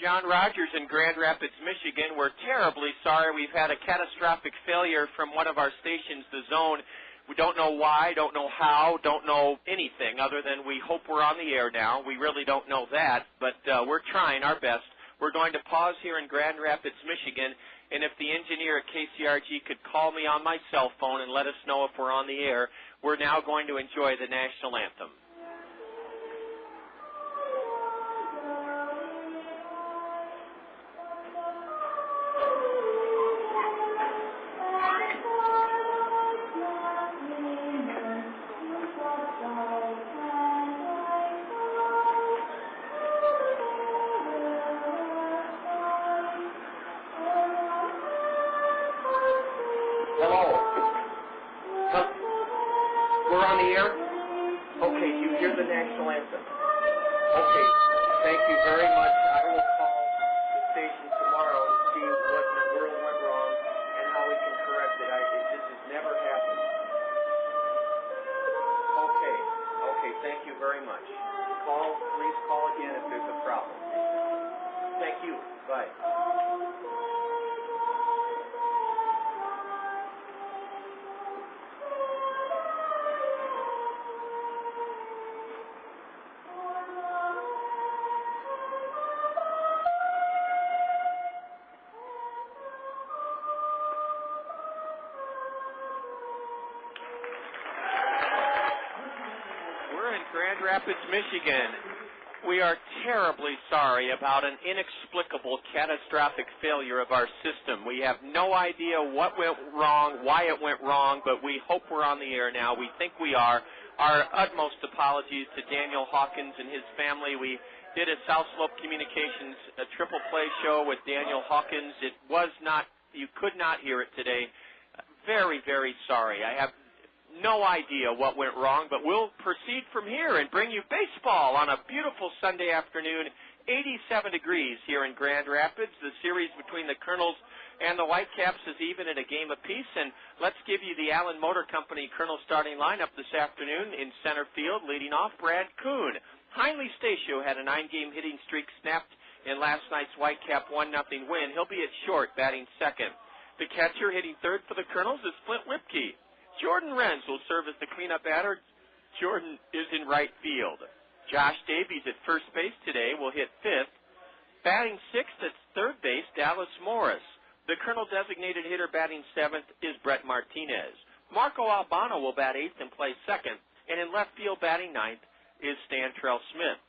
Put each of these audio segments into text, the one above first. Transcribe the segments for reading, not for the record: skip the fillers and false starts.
John Rogers in Grand Rapids, Michigan. We're terribly sorry. We've had a catastrophic failure from one of our stations, the Zone. We don't know why, don't know how, don't know anything other than we hope we're on the air now. We really don't know that, but we're trying our best. We're going to pause here in Grand Rapids, Michigan, and if the engineer at KCRG could call me on my cell phone and let us know if we're on the air, we're now going to enjoy the national anthem. Grand Rapids, Michigan. We are terribly sorry about an inexplicable, catastrophic failure of our system. We have no idea what went wrong, why it went wrong, but we hope we're on the air now. We think we are. Our utmost apologies to Daniel Hawkins and his family. We did a South Slope Communications a triple play show with Daniel Hawkins. It was not, you could not hear it today. Very, very sorry. I have no idea what went wrong, but we'll proceed from here and bring you baseball on a beautiful Sunday afternoon, 87 degrees here in Grand Rapids. The series between the Kernels and the Whitecaps is even at a game apiece, and let's give you the Allen Motor Company Kernel starting lineup this afternoon. In center field, leading off, Brad Kuhn. Heinley Statio had a 9-game hitting streak snapped in last night's Whitecap 1-0 win. He'll be at short, batting second. The catcher hitting third for the Kernels is Flint Whipke. Jordan Renz will serve as the cleanup batter. Jordan is in right field. Josh Davies at first base today will hit fifth. Batting sixth at third base, Dallas Morris. The Kernel designated hitter batting seventh is Brett Martinez. Marco Albano will bat eighth and play second. And in left field batting ninth is Stantrell Smith.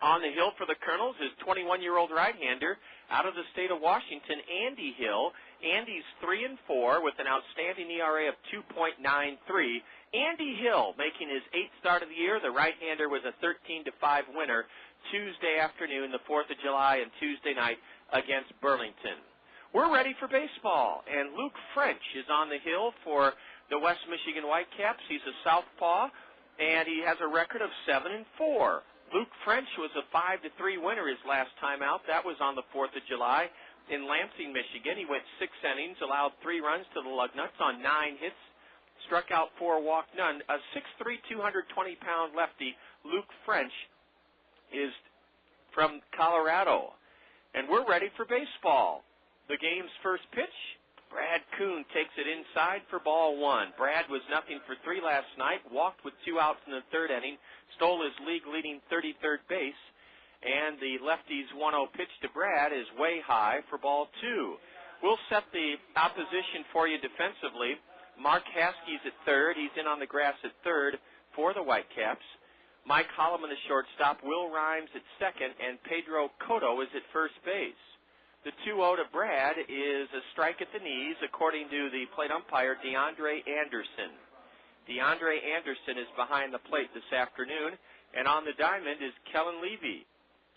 On the hill for the Kernels is 21-year-old right-hander out of the state of Washington, Andy Hill. Andy's 3-4 with an outstanding ERA of 2.93. Andy Hill making his 8th start of the year. The right-hander was a 13-5 winner Tuesday afternoon, the 4th of July, and Tuesday night against Burlington. We're ready for baseball, and Luke French is on the hill for the West Michigan Whitecaps. He's a southpaw, and he has a record of 7-4. Luke French was a 5-3 winner his last time out. That was on the 4th of July. In Lansing, Michigan, he went 6 innings, allowed 3 runs to the Lugnuts on 9 hits, struck out 4, walked none. A 6'3", 220-pound lefty, Luke French, is from Colorado. And we're ready for baseball. The game's first pitch, Brad Kuhn takes it inside for ball 1. Brad was 0 for 3 last night, walked with 2 outs in the 3rd inning, stole his league-leading 33rd base. And the lefty's 1-0 pitch to Brad is way high for ball 2. We'll set the opposition for you defensively. Mark Haskey's at third. He's in on the grass at third for the Whitecaps. Mike Hollimon, the shortstop. Will Rhymes at second. And Pedro Cotto is at first base. The 2-0 to Brad is a strike at the knees, according to the plate umpire, DeAndre Anderson. DeAndre Anderson is behind the plate this afternoon. And on the diamond is Kellen Levy.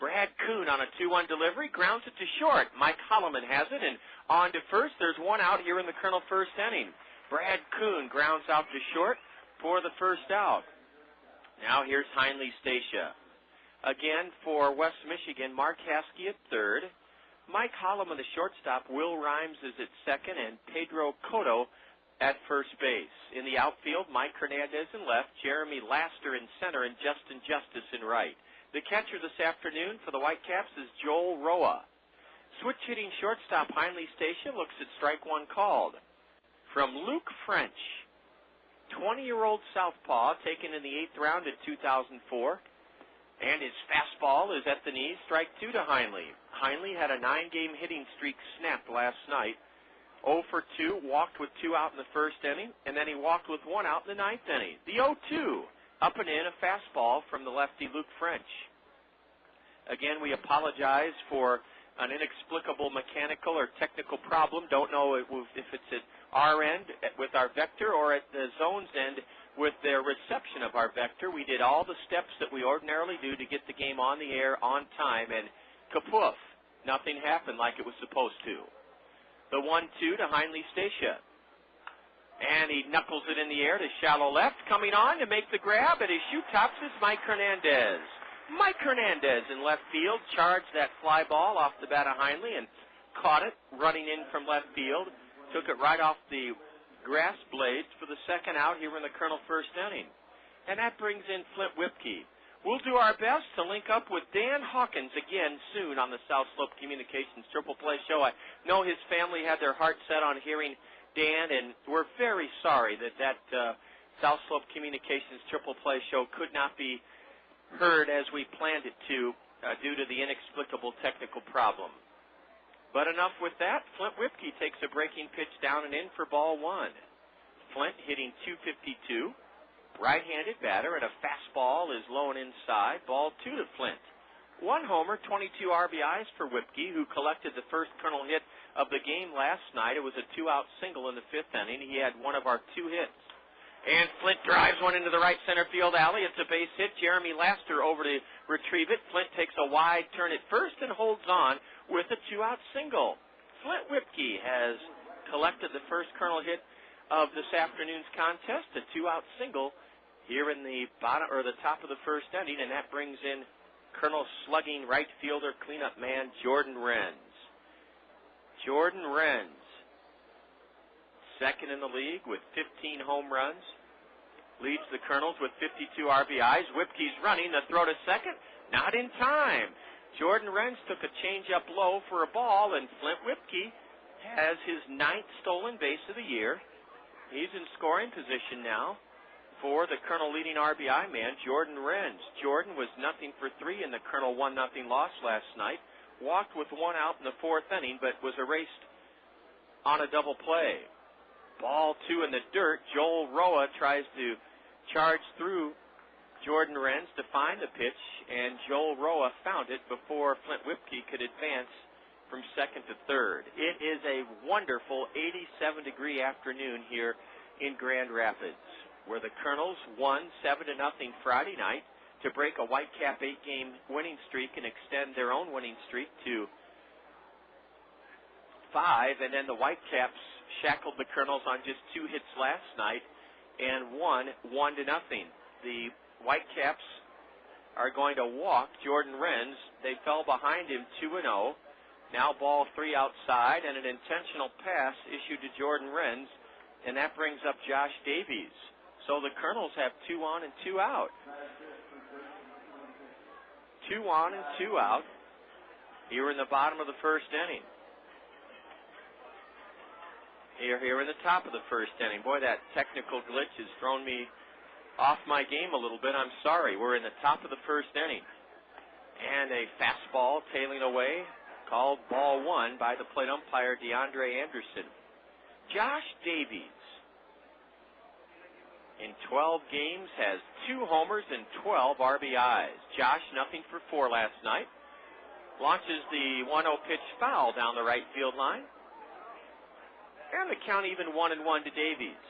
Brad Kuhn on a 2-1 delivery, grounds it to short. Mike Hollimon has it, and on to first. There's one out here in the Kernel first inning. Brad Kuhn grounds out to short for the first out. Now here's Heinley Statia. Again for West Michigan, Mark Haskey at third. Mike Hollimon, the shortstop. Will Rhymes is at second, and Pedro Cotto at first base. In the outfield, Mike Hernandez in left, Jeremy Laster in center, and Justin Justice in right. The catcher this afternoon for the Whitecaps is Joel Roa. Switch hitting shortstop Heinley Stacia looks at strike one called. From Luke French, 20-year-old southpaw taken in the 8th round in 2004. And his fastball is at the knees, strike two to Heinley. Heinley had a 9-game hitting streak snapped last night. 0 for 2, walked with 2 out in the first inning, and then he walked with 1 out in the 9th inning. The 0-2, up and in, a fastball from the lefty Luke French. Again, we apologize for an inexplicable mechanical or technical problem. Don't know if it's at our end with our vector or at the zone's end with their reception of our vector. We did all the steps that we ordinarily do to get the game on the air on time, and kapoof, nothing happened like it was supposed to. The 1-2 to Heinley Stacia. And he knuckles it in the air to shallow left. Coming on to make the grab at his shoe tops is Mike Hernandez. Mike Hernandez in left field charged that fly ball off the bat of Heinley and caught it running in from left field. Took it right off the grass blades for the second out here in the Kernel first inning. And that brings in Flint Whipke. We'll do our best to link up with Dan Hawkins again soon on the South Slope Communications Triple Play Show. I know his family had their heart set on hearing Dan, and we're very sorry that South Slope Communications Triple Play Show could not be heard as we planned it to due to the inexplicable technical problem. But enough with that. Flint Whipke takes a breaking pitch down and in for ball one. Flint hitting .252. Right-handed batter, and a fastball is low and inside. Ball two to Flint. 1 homer, 22 RBIs for Whipke, who collected the first Kernel hit of the game last night. It was a 2-out single in the 5th inning. He had one of our 2 hits. And Flint drives one into the right center field alley. It's a base hit. Jeremy Laster over to retrieve it. Flint takes a wide turn at first and holds on with a 2-out single. Flint Whipke has collected the first Kernel hit of this afternoon's contest, a 2-out single here in the bottom or the top of the first inning, and that brings in Kernel slugging right fielder cleanup man Jordan Renz. Jordan Renz, second in the league with 15 home runs, leads the Kernels with 52 RBIs. Whipke's running, the throw to second, not in time. Jordan Renz took a change-up low for a ball, and Flint Whipke has his 9th stolen base of the year. He's in scoring position now for the Kernel leading RBI man, Jordan Renz. Jordan was 0 for 3 in the Kernel 1-0 loss last night. Walked with 1 out in the 4th inning, but was erased on a double play. Ball 2 in the dirt. Joel Roa tries to charge through Jordan Renz to find the pitch, and Joel Roa found it before Flint Whipke could advance from second to third. It is a wonderful 87-degree afternoon here in Grand Rapids, where the Kernels won 7-0 Friday night to break a Whitecap 8-game winning streak and extend their own winning streak to 5. And then the Whitecaps shackled the Kernels on just 2 hits last night and won 1-0. The Whitecaps are going to walk Jordan Renz. They fell behind him 2-0. Now ball 3 outside, and an intentional pass issued to Jordan Renz, and that brings up Josh Davies. So the Kernels have 2 on and 2 out. 2 on and 2 out here in the bottom of the first inning. Here in the top of the first inning. Boy, that technical glitch has thrown me off my game a little bit. I'm sorry. We're in the top of the first inning. And a fastball tailing away, called ball 1 by the plate umpire DeAndre Anderson. Josh Davies, in 12 games, has 2 homers and 12 RBIs. Josh, 0 for 4 last night. Launches the 1-0 pitch foul down the right field line. And the count even 1-1 to Davies.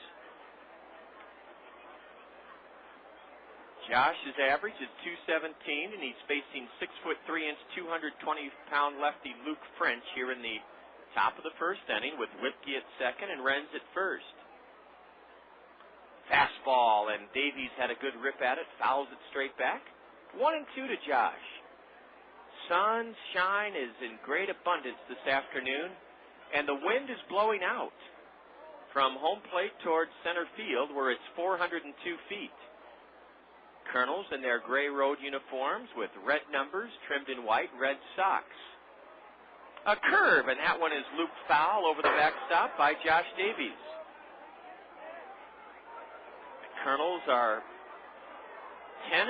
Josh's average is .217, and he's facing 6'3", 220-pound lefty Luke French here in the top of the first inning, with Whipke at second and Renz at first. Fastball, and Davies had a good rip at it, fouls it straight back. 1-2 to Josh. Sunshine is in great abundance this afternoon, and the wind is blowing out from home plate towards center field, where it's 402 feet. Kernels in their gray road uniforms with red numbers trimmed in white, red socks. A curve, and that one is looped foul over the backstop by Josh Davies. The Kernels are 10-7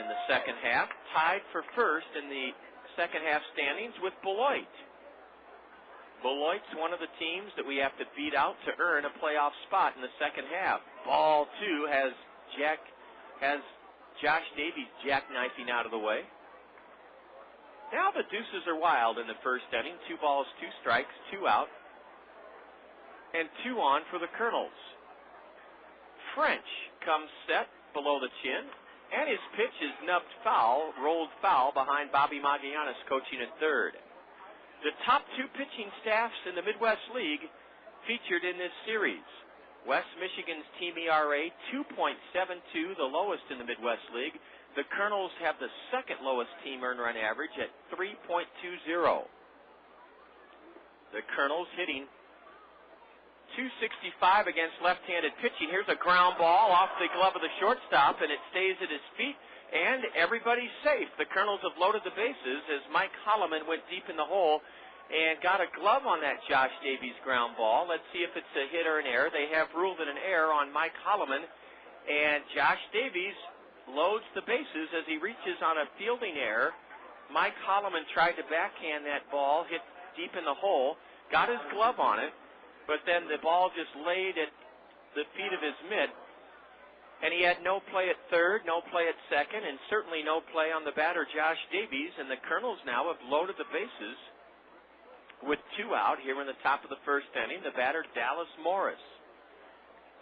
in the second half, tied for first in the second half standings with Beloit. Beloit's one of the teams that we have to beat out to earn a playoff spot in the second half. Ball two has Josh Davies jackknifing out of the way. Now the deuces are wild in the first inning. 2 balls, 2 strikes, 2 out, and 2 on for the Kernels. French comes set below the chin, and his pitch is nubbed foul, rolled foul behind Bobby Magallanes coaching at third. The top 2 pitching staffs in the Midwest League featured in this series. West Michigan's team ERA 2.72, the lowest in the Midwest League. The Kernels have the second lowest team earned run average at 3.20. The Kernels hitting .265 against left-handed pitching. Here's a ground ball off the glove of the shortstop, and it stays at his feet, and everybody's safe. The Kernels have loaded the bases as Mike Hollimon went deep in the hole and got a glove on that Josh Davies ground ball. Let's see if it's a hit or an error. They have ruled it an error on Mike Hollimon, and Josh Davies loads the bases as he reaches on a fielding error. Mike Hollimon tried to backhand that ball, hit deep in the hole, got his glove on it, but then the ball just laid at the feet of his mitt, and he had no play at third, no play at second, and certainly no play on the batter, Josh Davies, and the Kernels now have loaded the bases with 2 out here in the top of the first inning. The batter, Dallas Morris.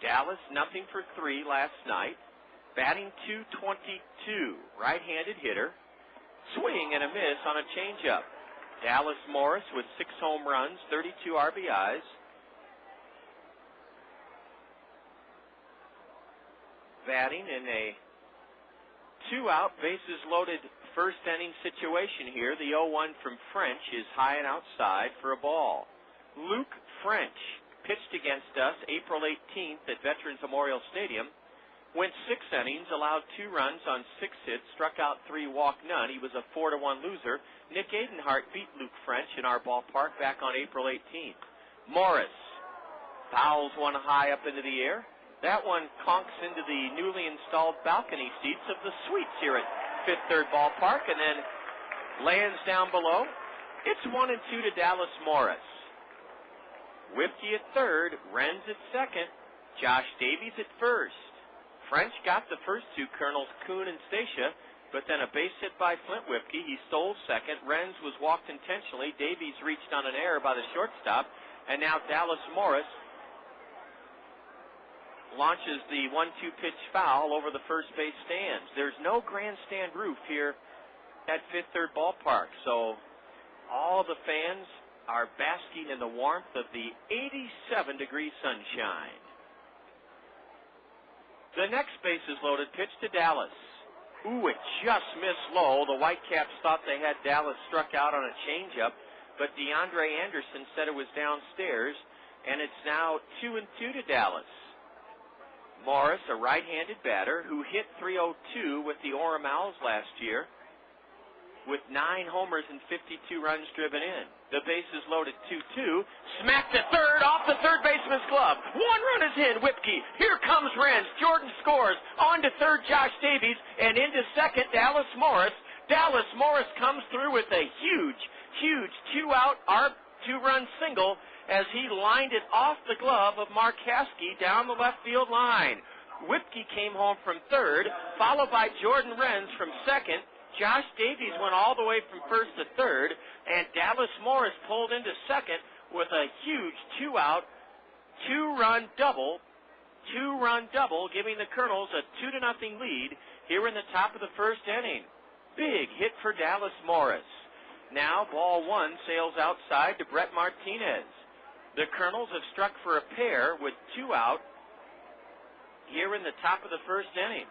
Dallas, 0 for 3 last night. Batting .222, right-handed hitter. Swing and a miss on a changeup. Dallas Morris with 6 home runs, 32 RBIs. Batting in a 2-out, bases-loaded first inning situation here. The 0-1 from French is high and outside for a ball. Luke French pitched against us April 18th at Veterans Memorial Stadium. Went 6 innings, allowed 2 runs on 6 hits, struck out 3, walked none. He was a 4-1 loser. Nick Adenhart beat Luke French in our ballpark back on April 18th. Morris fouls one high up into the air. That one conks into the newly installed balcony seats of the suites here at Fifth Third Ballpark and then lands down below. It's 1-2 to Dallas Morris. Whipke at third, Renz at second, Josh Davies at first. French got the first 2 Kernels, Kuhn and Stacia, but then a base hit by Flint Whipke. He stole second. Renz was walked intentionally. Davies reached on an error by the shortstop, and now Dallas Morris launches the 1-2 pitch foul over the first base stands. There's no grandstand roof here at Fifth Third Ballpark, so all the fans are basking in the warmth of the 87-degree sunshine. The next bases-loaded pitch to Dallas. Ooh, it just missed low. The Whitecaps thought they had Dallas struck out on a changeup, but DeAndre Anderson said it was downstairs, and it's now 2-2 to Dallas. Morris, a right-handed batter who hit .302 with the Orem Owls last year, with 9 homers and 52 runs driven in. The bases loaded 2-2. Smacked at third off the third baseman's glove. 1 run is in. Whipke. Here comes Renz. Jordan scores. On to third, Josh Davies. And into second, Dallas Morris. Dallas Morris comes through with a huge 2-out 2-run single as he lined it off the glove of Mark Haskey down the left field line. Whipke came home from third, followed by Jordan Renz from second. Josh Davies went all the way from first to third, and Dallas Morris pulled into second with a huge 2-out, 2-run double, giving the Kernels a 2-0 lead here in the top of the first inning. Big hit for Dallas Morris. Now ball 1 sails outside to Brett Martinez. The Kernels have struck for a pair with 2 out here in the top of the first inning.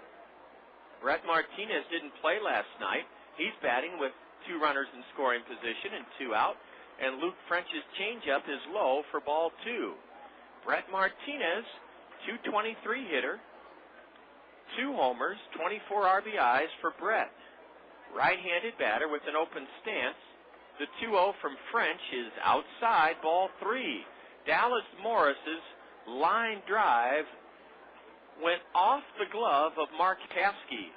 Brett Martinez didn't play last night. He's batting with 2 runners in scoring position and 2 out, and Luke French's changeup is low for ball 2. Brett Martinez, .223 hitter, 2 homers, 24 RBIs for Brett. Right-handed batter with an open stance. The 2-0 from French is outside, ball 3. Dallas Morris's line drive went off the glove of Mark Haskey.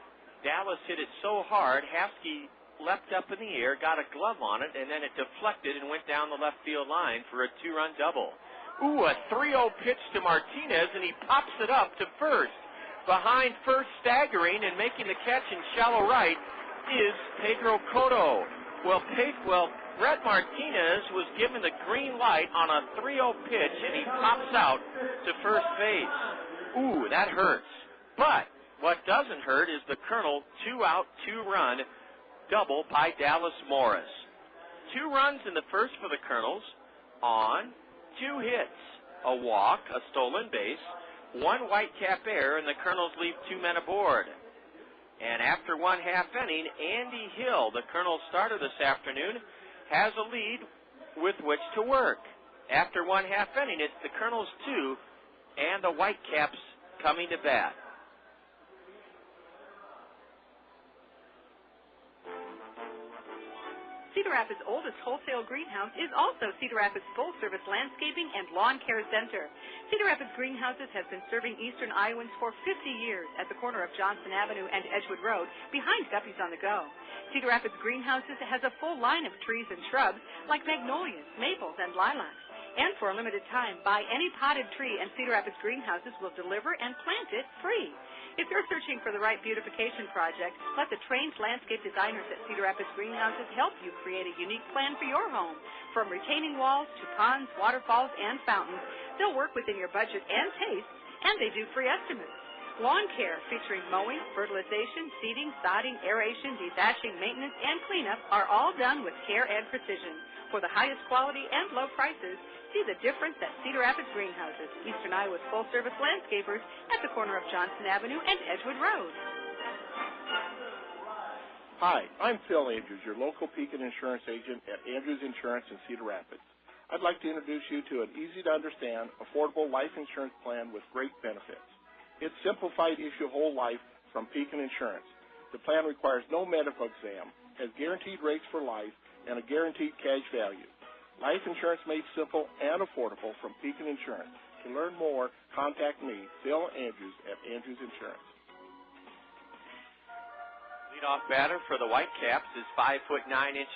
Dallas hit it so hard, Haskey leapt up in the air, got a glove on it, and then it deflected and went down the left field line for a 2-run double. Ooh, a 3-0 pitch to Martinez, and he pops it up to first. Behind first, staggering and making the catch in shallow right is Pedro Cotto. Well, Brett Martinez was given the green light on a 3-0 pitch, and he pops out to first base. Ooh, that hurts. But what doesn't hurt is the Colonel 2-out, 2-run double by Dallas Morris. 2 runs in the first for the Colonels on 2 hits, a walk, a stolen base, 1 Whitecap error, and the Colonels leave 2 men aboard. And after 1 half inning, Andy Hill, the Colonel starter this afternoon, has a lead with which to work. After 1 half inning, it's the Colonels 2 and the Whitecaps coming to bat. Cedar Rapids' oldest wholesale greenhouse is also Cedar Rapids' full-service landscaping and lawn care center. Cedar Rapids Greenhouses has been serving eastern Iowans for 50 years at the corner of Johnson Avenue and Edgewood Road, behind Guppy's on the Go. Cedar Rapids Greenhouses has a full line of trees and shrubs like magnolias, maples, and lilacs. And for a limited time, buy any potted tree and Cedar Rapids Greenhouses will deliver and plant it free. If you're searching for the right beautification project, let the trained landscape designers at Cedar Rapids Greenhouses help you create a unique plan for your home. From retaining walls to ponds, waterfalls, and fountains, they'll work within your budget and taste, and they do free estimates. Lawn care featuring mowing, fertilization, seeding, sodding, aeration, dethatching, maintenance, and cleanup are all done with care and precision. For the highest quality and low prices, see the difference at Cedar Rapids Greenhouses, Eastern Iowa's full-service landscapers at the corner of Johnson Avenue and Edgewood Road. Hi, I'm Phil Andrews, your local Pekin insurance agent at Andrews Insurance in Cedar Rapids. I'd like to introduce you to an easy-to-understand, affordable life insurance plan with great benefits. It's simplified issue whole life from Pekin Insurance. The plan requires no medical exam, has guaranteed rates for life, and a guaranteed cash value. Life insurance made simple and affordable from Pekin Insurance. To learn more, contact me, Phil Andrews, at Andrews Insurance. Leadoff batter for the Whitecaps is 5'9"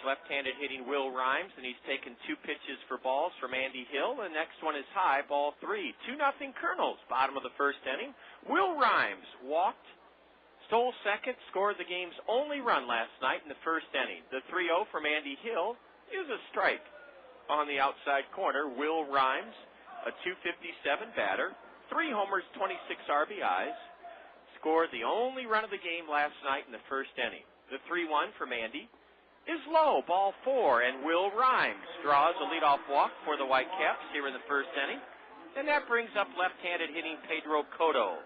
left-handed hitting Will Rhymes, and he's taken 2 pitches for balls from Andy Hill. The next one is high, ball 3. 2-0 Kernels, bottom of the first inning. Will Rhymes walked, stole second, scored the game's only run last night in the first inning. The 3-0 from Andy Hill is a strike on the outside corner. Will Rhymes, a .257 batter, 3 homers, 26 RBIs. Scored the only run of the game last night in the first inning. The 3-1 from Andy is low, ball 4, and Will Rhymes draws a leadoff walk for the Whitecaps here in the first inning, and that brings up left-handed hitting Pedro Cotto.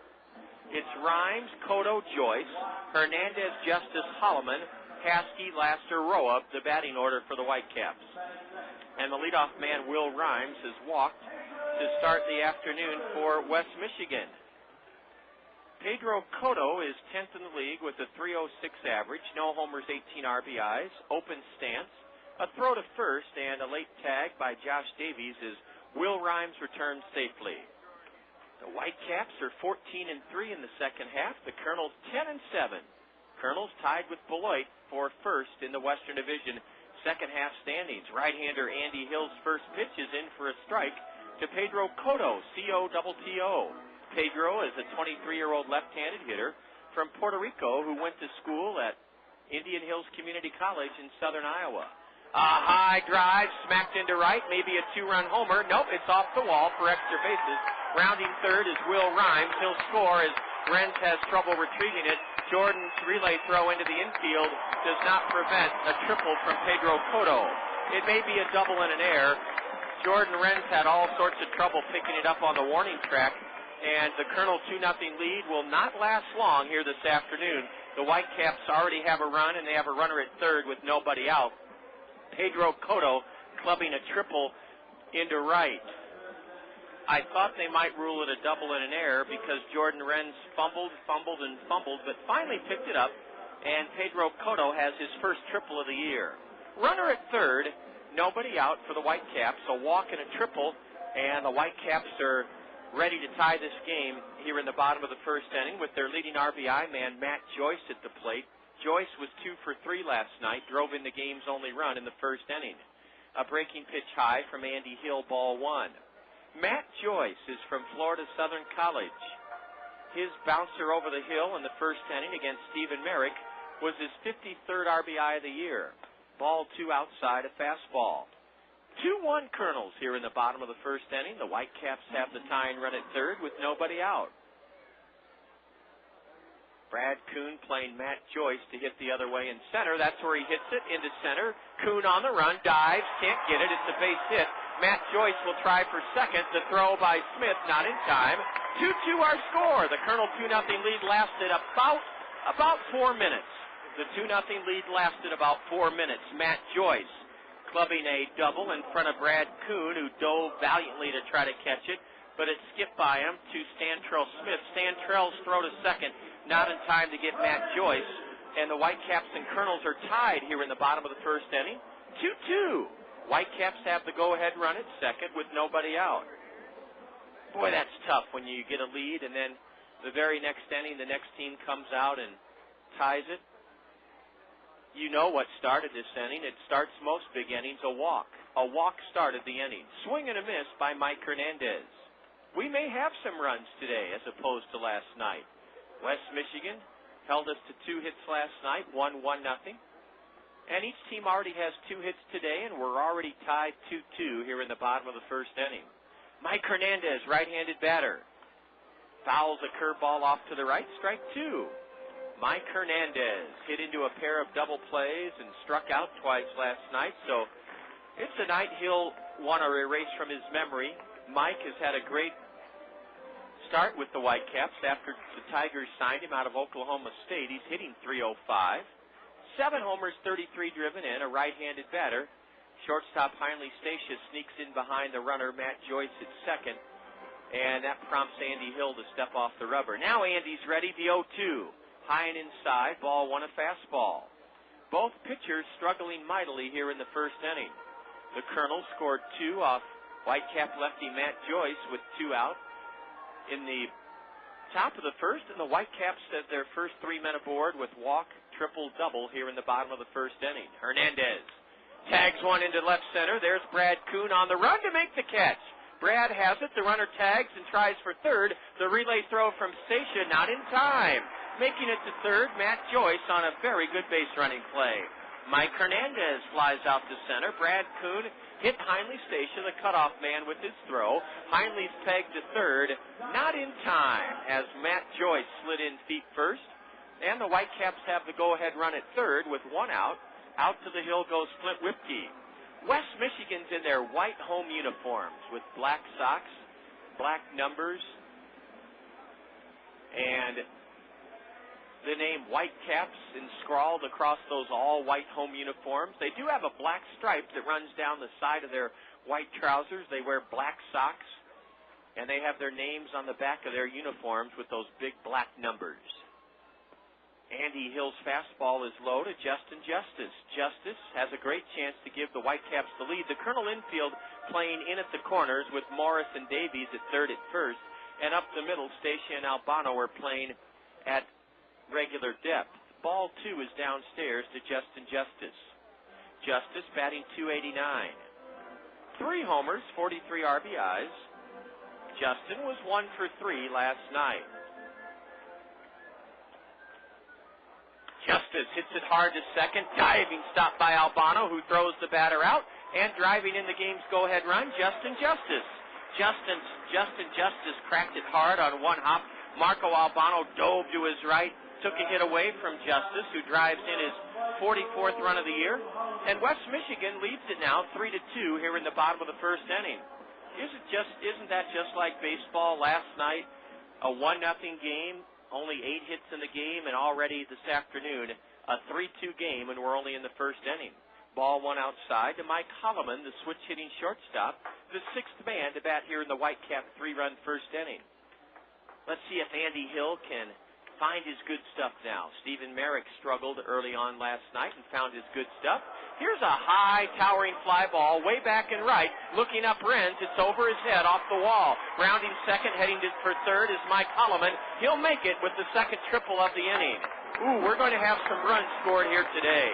It's Rhymes, Cotto, Joyce, Hernandez, Justice, Hollimon, Haskey, Laster, Roa, the batting order for the Whitecaps. And the leadoff man, Will Rhymes, has walked to start the afternoon for West Michigan. Pedro Cotto is 10th in the league with a .306 average, no homers, 18 RBIs, open stance, a throw to first, and a late tag by Josh Davies as Will Rhymes returns safely. The Whitecaps are 14-3 in the second half. The Kernels 10-7. Kernels tied with Beloit for first in the Western Division second half standings. Right-hander Andy Hill's first pitch is in for a strike to Pedro Cotto, C-O-T-T-O. Pedro is a 23-year-old left-handed hitter from Puerto Rico who went to school at Indian Hills Community College in southern Iowa. A high drive, smacked into right, maybe a 2-run homer. Nope, it's off the wall for extra bases. Rounding third is Will Rhymes. He'll score as Renz has trouble retrieving it. Jordan's relay throw into the infield does not prevent a triple from Pedro Cotto. It may be a double and an error. Jordan Renz had all sorts of trouble picking it up on the warning track. And the Colonel 2-0 lead will not last long here this afternoon. The Whitecaps already have a run, and they have a runner at third with nobody out. Pedro Cotto clubbing a triple into right. I thought they might rule it a double and an error because Jordan Wren's fumbled, but finally picked it up, and Pedro Cotto has his first triple of the year. Runner at third, nobody out for the Whitecaps, a walk and a triple, and the Whitecaps are ready to tie this game here in the bottom of the first inning with their leading RBI man, Matt Joyce, at the plate. Joyce was 2 for 3 last night, drove in the game's only run in the first inning. A breaking pitch high from Andy Hill, ball 1. Matt Joyce is from Florida Southern College. His bouncer over the hill in the first inning against Stephen Merrick was his 53rd RBI of the year. Ball 2 outside, a fastball. 2-1 Kernels here in the bottom of the first inning. The Whitecaps have the tying run at third with nobody out. Brad Kuhn playing Matt Joyce to hit the other way in center. That's where he hits it, into center. Kuhn on the run, dives, can't get it. It's a base hit. Matt Joyce will try for second. The throw by Smith, not in time. 2-2 our score. The Colonel 2-0 lead lasted about 4 minutes. The 2-0 lead lasted about 4 minutes. Matt Joyce clubbing a double in front of Brad Kuhn, who dove valiantly to try to catch it, but it skipped by him to Stantrell Smith. Stantrell's throw to second, not in time to get Matt Joyce, and the Whitecaps and Kernels are tied here in the bottom of the first inning. 2-2. Whitecaps have the go-ahead run at second with nobody out. Boy, that's tough when you get a lead, and then the very next inning, the next team comes out and ties it. You know what started this inning. It starts most big innings, a walk. A walk started the inning. Swing and a miss by Mike Hernandez. We may have some runs today as opposed to last night. West Michigan held us to 2 hits last night, won 1-0. And each team already has 2 hits today, and we're already tied 2-2 here in the bottom of the first inning. Mike Hernandez, right-handed batter, fouls a curveball off to the right, strike 2. Mike Hernandez hit into a pair of double plays and struck out twice last night, so it's a night he'll want to erase from his memory. Mike has had a great start with the Whitecaps after the Tigers signed him out of Oklahoma State. He's hitting .305. 7 homers, 33 driven in, a right-handed batter. Shortstop Heinley Stacia sneaks in behind the runner, Matt Joyce, at second, and that prompts Andy Hill to step off the rubber. Now Andy's ready, the 0-2. High and inside, ball 1, a fastball. Both pitchers struggling mightily here in the first inning. The Colonels scored 2 off Whitecap lefty Matt Joyce with 2 out in the top of the first, and the Whitecaps have their first 3 men aboard with walk, triple, double here in the bottom of the first inning. Hernandez tags one into left center. There's Brad Kuhn on the run to make the catch. Brad has it. The runner tags and tries for third. The relay throw from Stacia, not in time. Making it to third, Matt Joyce on a very good base running play. Mike Hernandez flies out to center. Brad Kuhn hit Heinley Stacia, the cutoff man, with his throw. Heinley's pegged to third, not in time, as Matt Joyce slid in feet first. And the Whitecaps have the go-ahead run at third with 1 out. Out to the hill goes Flint Whipke. West Michigan's in their white home uniforms with black socks, black numbers, and the name Whitecaps scrawled across those all-white home uniforms. They do have a black stripe that runs down the side of their white trousers. They wear black socks, and they have their names on the back of their uniforms with those big black numbers. Andy Hill's fastball is low to Justin Justice. Justice has a great chance to give the Whitecaps the lead. The Colonel infield playing in at the corners with Morris and Davies at third at first, and up the middle, Stacia and Albano are playing at regular depth. Ball 2 is downstairs to Justin Justice. Justice batting .289. 3 homers, 43 RBIs. Justin was 1 for 3 last night. Justice hits it hard to second. Diving stop by Albano, who throws the batter out. And driving in the game's go-ahead run, Justin Justice. Justin Justice cracked it hard on 1 hop. Marco Albano dove to his right, took a hit away from Justice, who drives in his 44th run of the year. And West Michigan leads it now 3-2 here in the bottom of the first inning. Isn't that just like baseball last night? A 1-0 game, only 8 hits in the game, and already this afternoon a 3-2 game, and we're only in the first inning. Ball one outside to Mike Hollimon, the switch-hitting shortstop, the sixth man to bat here in the Whitecap three-run first inning. Let's see if Andy Hill can find his good stuff now. Stephen Merrick struggled early on last night and found his good stuff. Here's a high, towering fly ball way back and right. Looking up Renz, it's over his head off the wall. Rounding second, heading for third is Mike Hollimon. He'll make it with the second triple of the inning. Ooh, we're going to have some runs scored here today.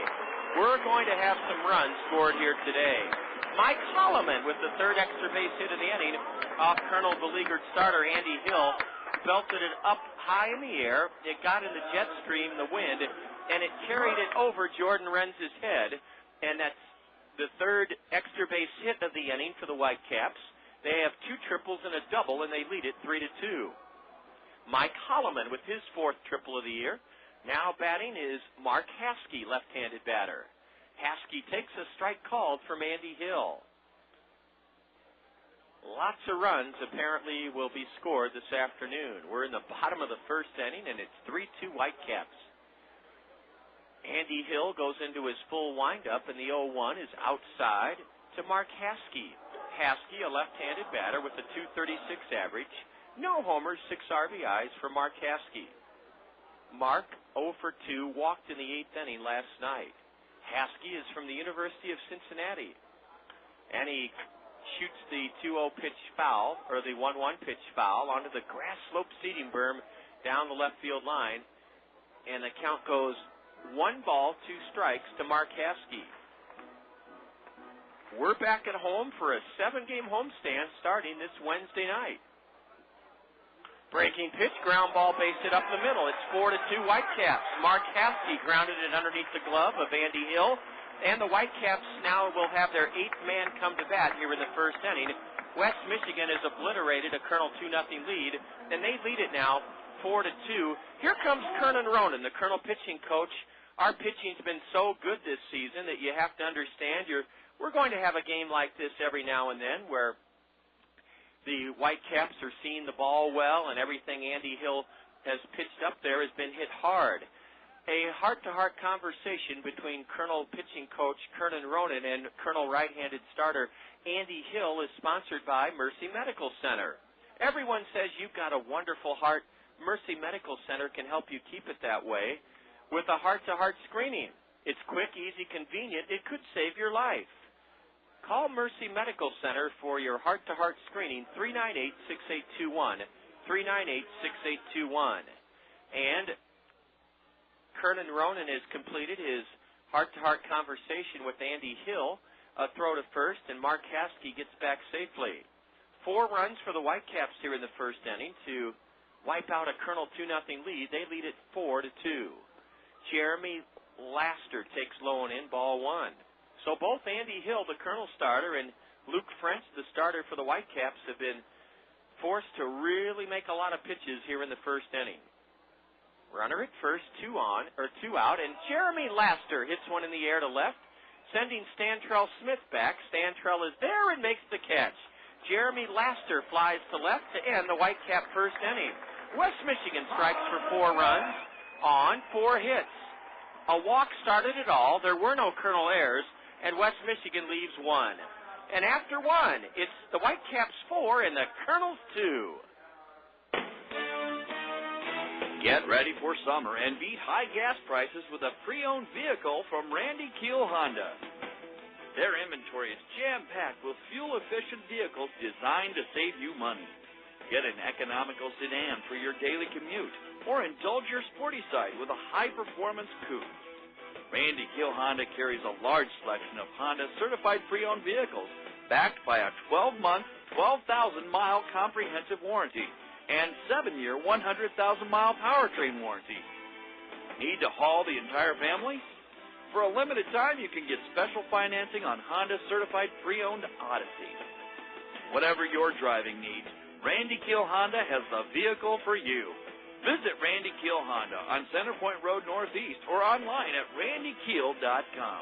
Mike Hollimon with the third extra base hit of the inning off Kernel beleaguered starter Andy Hill. Belted it up high in the air. It got in the jet stream, the wind, and it carried it over Jordan Renz's head. And that's the third extra base hit of the inning for the Whitecaps. They have two triples and a double, and they lead it 3-2. Mike Hollimon with his fourth triple of the year. Now batting is Mark Haskey, left-handed batter. Haskey takes a strike called from Andy Hill. Lots of runs apparently will be scored this afternoon. We're in the bottom of the first inning, and it's 3-2 Whitecaps. Andy Hill goes into his full windup, and the 0-1 is outside to Mark Haskey. Haskey, a left-handed batter with a .236 average. No homers, 6 RBIs for Mark Haskey. Mark, 0 for 2, walked in the 8th inning last night. Haskey is from the University of Cincinnati, and he shoots the 2-0 pitch foul, or the 1-1 pitch foul, onto the grass slope seating berm down the left field line, and the count goes 1 ball, 2 strikes to Mark Haskey. We're back at home for a 7-game homestand starting this Wednesday night. Breaking pitch, ground ball, base hit up the middle. It's 4-2 Whitecaps. Mark Haskey grounded it underneath the glove of Andy Hill. And the Whitecaps now will have their 8th man come to bat here in the first inning. West Michigan has obliterated a Kernel 2-0 lead, and they lead it now 4-2. Here comes Kernan Ronan, the Kernel pitching coach. Our pitching's been so good this season that you have to understand we're going to have a game like this every now and then where the Whitecaps are seeing the ball well, and everything Andy Hill has pitched up there has been hit hard. A heart-to-heart conversation between Kernel pitching coach Kernan Ronan and Kernel right-handed starter Andy Hill is sponsored by Mercy Medical Center. Everyone says you've got a wonderful heart. Mercy Medical Center can help you keep it that way with a heart-to-heart screening. It's quick, easy, convenient. It could save your life. Call Mercy Medical Center for your heart-to-heart screening, 398-6821, 398-6821. And Kernan Ronan has completed his heart-to-heart conversation with Andy Hill, a throw to first, and Mark Haskey gets back safely. 4 runs for the Whitecaps here in the first inning to wipe out a Kernel 2-0 lead. They lead it 4-2. Jeremy Laster takes low and in, ball 1. So both Andy Hill, the Kernel starter, and Luke French, the starter for the Whitecaps, have been forced to really make a lot of pitches here in the first inning. Runner at first, 2 out, and Jeremy Laster hits one in the air to left, sending Stantrell Smith back. Stantrell is there and makes the catch. Jeremy Laster flies to left to end the Whitecap first inning. West Michigan strikes for 4 runs on 4 hits. A walk started it all. There were no Kernel errors, and West Michigan leaves 1. And after 1, it's the Whitecaps 4 and the Kernels 2. Get ready for summer and beat high gas prices with a pre-owned vehicle from Randy Keel Honda. Their inventory is jam-packed with fuel-efficient vehicles designed to save you money. Get an economical sedan for your daily commute, or indulge your sporty side with a high-performance coupe. Randy Keel Honda carries a large selection of Honda certified pre-owned vehicles, backed by a 12-month, 12,000-mile comprehensive warranty and 7-year, 100,000-mile powertrain warranty. Need to haul the entire family? For a limited time, you can get special financing on Honda certified pre-owned Odyssey. Whatever your driving needs, Randy Keel Honda has the vehicle for you. Visit Randy Keel Honda on Centerpoint Road Northeast or online at randykeel.com.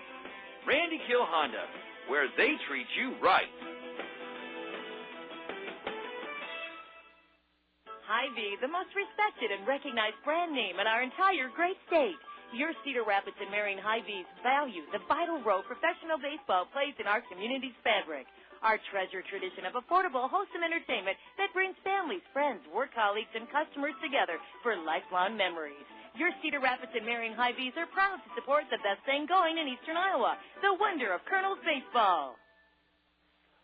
Randy Keel Honda, where they treat you right. Hy-Vee, the most respected and recognized brand name in our entire great state, Your Cedar Rapids and Marion Hy-Vees value the vital role professional baseball plays in our community's fabric. Our treasured tradition of affordable, wholesome entertainment that brings families, friends, work colleagues, and customers together for lifelong memories. Your Cedar Rapids and Marion Hy-Vees are proud to support the best thing going in eastern Iowa, the wonder of Kernels baseball.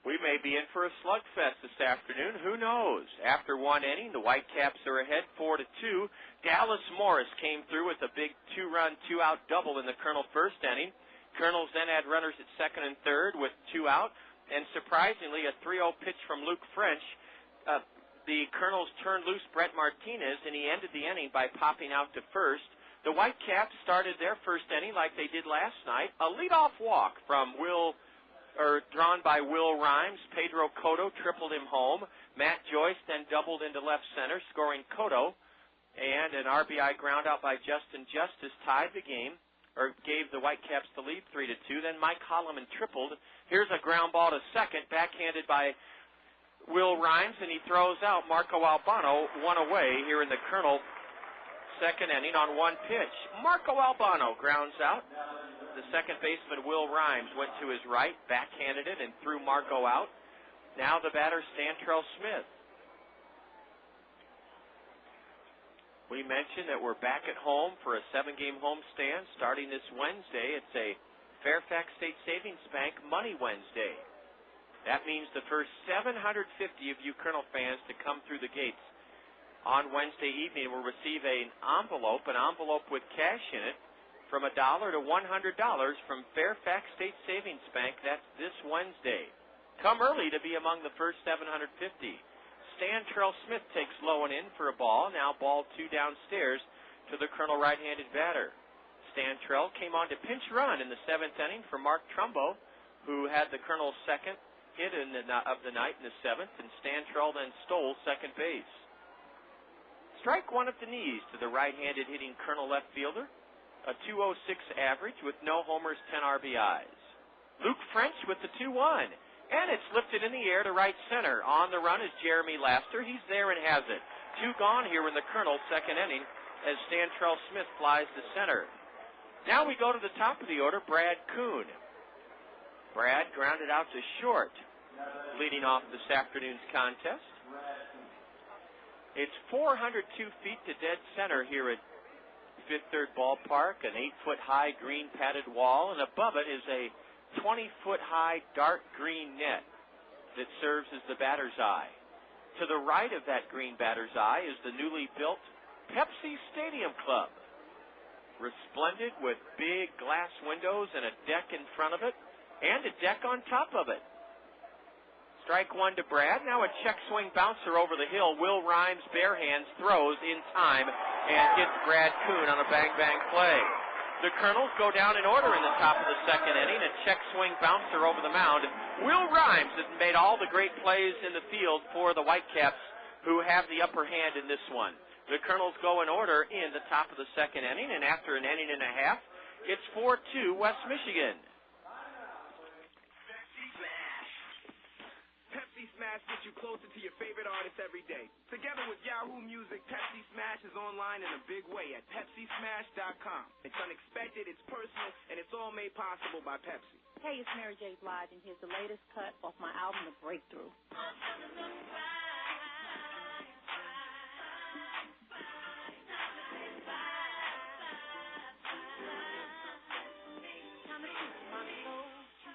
We may be in for a slugfest this afternoon. Who knows? After one inning, the Whitecaps are ahead 4-2. Dallas Morris came through with a big two-run, two-out double in the Kernel first inning. Kernels then had runners at second and third with two out. And surprisingly, a 3-0 pitch from Luke French. The Kernels turned loose Brett Martinez, and he ended the inning by popping out to first. The Whitecaps started their first inning like they did last night. A leadoff walk from drawn by Will Rhymes. Pedro Cotto tripled him home. Matt Joyce then doubled into left center, scoring Cotto. And an RBI ground out by Justin Justice tied the game, or gave the Whitecaps the lead 3-2. Then Mike Hollimon tripled. Here's a ground ball to second, backhanded by Will Rhymes, and he throws out Marco Albano, one away here in the Kernel second inning on one pitch. Marco Albano grounds out. The second baseman, Will Rhymes, went to his right, backhanded it, and threw Marco out. Now the batter, Stantrell Smith. We mentioned that we're back at home for a 7-game homestand starting this Wednesday. It's a Fairfax State Savings Bank Money Wednesday. That means the first 750 of you Kernel fans to come through the gates on Wednesday evening will receive an envelope with cash in it, from $1 to $100 from Fairfax State Savings Bank. That's this Wednesday. Come early to be among the first 750. Stantrell Smith takes low and in for a ball. Now ball two downstairs to the Kernel right-handed batter. Stantrell came on to pinch run in the seventh inning for Mark Trumbo, who had the Kernel's second hit of the night in the seventh, and Stantrell then stole second base. Strike one at the knees to the right-handed hitting Kernel left fielder. A 2.06 average with no homers, 10 RBIs. Luke French with the 2-1. And it's lifted in the air to right center. On the run is Jeremy Laster. He's there and has it. Two gone here in the Kernel second inning as Stantrell Smith flies to center. Now we go to the top of the order, Brad Kuhn. Brad grounded out to short, leading off this afternoon's contest. It's 402 feet to dead center here at Fifth Third Ballpark, an 8-foot-high green padded wall, and above it is a 20-foot-high dark green net that serves as the batter's eye. To the right of that green batter's eye is the newly built Pepsi Stadium Club, resplendent with big glass windows and a deck in front of it, and a deck on top of it. Strike one to Brad. Now a check swing bouncer over the hill. Will Rhymes bare hands throws in time and hits Brad Kuhn on a bang-bang play. The Kernels go down in order in the top of the second inning. A check swing bouncer over the mound. Will Rhymes has made all the great plays in the field for the Whitecaps, who have the upper hand in this one. The Kernels go in order in the top of the second inning, and after an inning and a half, it's 4-2 West Michigan. Pepsi Smash gets you closer to your favorite artist every day. Together with Yahoo Music, Pepsi Smash is online in a big way at PepsiSmash.com. It's unexpected, it's personal, and it's all made possible by Pepsi. Hey, it's Mary J. Blige, and here's the latest cut off my album, The Breakthrough.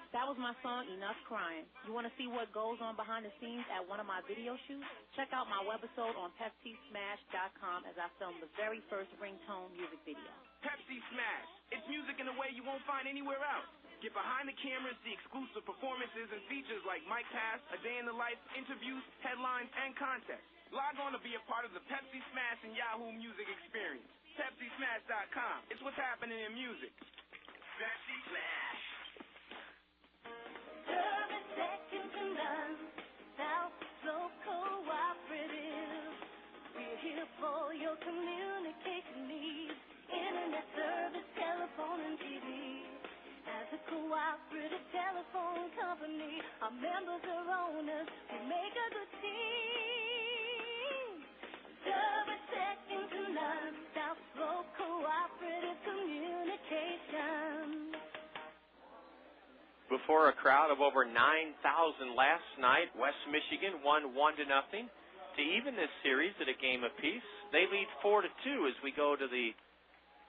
That was my song, Enough Crying. You want to see what goes on behind the scenes at one of my video shoots? Check out my webisode on PepsiSmash.com as I filmed the very first ringtone music video. Pepsi Smash. It's music in a way you won't find anywhere else. Get behind the cameras, see exclusive performances and features like Mike Pass, A Day in the Life, interviews, headlines, and contests. Log on to be a part of the Pepsi Smash and Yahoo Music experience. PepsiSmash.com. It's what's happening in music. Pepsi Smash. Second to none, South Slope Cooperative. We're here for your communication needs. Internet service, telephone, and TV. As a cooperative telephone company, our members are owners. We make a good team. Service second to none, South Slope Cooperative Community. before a crowd of over 9,000 last night. West Michigan won 1-0 to even this series at a game apiece. They lead 4-2 as we go to the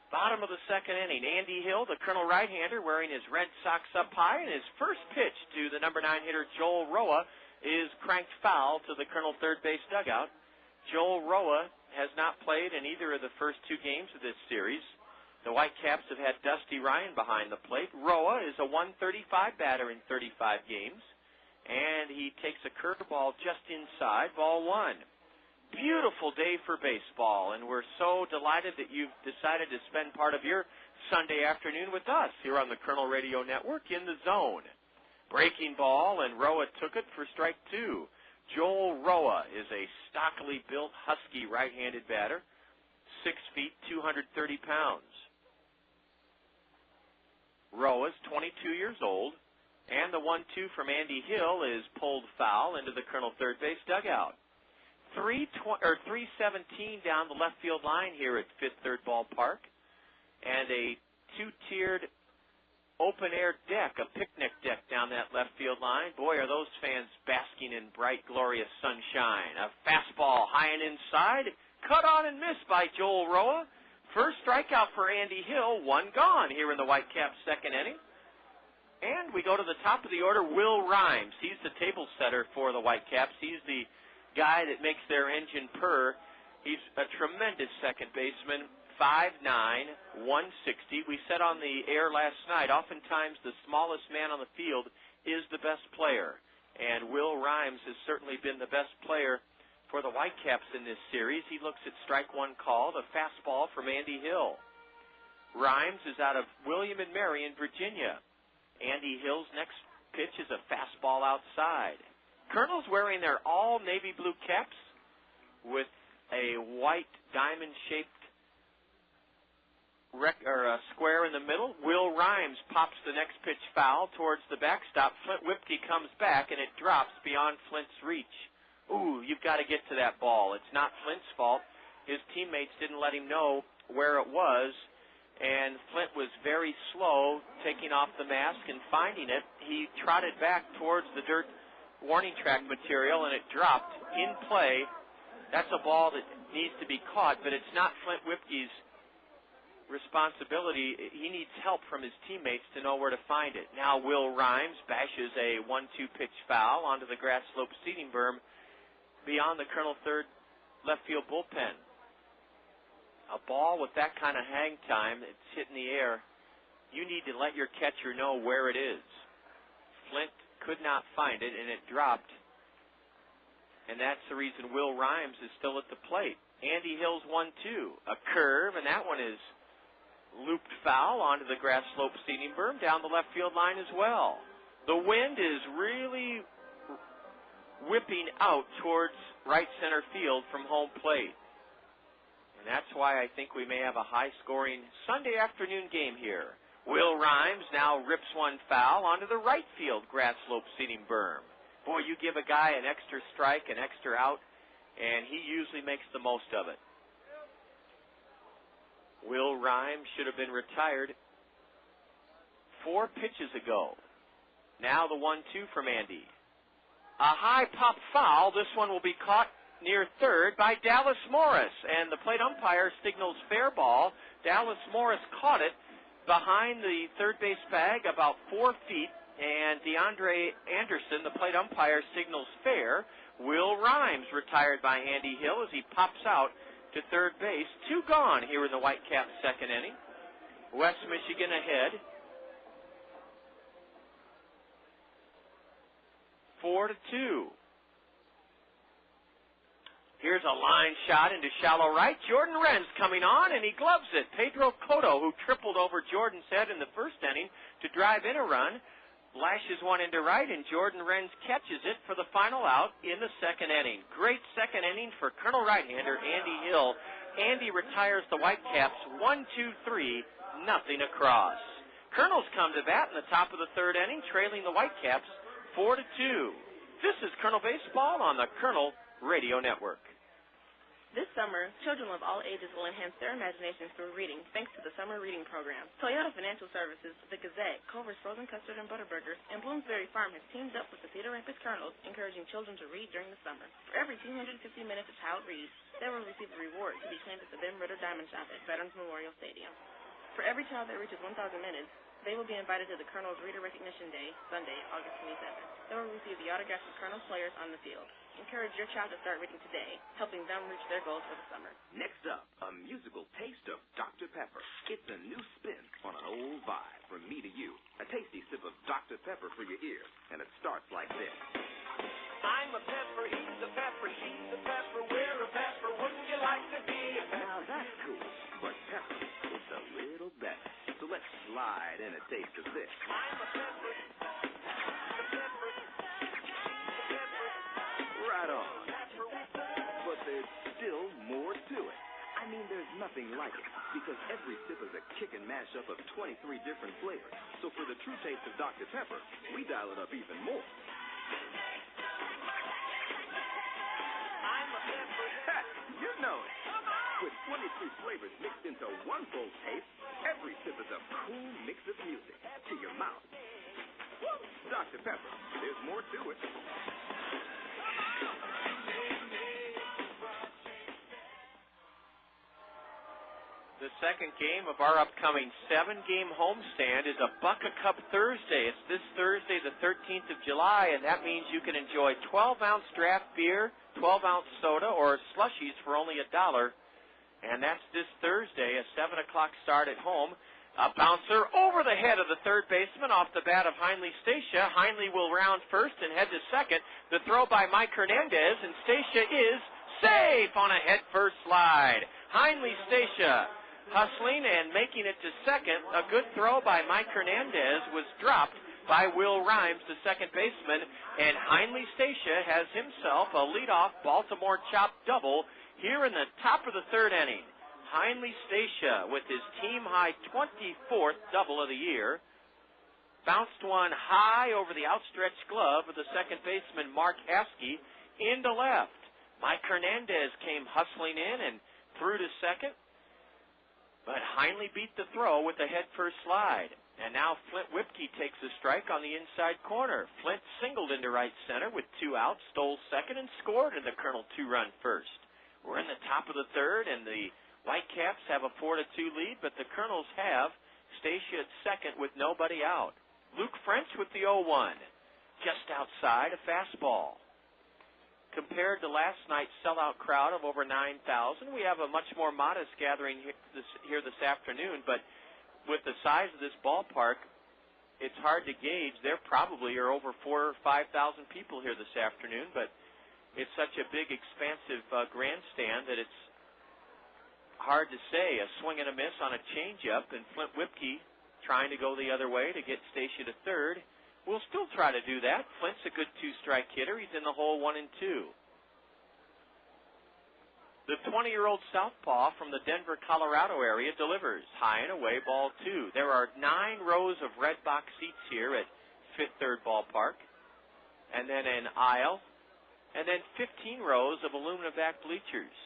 bottom of the second inning. Andy Hill, the Colonel right-hander, wearing his Red Sox up high, and his first pitch to the number 9 hitter Joel Roa is cranked foul to the Colonel third base dugout. Joel Roa has not played in either of the first 2 games of this series. The Whitecaps have had Dusty Ryan behind the plate. Roa is a 135 batter in 35 games, and he takes a curveball just inside, ball 1. Beautiful day for baseball, and we're so delighted that you've decided to spend part of your Sunday afternoon with us here on the Kernel Radio Network in the zone. Breaking ball, and Roa took it for strike 2. Joel Roa is a stockily built, husky right-handed batter, 6 feet, 230 pounds. Roa's 22 years old, and the 1-2 from Andy Hill is pulled foul into the Colonel third base dugout. 317 down the left field line here at Fifth Third Ballpark, and a 2-tiered open-air deck, a picnic deck down that left field line. Boy, are those fans basking in bright, glorious sunshine. A fastball high and inside, cut on and missed by Joel Roa. First strikeout for Andy Hill, 1 gone here in the Whitecaps second inning. And we go to the top of the order, Will Rhymes. He's the table setter for the Whitecaps. He's the guy that makes their engine purr. He's a tremendous second baseman, 5'9", 160. We said on the air last night, oftentimes the smallest man on the field is the best player. And Will Rhymes has certainly been the best player for the Whitecaps in this series. He looks at strike 1 call, the fastball from Andy Hill. Rhymes is out of William and Mary in Virginia. Andy Hill's next pitch is a fastball outside. Colonel's wearing their all navy blue caps with a white diamond-shaped square in the middle. Will Rhymes pops the next pitch foul towards the backstop. Flint Whipke comes back, and it drops beyond Flint's reach. Ooh, you've got to get to that ball. It's not Flint's fault. His teammates didn't let him know where it was, and Flint was very slow taking off the mask and finding it. He trotted back towards the dirt warning track material, and it dropped in play. That's a ball that needs to be caught, but it's not Flint Whipke's responsibility. He needs help from his teammates to know where to find it. Now Will Rhymes bashes a 1-2 pitch foul onto the grass slope seating berm beyond the Colonel third left field bullpen. A ball with that kind of hang time, it's hit in the air, you need to let your catcher know where it is. Flint could not find it, and it dropped. And that's the reason Will Rhymes is still at the plate. Andy Hill's 1-2. A curve, and that one is looped foul onto the grass slope seating berm down the left field line as well. The wind is really whipping out towards right center field from home plate. And that's why I think we may have a high-scoring Sunday afternoon game here. Will Rhymes now rips one foul onto the right field grass slope seating berm. Boy, you give a guy an extra strike, an extra out, and he usually makes the most of it. Will Rhymes should have been retired 4 pitches ago. Now the 1-2 from Andy. A high pop foul. This one will be caught near third by Dallas Morris, and the plate umpire signals fair ball. Dallas Morris caught it behind the third base bag about 4 feet, and DeAndre Anderson, the plate umpire, signals fair. Will Rhymes retired by Andy Hill as he pops out to third base. 2 gone here in the Whitecaps second inning. West Michigan ahead 4-2. Here's a line shot into shallow right. Jordan Wren's coming on, and he gloves it. Pedro Cotto, who tripled over Jordan's head in the first inning to drive in a run, lashes one into right, and Jordan Wren's catches it for the final out in the second inning. Great second inning for Colonel right-hander Andy Hill. Andy retires the Whitecaps 1-2-3, nothing across. Colonels come to bat in the top of the third inning, trailing the Whitecaps 4-2. This is Colonel Baseball on the Kernel Radio Network. This summer, children of all ages will enhance their imaginations through reading thanks to the Summer Reading Program. Toyota Financial Services, The Gazette, Culver's Frozen Custard and Butterburgers, and Bloomsbury Farm has teamed up with the Cedar Rapids Kernels, encouraging children to read during the summer. For every 250 minutes a child reads, they will receive a reward to be claimed at the Ben Ritter Diamond Shop at Veterans Memorial Stadium. For every child that reaches 1,000 minutes, they will be invited to the Kernels Reader Recognition Day, Sunday, August 27th. They will receive the autographs of Kernels players on the field. Encourage your child to start reading today, helping them reach their goals for the summer. Next up, a musical taste of Dr. Pepper. It's a new spin on an old vibe from me to you. A tasty sip of Dr. Pepper for your ears, and it starts like this. I'm a pepper, he's a pepper, she's a pepper, we're a pepper, wouldn't you like to be a pepper? Now that's cool, but pepper is a little better. So let's slide in a taste of this. I'm a pepper, the pepper, right on. But there's still more to it. I mean, there's nothing like it, because every sip is a kick and mashup of 23 different flavors. So for the true taste of Dr. Pepper, we dial it up even more. I'm a pepper. Ha! You know it. With 23 flavors mixed into one full taste, every sip is a cool mix of music to your mouth. Dr. Pepper, there's more to it. The second game of our upcoming 7-game homestand is a Bucket Cup Thursday. It's this Thursday, the 13th of July, and that means you can enjoy 12-ounce draft beer, 12-ounce soda, or slushies for only $1. And that's this Thursday, a 7 o'clock start at home. A bouncer over the head of the third baseman off the bat of Heinley Stacia. Heinley will round first and head to second. The throw by Mike Hernandez, and Stacia is safe on a head-first slide. Heinley Stacia hustling and making it to second. A good throw by Mike Hernandez was dropped by Will Rhymes, the second baseman, and Heinley Stacia has himself a leadoff Baltimore chop double here in the top of the third inning. Heinley Stacia with his team-high 24th double of the year. Bounced one high over the outstretched glove of the second baseman, Mark Haskey, into left. Mike Hernandez came hustling in and through to second. But Heinley beat the throw with a head-first slide. And now Flint Whipke takes a strike on the inside corner. Flint singled into right center with 2 outs, stole second, and scored in the Kernel 2-run first. We're in the top of the third, and the Whitecaps have a 4-2 lead, but the Kernels have Stacia at second with nobody out. Luke French with the 0-1. Just outside, a fastball. Compared to last night's sellout crowd of over 9,000, we have a much more modest gathering here this afternoon, but with the size of this ballpark, it's hard to gauge. There probably are over 4,000 or 5,000 people here this afternoon, but it's such a big, expansive grandstand that it's hard to say. A swing and a miss on a changeup, and Flint Whipke trying to go the other way to get Stacia to third. We'll still try to do that. Flint's a good 2-strike hitter. He's in the hole 1 and 2. The 20-year-old southpaw from the Denver, Colorado area delivers. High and away, ball 2. There are 9 rows of red box seats here at Fifth Third Ballpark, and then an aisle, and then 15 rows of aluminum back bleachers.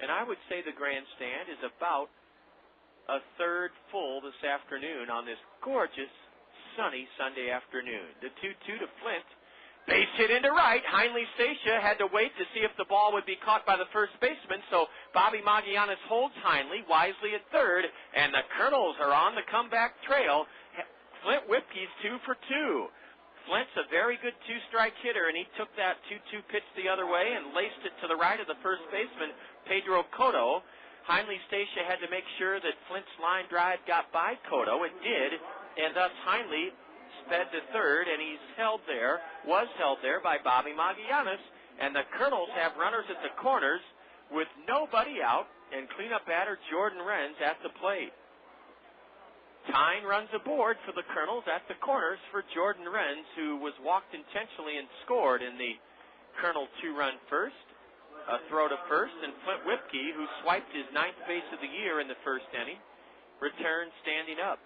And I would say the grandstand is about a third full this afternoon on this gorgeous sunny Sunday afternoon. The 2-2 to Flint. Base hit into right. Heinley Stacia had to wait to see if the ball would be caught by the first baseman, so Bobby Magianis holds Heinley wisely at third, and the Kernels are on the comeback trail. Flint Whipke's 2 for 2. Flint's a very good 2-strike hitter, and he took that 2-2 pitch the other way and laced it to the right of the first baseman, Pedro Cotto. Heinley Stacia had to make sure that Flint's line drive got by Cotto. It did, and thus Heinley sped to third, and was held there by Bobby Magianis, and the Kernels have runners at the corners with nobody out, and cleanup batter Jordan Renz at the plate. Tyne runs aboard for the Kernels at the corners for Jordan Renz, who was walked intentionally and scored in the Kernel 2-run first. A throw to first, and Flint Whipke, who swiped his 9th base of the year in the first inning, returns standing up.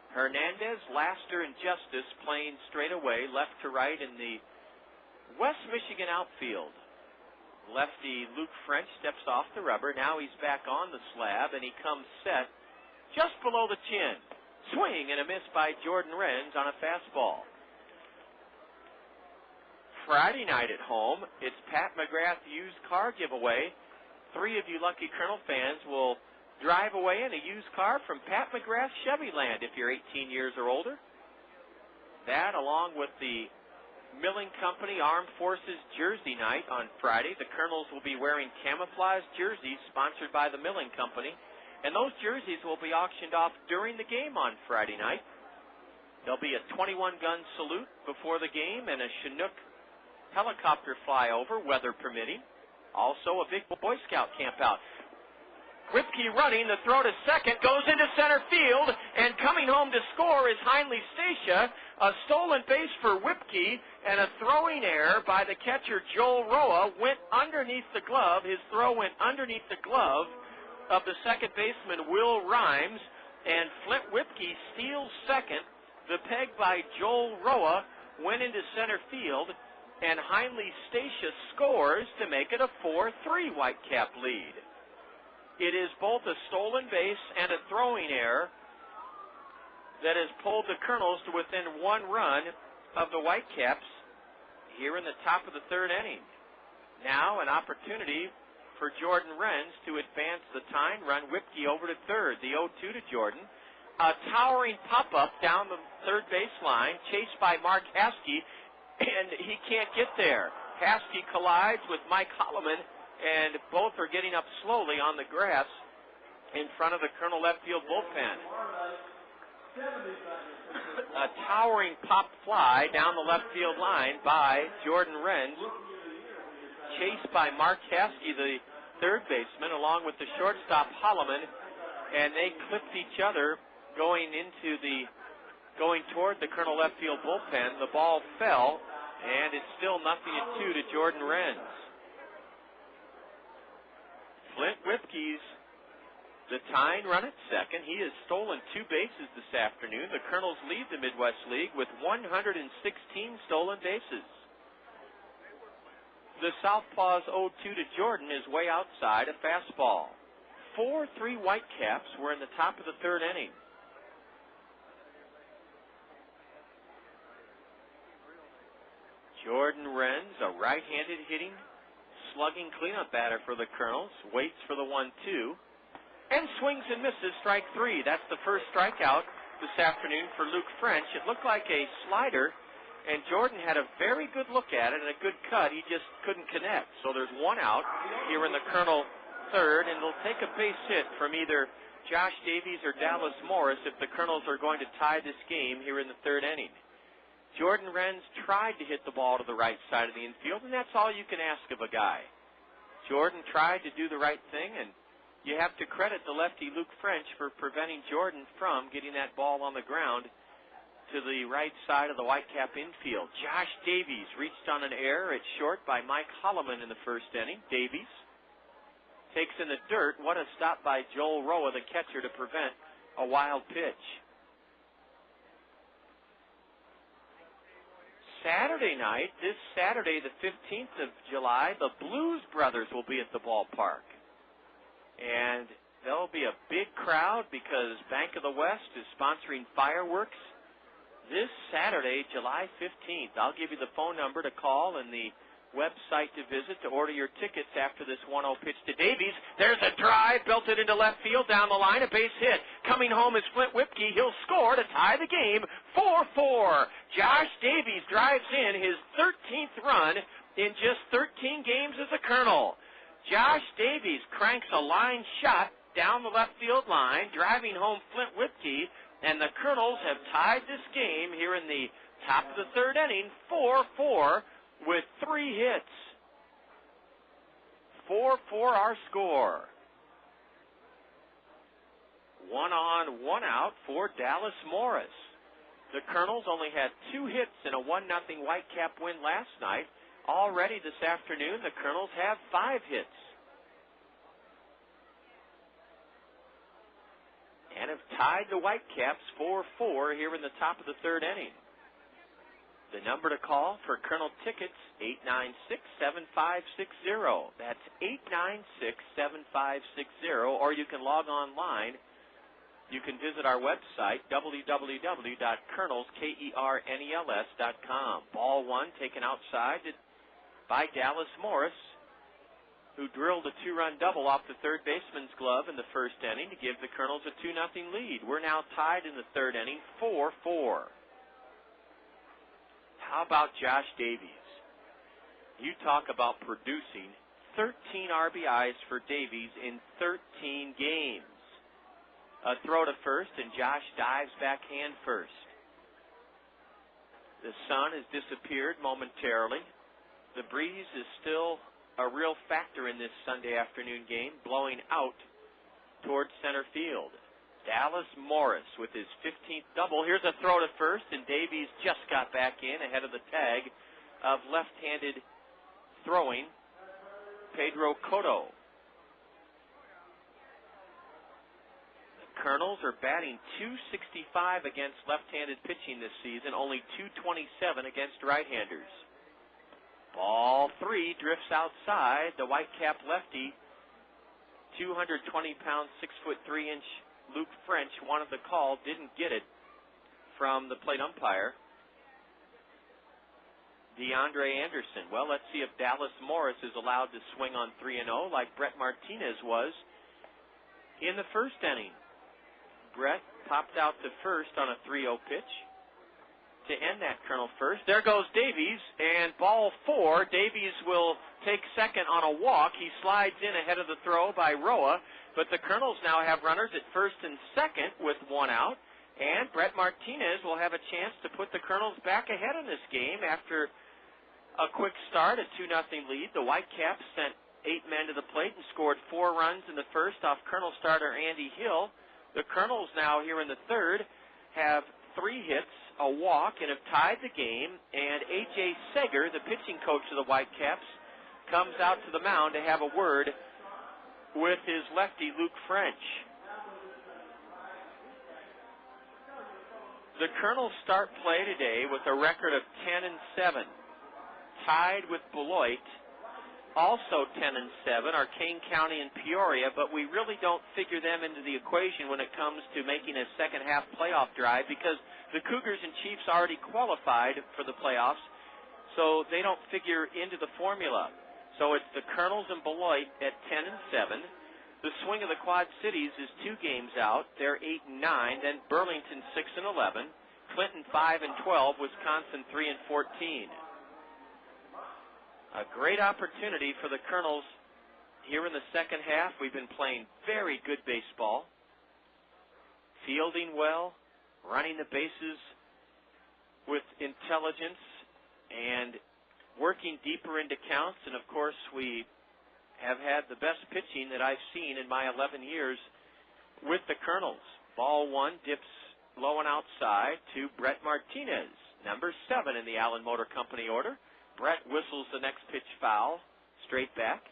Hernandez, Laster, and Justice playing straight away, left to right in the West Michigan outfield. Lefty Luke French steps off the rubber. Now he's back on the slab, and he comes set just below the chin. Swing and a miss by Jordan Renz on a fastball. Friday night at home, it's Pat McGrath used car giveaway. 3 of you lucky Kernel fans will drive away in a used car from Pat McGrath Chevyland if you're 18 years or older. That, along with the Milling Company Armed Forces Jersey Night on Friday. The Kernels will be wearing camouflage jerseys sponsored by the Milling Company, and those jerseys will be auctioned off during the game on Friday night. There'll be a 21-gun salute before the game and a Chinook helicopter flyover, weather permitting. Also a big Boy Scout campout. Whipke running, the throw to second, goes into center field, and coming home to score is Heinle Stacia. A stolen base for Whipke, and a throwing error by the catcher Joel Roa went underneath the glove. His throw went underneath the glove of the second baseman Will Rhymes, and Flint Whipke steals second. The peg by Joel Roa went into center field, and Heinle Stacia scores to make it a 4-3 Whitecap lead. It is both a stolen base and a throwing error that has pulled the Kernels to within 1 run of the Whitecaps here in the top of the 3rd inning. Now an opportunity for Jordan Renz to advance the tying run. Whipke over to third. The 0-2 to Jordan. A towering pop-up down the third baseline, chased by Mark Haskey, and he can't get there. Haskey collides with Mike Hollimon, and both are getting up slowly on the grass in front of the Kernel left field bullpen. A towering pop fly down the left field line by Jordan Renz, chased by Mark Haskey, the third baseman, along with the shortstop Hollimon, and they clipped each other going toward the Kernel left field bullpen. The ball fell, and it's still 0-2 to Jordan Renz. Flint Whipke's the tying run at second. He has stolen 2 bases this afternoon. The Kernels lead the Midwest League with 116 stolen bases. The Southpaw's 0-2 to Jordan is way outside, a fastball. 4-3 Whitecaps were in the top of the 3rd inning. Jordan Renz, a right-handed hitting, slugging cleanup batter for the Kernels, waits for the 1-2. And swings and misses, strike 3. That's the first strikeout this afternoon for Luke French. It looked like a slider, and Jordan had a very good look at it and a good cut. He just couldn't connect. So there's 1 out here in the Kernel 3rd, and they'll take a base hit from either Josh Davies or Dallas Morris if the Kernels are going to tie this game here in the 3rd inning. Jordan Renz tried to hit the ball to the right side of the infield, and that's all you can ask of a guy. Jordan tried to do the right thing, and you have to credit the lefty Luke French for preventing Jordan from getting that ball on the ground to the right side of the Whitecap infield. Josh Davies reached on an error at short by Mike Hollimon in the 1st inning. Davies takes in the dirt. What a stop by Joel Roa, the catcher, to prevent a wild pitch. Saturday night, this Saturday, the 15th of July, the Blues Brothers will be at the ballpark. And there'll be a big crowd because Bank of the West is sponsoring fireworks this Saturday, July 15th. I'll give you the phone number to call and the website to visit to order your tickets after this 1-0 pitch to Davies. There's a drive belted into left field down the line, a base hit. Coming home is Flint Whipke. He'll score to tie the game, 4-4. Josh Davies drives in his 13th run in just 13 games as a Kernel. Josh Davies cranks a line shot down the left field line, driving home Flint Whipke, and the Kernels have tied this game here in the top of the 3rd inning, 4-4, with 3 hits. 4-4 our score. 1 on, 1 out for Dallas Morris. The Kernels only had 2 hits in a 1-0 Whitecap win last night. Already this afternoon, the Kernels have 5 hits. And have tied the Whitecaps 4-4 here in the top of the 3rd inning. The number to call for Kernel tickets, 896-7560. That's 896-7560, or you can log online. You can visit our website, www.kernels.com. Ball one taken outside by Dallas Morris, who drilled a two-run double off the third baseman's glove in the first inning to give the Kernels a 2-0 lead. We're now tied in the third inning, 4-4. How about Josh Davies? You talk about producing 13 RBIs for Davies in 13 games. A throw to first, and Josh dives backhand first. The sun has disappeared momentarily. The breeze is still a real factor in this Sunday afternoon game, blowing out towards center field. Dallas Morris with his 15th double. Here's a throw to first, and Davies just got back in ahead of the tag of left-handed throwing Pedro Cotto. The Kernels are batting .265 against left-handed pitching this season, only .227 against right-handers. Ball three drifts outside. The Whitecap lefty, 220-pound, 6'3" Luke French wanted the call, didn't get it from the plate umpire. DeAndre Anderson. Well, let's see if Dallas Morris is allowed to swing on 3-0 like Brett Martinez was in the first inning. Brett popped out to first on a 3-0 pitch to end that Kernel first. There goes Davies, and ball four. Davies will take second on a walk. He slides in ahead of the throw by Roa, but the Kernels now have runners at first and second with one out, and Brett Martinez will have a chance to put the Kernels back ahead in this game after a quick start, a 2-0 lead. The Whitecaps sent 8 men to the plate and scored 4 runs in the first off Kernel starter Andy Hill. The Kernels now here in the third have 3 hits, a walk, and have tied the game, and A.J. Seger, the pitching coach of the Whitecaps, comes out to the mound to have a word with his lefty, Luke French. The Kernels start play today with a record of 10-7, tied with Beloit. Also 10-7 are Kane County and Peoria, but we really don't figure them into the equation when it comes to making a second half playoff drive because the Cougars and Chiefs already qualified for the playoffs, so they don't figure into the formula. So it's the Kernels and Beloit at 10-7. The swing of the Quad Cities is 2 games out. They're 8-9. Then Burlington 6-11. Clinton 5-12. Wisconsin 3-14. A great opportunity for the Kernels here in the second half. We've been playing very good baseball, fielding well, running the bases with intelligence, and working deeper into counts. And, of course, we have had the best pitching that I've seen in my 11 years with the Kernels. Ball one dips low and outside to Brett Martinez, number 7 in the Allen Motor Company order. Brett whistles the next pitch foul, straight back.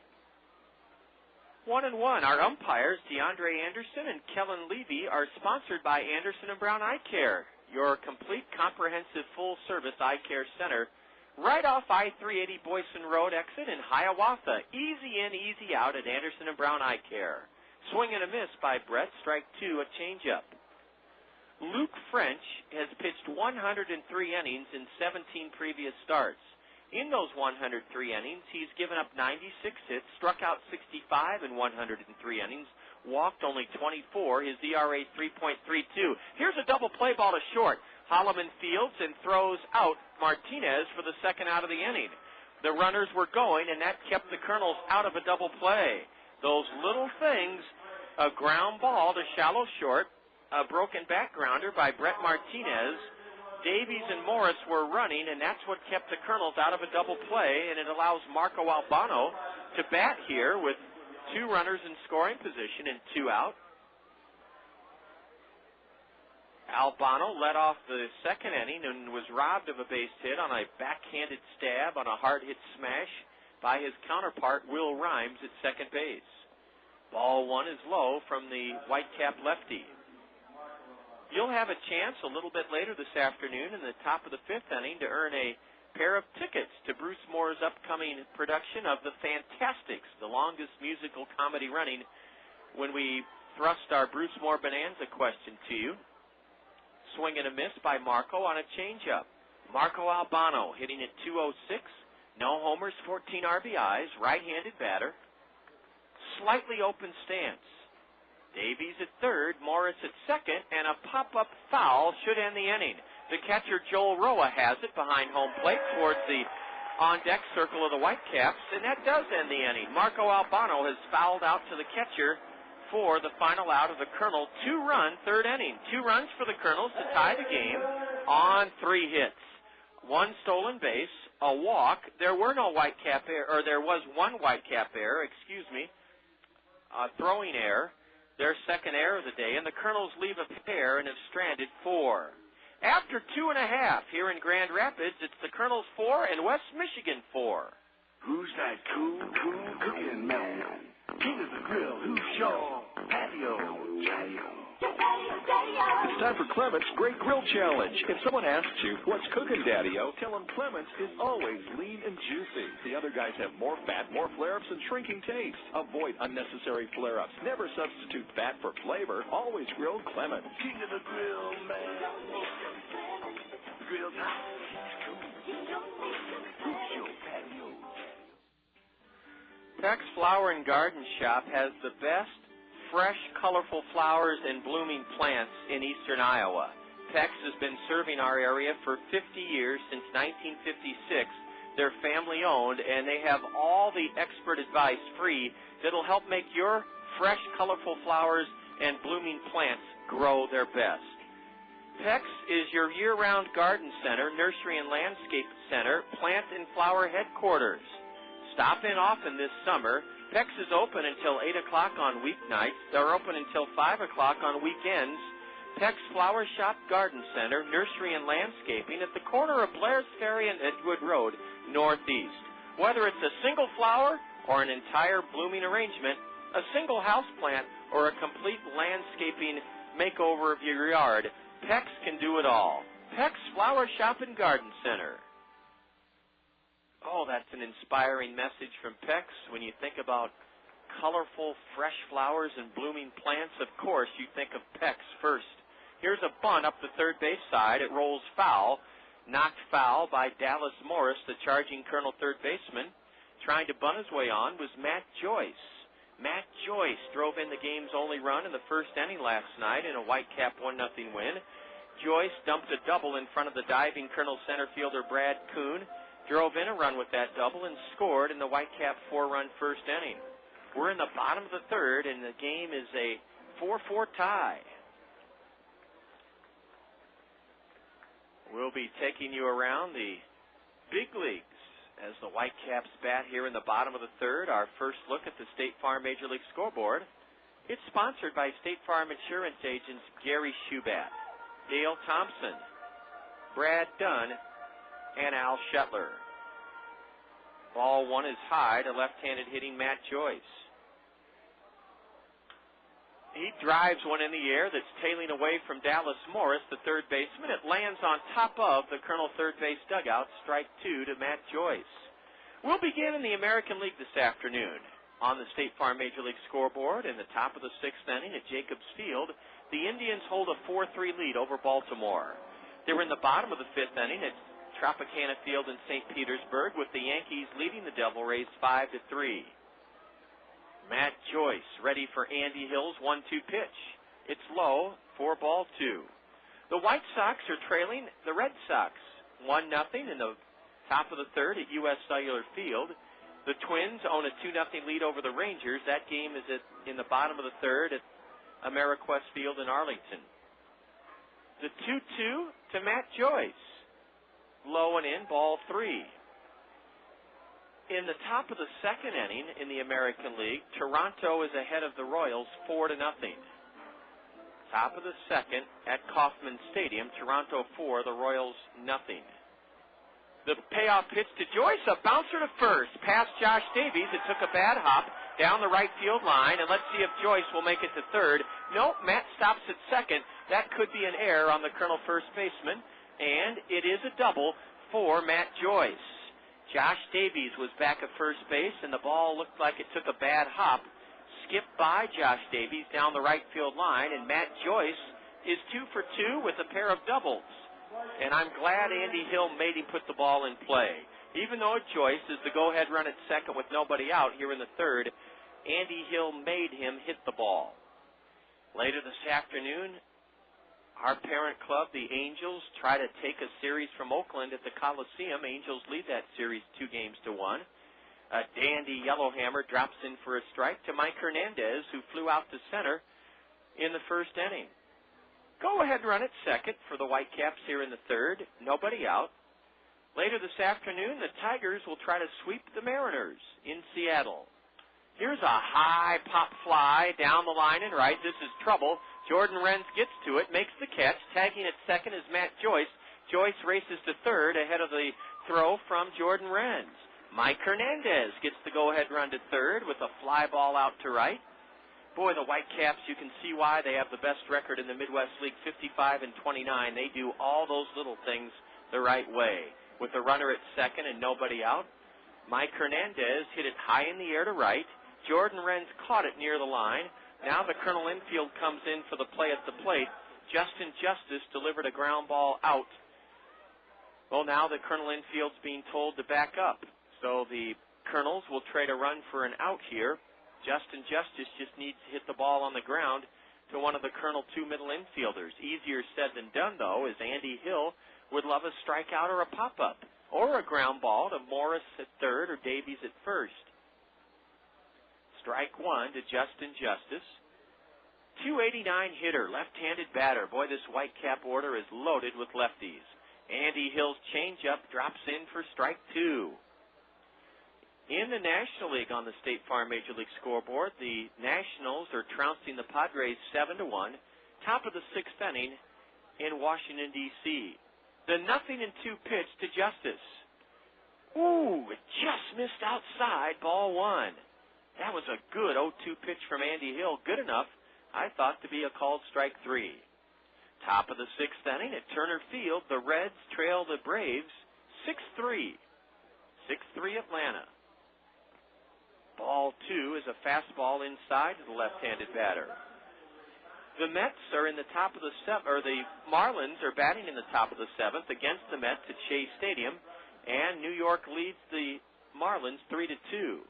1-1. Our umpires, DeAndre Anderson and Kellen Levy, are sponsored by Anderson & Brown Eye Care, your complete, comprehensive, full-service eye care center, right off I-380 Boyson Road exit in Hiawatha. Easy in, easy out at Anderson & Brown Eye Care. Swing and a miss by Brett. Strike 2, a changeup. Luke French has pitched 103 innings in 17 previous starts. In those 103 innings, he's given up 96 hits, struck out 65 in 103 innings, walked only 24. His ERA 3.32. Here's a double play ball to short. Hollimon fields and throws out Martinez for the second out of the inning. The runners were going, and that kept the Kernels out of a double play. Those little things, a ground ball to shallow short, a broken backgrounder by Brett Martinez. Davies and Morris were running, and that's what kept the Kernels out of a double play, and it allows Marco Albano to bat here with 2 runners in scoring position and 2 out. Albano led off the second inning and was robbed of a base hit on a backhanded stab on a hard hit smash by his counterpart, Will Rhymes, at second base. Ball one is low from the Whitecap lefty. you'll have a chance a little bit later this afternoon in the top of the 5th inning to earn a pair of tickets to Bruce Moore's upcoming production of The Fantastics, the longest musical comedy running, when we thrust our Bruce Moore Bonanza question to you. Swing and a miss by Marco on a changeup. Marco Albano hitting at 206. No homers, 14 RBIs, right-handed batter. Slightly open stance. Davies at third, Morris at second, and a pop-up foul should end the inning. The catcher, Joel Roa, has it behind home plate towards the on-deck circle of the Whitecaps, and that does end the inning. Marco Albano has fouled out to the catcher for the final out of the Kernel 2-run third inning. 2 runs for the Kernels to tie the game on 3 hits. 1 stolen base, a walk. There were no Whitecap error, or there was 1 Whitecap error, throwing error, their second error of the day, and the Kernels leave a pair and have stranded 4. After 2.5 here in Grand Rapids, it's the Kernels 4 and West Michigan 4. Who's that cool cooking man? King of the grill, who's your patio? It's time for Clement's Great Grill Challenge. If someone asks you, what's cooking, Daddy-O, tell them Clement's is always lean and juicy. The other guys have more fat, more flare-ups, and shrinking taste. Avoid unnecessary flare-ups. Never substitute fat for flavor. Always grill Clement's. King of the grill, man. Grill time. Who's your patio? Peck's Flower and Garden Shop has the best fresh, colorful flowers and blooming plants in eastern Iowa. Peck's has been serving our area for 50 years, since 1956. They're family-owned, and they have all the expert advice free that'll help make your fresh, colorful flowers and blooming plants grow their best. Peck's is your year-round garden center, nursery and landscape center, plant and flower headquarters. Stop in often this summer. Peck's is open until 8 o'clock on weeknights. They're open until 5 o'clock on weekends. Peck's Flower Shop Garden Center, Nursery and Landscaping at the corner of Blair's Ferry and Edgewood Road, northeast. Whether it's a single flower or an entire blooming arrangement, a single houseplant or a complete landscaping makeover of your yard, Peck's can do it all. Peck's Flower Shop and Garden Center. Oh, that's an inspiring message from Peck's. When you think about colorful, fresh flowers and blooming plants, of course, you think of Peck's first. Here's a bunt up the third base side. It rolls foul. Knocked foul by Dallas Morris, the charging Kernel third baseman. Trying to bunt his way on was Matt Joyce. Matt Joyce drove in the game's only run in the first inning last night in a Whitecap 1-0 win. Joyce dumped a double in front of the diving Kernel center fielder Brad Kuhn. Drove in a run with that double and scored in the Whitecap 4-run first inning. We're in the bottom of the third, and the game is a 4-4 tie. We'll be taking you around the big leagues as the Whitecaps bat here in the bottom of the third. Our first look at the State Farm Major League Scoreboard. It's sponsored by State Farm Insurance agents Gary Shubat, Dale Thompson, Brad Dunn, and Al Shetler. Ball 1 is high to left-handed hitting Matt Joyce. He drives one in the air that's tailing away from Dallas Morris, the third baseman. It lands on top of the Kernel third base dugout. Strike 2 to Matt Joyce. We'll begin in the American League this afternoon. On the State Farm Major League Scoreboard, in the top of the 6th inning at Jacobs Field, the Indians hold a 4-3 lead over Baltimore. They were in the bottom of the 5th inning at Tropicana Field in St. Petersburg, with the Yankees leading the Devil Rays 5-3. Matt Joyce ready for Andy Hill's 1-2 pitch. It's low, 4-2. The White Sox are trailing the Red Sox 1-0 in the top of the third at U.S. Cellular Field. The Twins own a 2-0 lead over the Rangers. That game is in the bottom of the third at Ameriquest Field in Arlington. The 2-2 to Matt Joyce. Low and in, ball 3. In the top of the second inning in the American League, Toronto is ahead of the Royals 4-0. Top of the second at Kauffman Stadium, Toronto 4, the Royals nothing. The payoff pitch to Joyce, a bouncer to first. Past Josh Davies, it took a bad hop. down the right field line, and let's see if Joyce will make it to third. Nope, Matt stops at second. That could be an error on the Kernel first baseman, and it is a double for Matt Joyce. Josh Davies was back at first base, and the ball looked like it took a bad hop. Skipped by Josh Davies down the right field line, and Matt Joyce is 2 for 2 with a pair of doubles. And I'm glad Andy Hill made him put the ball in play. Even though Joyce is the go-ahead run at second with nobody out here in the third, Andy Hill made him hit the ball. Later this afternoon, our parent club, the Angels, try to take a series from Oakland at the Coliseum. Angels lead that series 2-1. A dandy Yellowhammer drops in for a strike to Mike Hernandez, who flew out to center in the first inning. Go-ahead run at second for the Whitecaps here in the third. Nobody out. Later this afternoon, the Tigers will try to sweep the Mariners in Seattle. Here's a high pop fly down the line and right. This is trouble. Jordan Renz gets to it, makes the catch. Tagging at second is Matt Joyce. Joyce races to third ahead of the throw from Jordan Renz. Mike Hernandez gets the go-ahead run to third with a fly ball out to right. Boy, the Whitecaps, you can see why they have the best record in the Midwest League, 55-29. They do all those little things the right way. With a runner at second and nobody out, Mike Hernandez hit it high in the air to right. Jordan Renz caught it near the line. Now the Kernel infield comes in for the play at the plate. Justin Justice delivered a ground ball out. Well, now the Kernel infield's being told to back up. So the Kernels will trade a run for an out here. Justin Justice just needs to hit the ball on the ground to one of the Kernel 2 middle infielders. Easier said than done, though, as Andy Hill would love a strikeout or a pop-up or a ground ball to Morris at third or Davies at first. Strike one to Justin Justice. 289 hitter, left-handed batter. Boy, this Whitecap order is loaded with lefties. Andy Hill's changeup drops in for strike two. In the National League on the State Farm Major League scoreboard, the Nationals are trouncing the Padres 7-1, top of the sixth inning in Washington, D.C. The 0-2 pitch to Justice. Ooh, it just missed outside, ball one. That was a good 0-2 pitch from Andy Hill, good enough, I thought, to be a called strike three. Top of the sixth inning at Turner Field, the Reds trail the Braves 6-3. 6-3 Atlanta. Ball two is a fastball inside to the left-handed batter. The Mets are in the top of the seventh, or the Marlins are batting in the top of the seventh against the Mets at Shea Stadium, and New York leads the Marlins 3-2.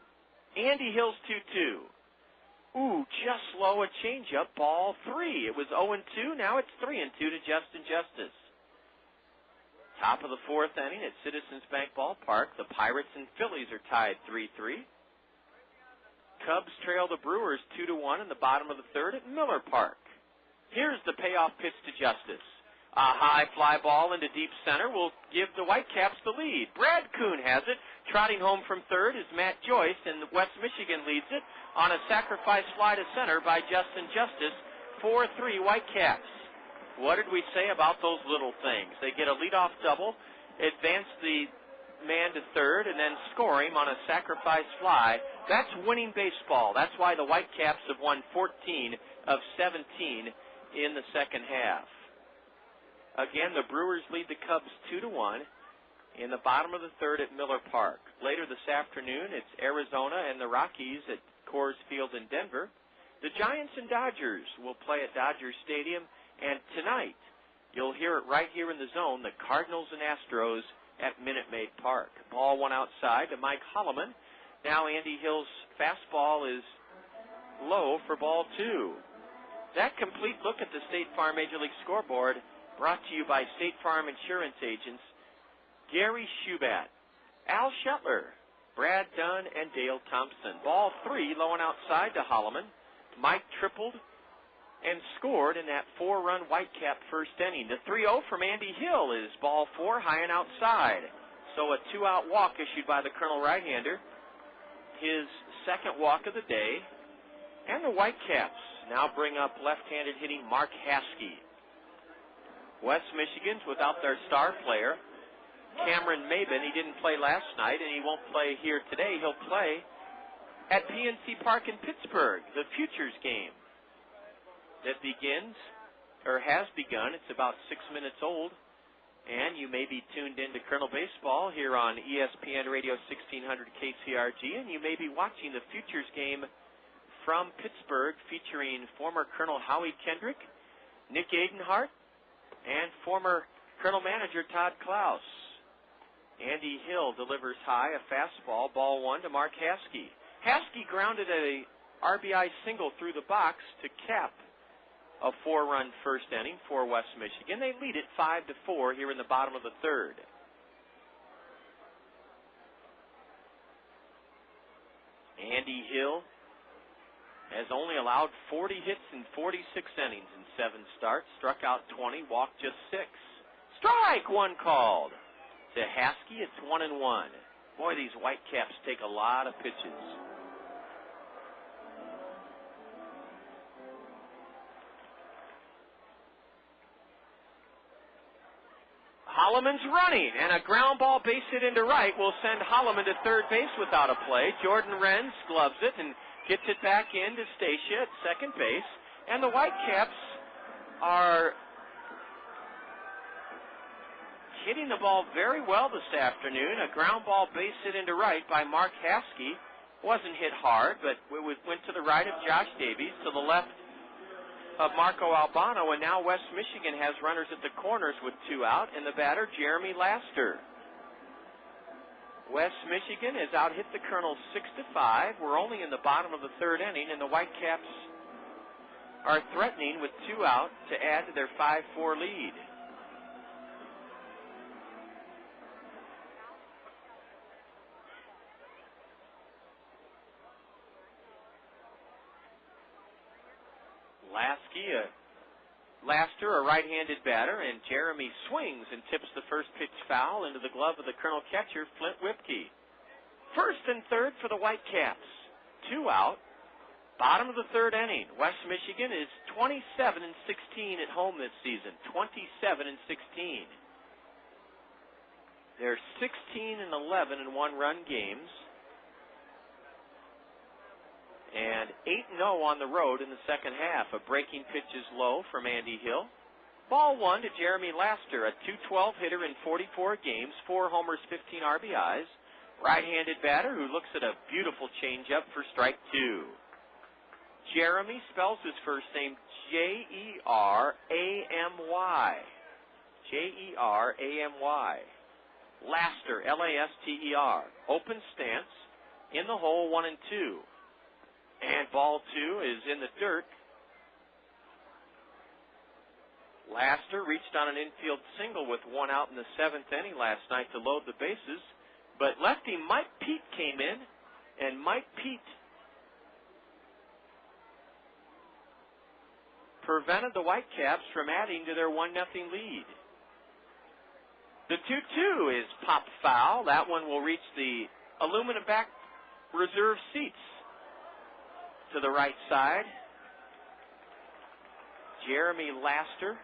Andy Hill's 2-2. Ooh, just low a changeup, ball three. It was 0-2, now it's 3-2 to Justin Justice. Top of the fourth inning at Citizens Bank Ballpark, the Pirates and Phillies are tied 3-3. Cubs trail the Brewers 2-1 in the bottom of the third at Miller Park. Here's the payoff pitch to Justice. A high fly ball into deep center will give the Whitecaps the lead. Brad Kuhn has it. Trotting home from third is Matt Joyce, and West Michigan leads it on a sacrifice fly to center by Justin Justice. 4-3 Whitecaps. What did we say about those little things? They get a leadoff double, advance the man to third, and then score him on a sacrifice fly. That's winning baseball. That's why the Whitecaps have won 14 of 17 in the second half. Again, the Brewers lead the Cubs 2-1 in the bottom of the third at Miller Park. Later this afternoon, it's Arizona and the Rockies at Coors Field in Denver. The Giants and Dodgers will play at Dodger Stadium, and tonight, you'll hear it right here in the zone, the Cardinals and Astros at Minute Maid Park. Ball one outside to Mike Hollimon. Now Andy Hill's fastball is low for ball two. That complete look at the State Farm Major League scoreboard brought to you by State Farm Insurance Agents Gary Shubat, Al Shetler, Brad Dunn, and Dale Thompson. Ball three, low and outside to Hollimon. Mike tripled and scored in that four-run Whitecap first inning. The 3-0 from Andy Hill is ball four, high and outside. So a two-out walk issued by the Kernel right-hander, his second walk of the day. And the Whitecaps now bring up left-handed hitting Mark Haskey. West Michigan's without their star player, Cameron Maben. He didn't play last night, and he won't play here today. He'll play at PNC Park in Pittsburgh, the Futures game that begins, or has begun. It's about 6 minutes old, and you may be tuned into Kernel Baseball here on ESPN Radio 1600 KCRG, and you may be watching the Futures game from Pittsburgh featuring former Colonel Howie Kendrick, Nick Adenhart, and former Colonel manager Todd Klaus. Andy Hill delivers high, a fastball, ball one to Mark Haskey. Haskey grounded a RBI single through the box to cap a 4-run first inning for West Michigan. They lead it 5-4 here in the bottom of the third. Andy Hill has only allowed 40 hits in 46 innings in 7 starts, struck out 20, walked just 6. Strike one called to Haskey. It's 1-1. Boy, these Whitecaps take a lot of pitches. Hollimon's running, and a ground ball base hit into right will send Hollimon to third base without a play. Jordan Renz gloves it and gets it back in to Stacia at second base. And the Whitecaps are hitting the ball very well this afternoon. A ground ball base hit into right by Mark Haskey. Wasn't hit hard, but it went to the right of Josh Davies, to the left of Marco Albano, and now West Michigan has runners at the corners with 2 out, and the batter, Jeremy Laster. West Michigan has out-hit the Kernels 6-5. We're only in the bottom of the third inning, and the Whitecaps are threatening with 2 out to add to their 5-4 lead. Laster, a right-handed batter, and Jeremy swings and tips the first pitch foul into the glove of the Kernel catcher, Flint Whipke. First and third for the Whitecaps. 2 out. Bottom of the third inning. West Michigan is 27-16 at home this season. 27-16. They're 16-11 in one-run games, and 8-0 on the road in the second half. A breaking pitch is low from Andy Hill. Ball one to Jeremy Laster, a .212 hitter in 44 games, 4 homers, 15 RBIs. Right-handed batter who looks at a beautiful changeup for strike 2. Jeremy spells his first name Jeramy. Jeramy. Laster, Laster. Open stance, in the hole, 1-2. And ball 2 is in the dirt. Laster reached on an infield single with 1 out in the 7th inning last night to load the bases, but lefty Mike Pete came in, and Mike Pete prevented the Whitecaps from adding to their 1-0 lead. The 2-2 is popped foul. That one will reach the aluminum back reserve seats. To the right side, Jeremy Laster,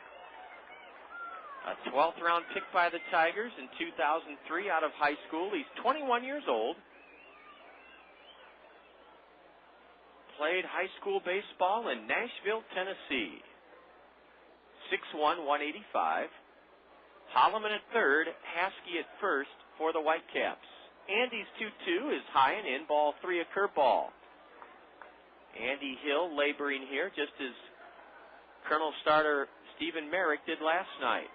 a 12th round pick by the Tigers in 2003 out of high school. He's 21 years old. Played high school baseball in Nashville, Tennessee. 6'1", 185. Hollimon at third, Haskey at first for the Whitecaps. Andy's 2-2 is high and in, ball 3, a curveball. Andy Hill laboring here just as Colonel starter Stephen Merrick did last night.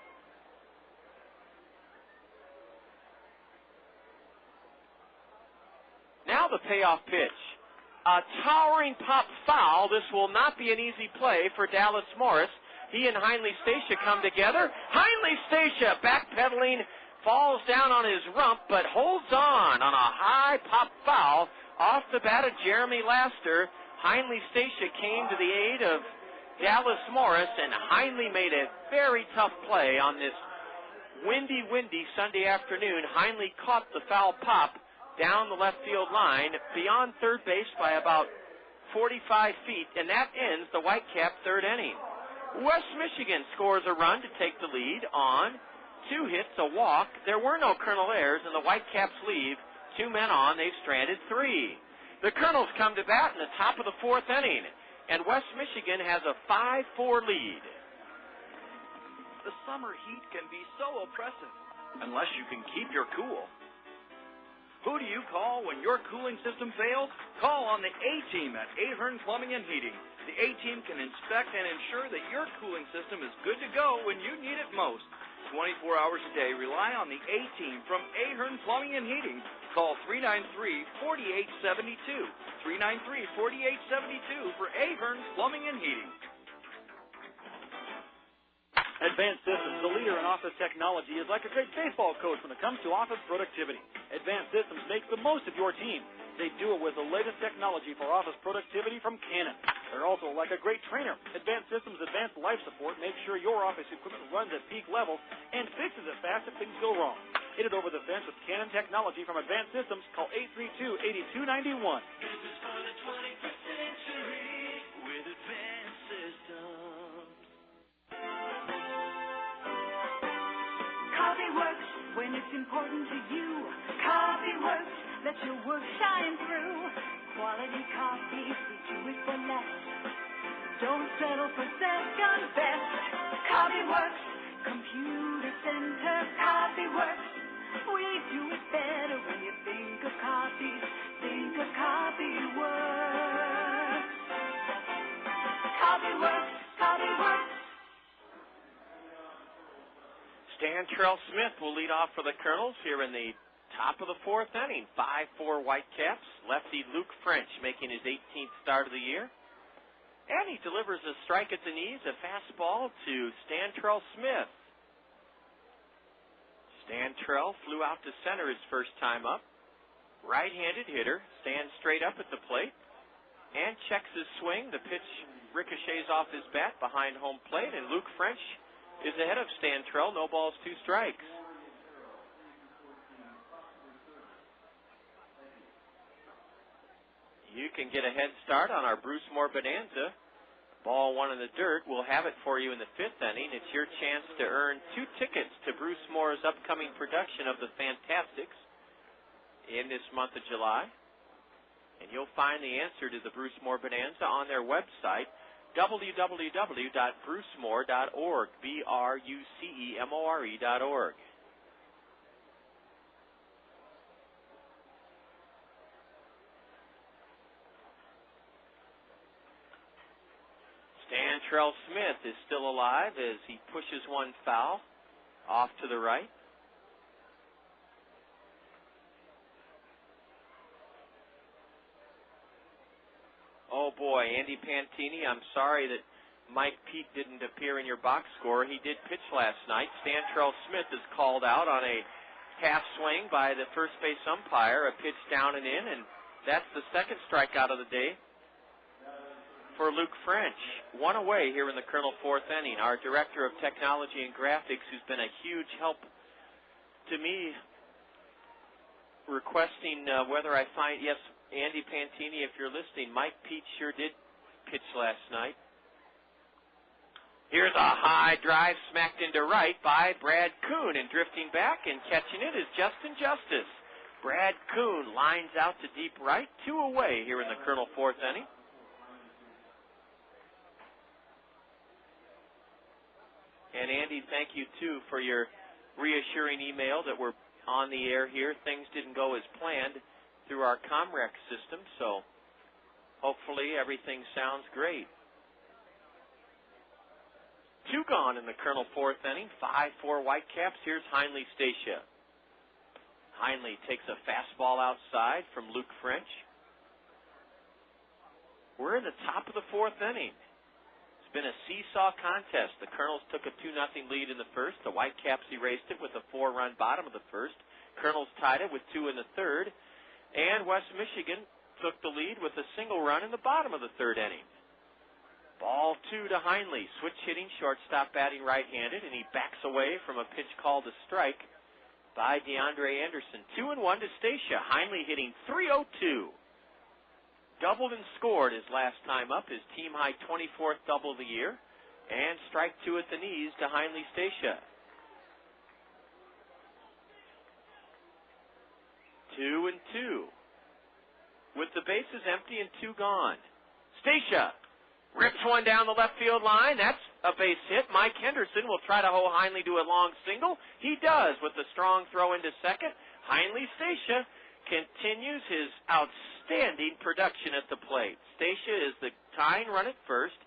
Now the payoff pitch. A towering pop foul. This will not be an easy play for Dallas Morris. He and Heinley Stacia come together. Heinley Stacia backpedaling, falls down on his rump, but holds on a high pop foul off the bat of Jeremy Laster. Heinley Stacia came to the aid of Dallas Morris, and Heinley made a very tough play on this windy Sunday afternoon. Heinley caught the foul pop down the left field line beyond third base by about 45 feet, and that ends the Whitecap third inning. West Michigan scores a run to take the lead on 2 hits, a walk. There were no Colonel errors, and the Whitecaps leave 2 men on. They've stranded 3. The Kernels come to bat in the top of the fourth inning, and West Michigan has a 5-4 lead. The summer heat can be so oppressive unless you can keep your cool. Who do you call when your cooling system fails? Call on the A-Team at Ahern Plumbing and Heating. The A-Team can inspect and ensure that your cooling system is good to go when you need it most. 24 hours a day, rely on the A-Team from Ahern Plumbing and Heating. Call 393-4872. 393-4872 for Ahern Plumbing and Heating. Advanced Systems, the leader in office technology, is like a great baseball coach when it comes to office productivity. Advanced Systems makes the most of your team. They do it with the latest technology for office productivity from Canon. They're also like a great trainer. Advanced Systems Advanced Life Support makes sure your office equipment runs at peak levels and fixes it fast if things go wrong. Hit it over the fence with Canon technology from Advanced Systems. Call 832-8291. This is for the 21st century with Advanced Systems. Coffee works when it's important to you. Coffee works, let your work shine through. Quality coffee, we do it for less. Don't settle for second best. Coffee works, computer center. Coffee works, we do it better when you think of coffee. Think of Coffee Works. Coffee works, coffee works. Stan Terrell Smith will lead off for the Kernels here in the top of the fourth inning. 5-4 Whitecaps. Lefty Luke French making his 18th start of the year. And he delivers a strike at the knees, a fastball to Stan Terrell Smith. Stan Terrell flew out to center his first time up. Right-handed hitter, stands straight up at the plate and checks his swing. The pitch ricochets off his bat behind home plate, and Luke French is ahead of Stan Terrell. No balls, 2 strikes. You can get a head start on our Bruce Moore Bonanza. Ball 1 in the dirt. We'll have it for you in the 5th inning. It's your chance to earn 2 tickets to Bruce Moore's upcoming production of the Fantastics in this month of July. And you'll find the answer to the Bruce Moore Bonanza on their website, www.brucemore.org, BRUCEMORE.org. Stan Terrell Smith is still alive as he pushes one foul off to the right. Oh boy, Andy Pantini, I'm sorry that Mike Pete didn't appear in your box score. He did pitch last night. Stan Terrell Smith is called out on a half swing by the first base umpire, a pitch down and in, and that's the second strikeout of the day for Luke French. 1 away here in the Kernel 4th inning. Our Director of Technology and Graphics, who's been a huge help to me, requesting whether I find, yes, Andy Pantini, if you're listening, Mike Pete sure did pitch last night. Here's a high drive smacked into right by Brad Kuhn, and drifting back and catching it is Justin Justice. Brad Kuhn lines out to deep right, 2 away here in the Kernel 4th inning. And Andy, thank you too for your reassuring email that we're on the air here. Things didn't go as planned through our Comrec system, so hopefully everything sounds great. 2 gone in the Kernel 4th inning. 5-4 Whitecaps. Here's Heinle Stacia. Heinle takes a fastball outside from Luke French. We're in the top of the 4th inning. It's been a seesaw contest. The Kernels took a 2-0 lead in the first. The Whitecaps erased it with a 4-run bottom of the first. Kernels tied it with 2 in the third. And West Michigan took the lead with a single run in the bottom of the 3rd inning. Ball 2 to Heinle. Switch hitting, shortstop batting right-handed, and he backs away from a pitch called a strike by DeAndre Anderson. 2-1 to Stacia. Heinle hitting .302. Doubled and scored his last time up, his team-high 24th double of the year. And strike 2 at the knees to Heinle Stacia. 2-2. with the bases empty and 2 gone. Stacia rips one down the left field line. That's a base hit. Mike Henderson will try to hold Heinle to a long single. He does with a strong throw into second. Heinle Stacia continues his outstanding production at the plate. Stacia is the tying run at first,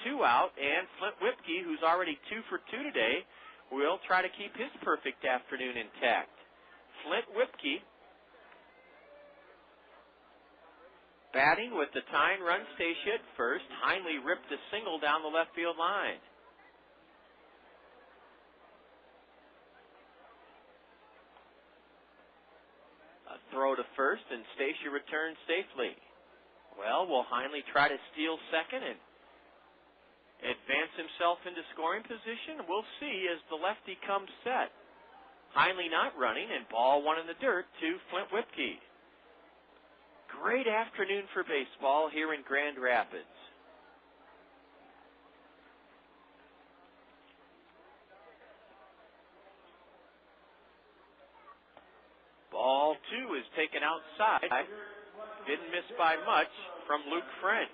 2 out, and Flint Whipke, who's already 2 for 2 today, will try to keep his perfect afternoon intact. Flint Whipke batting with the tying run. Stacia at first. Heinle ripped a single down the left field line. A throw to first, and Stacia returns safely. Well, will Heinle try to steal second and advance himself into scoring position? We'll see as the lefty comes set. Heinle not running, and ball 1 in the dirt to Flint Whipke. Great afternoon for baseball here in Grand Rapids. Ball 2 is taken outside. Didn't miss by much from Luke French.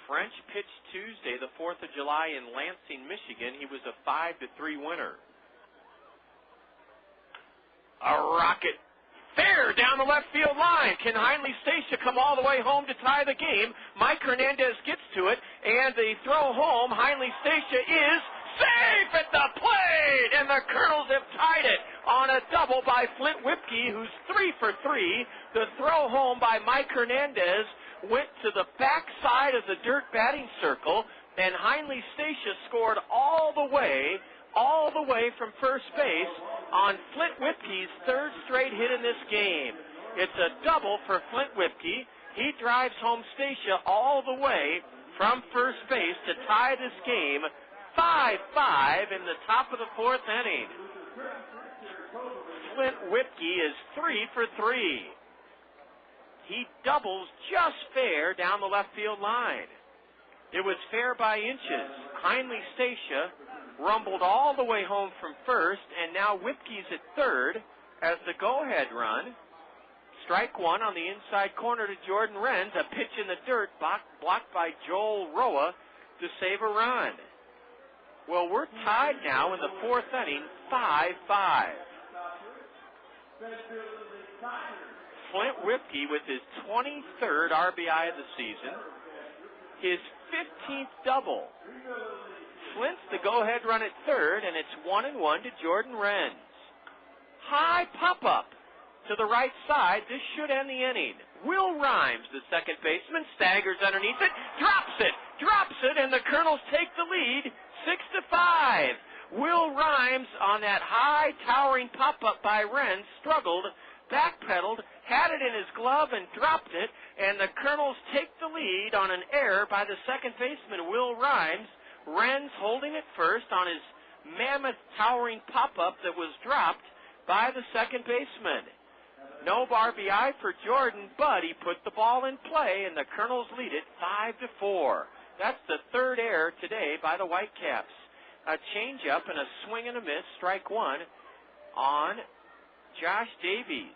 French pitched Tuesday, the 4th of July in Lansing, Michigan. He was a 5-3 winner. A rocket fair down the left field line. Can Heinle Stacia come all the way home to tie the game? Mike Hernandez gets to it, and the throw home. Heinle Stacia is safe at the plate, and the Kernels have tied it on a double by Flint Whipke, who's 3 for 3. The throw home by Mike Hernandez went to the backside of the dirt batting circle, and Heinle Stacia scored all the way from first base on Flint Whipke's 3rd straight hit in this game. It's a double for Flint Whipke. He drives home Stacia all the way from first base to tie this game 5-5 in the top of the 4th inning. Flint Whipke is 3 for 3. He doubles just fair down the left field line. It was fair by inches. Heinle Stacia rumbled all the way home from first, and now Whipke's at third as the go-ahead run. Strike 1 on the inside corner to Jordan Renz. A pitch in the dirt blocked by Joel Roa to save a run. Well, we're tied now in the 4th inning, 5-5. Flint Whipke with his 23rd RBI of the season, his 15th double. Flint's the go-ahead run at third, and it's 1-1 to Jordan Renz. High pop-up to the right side. This should end the inning. Will Rhymes, the second baseman, staggers underneath it, drops it, and the Kernels take the lead, 6-5. Will Rhymes, on that high towering pop-up by Renz, struggled, backpedaled, had it in his glove, and dropped it, and the Kernels take the lead on an error by the second baseman, Will Rhymes. Renz holding it first on his mammoth towering pop-up that was dropped by the second baseman. No RBI for Jordan, but he put the ball in play, and the Kernels lead it 5-4. That's the 3rd error today by the Whitecaps. A changeup and a swing and a miss, strike 1 on Josh Davies.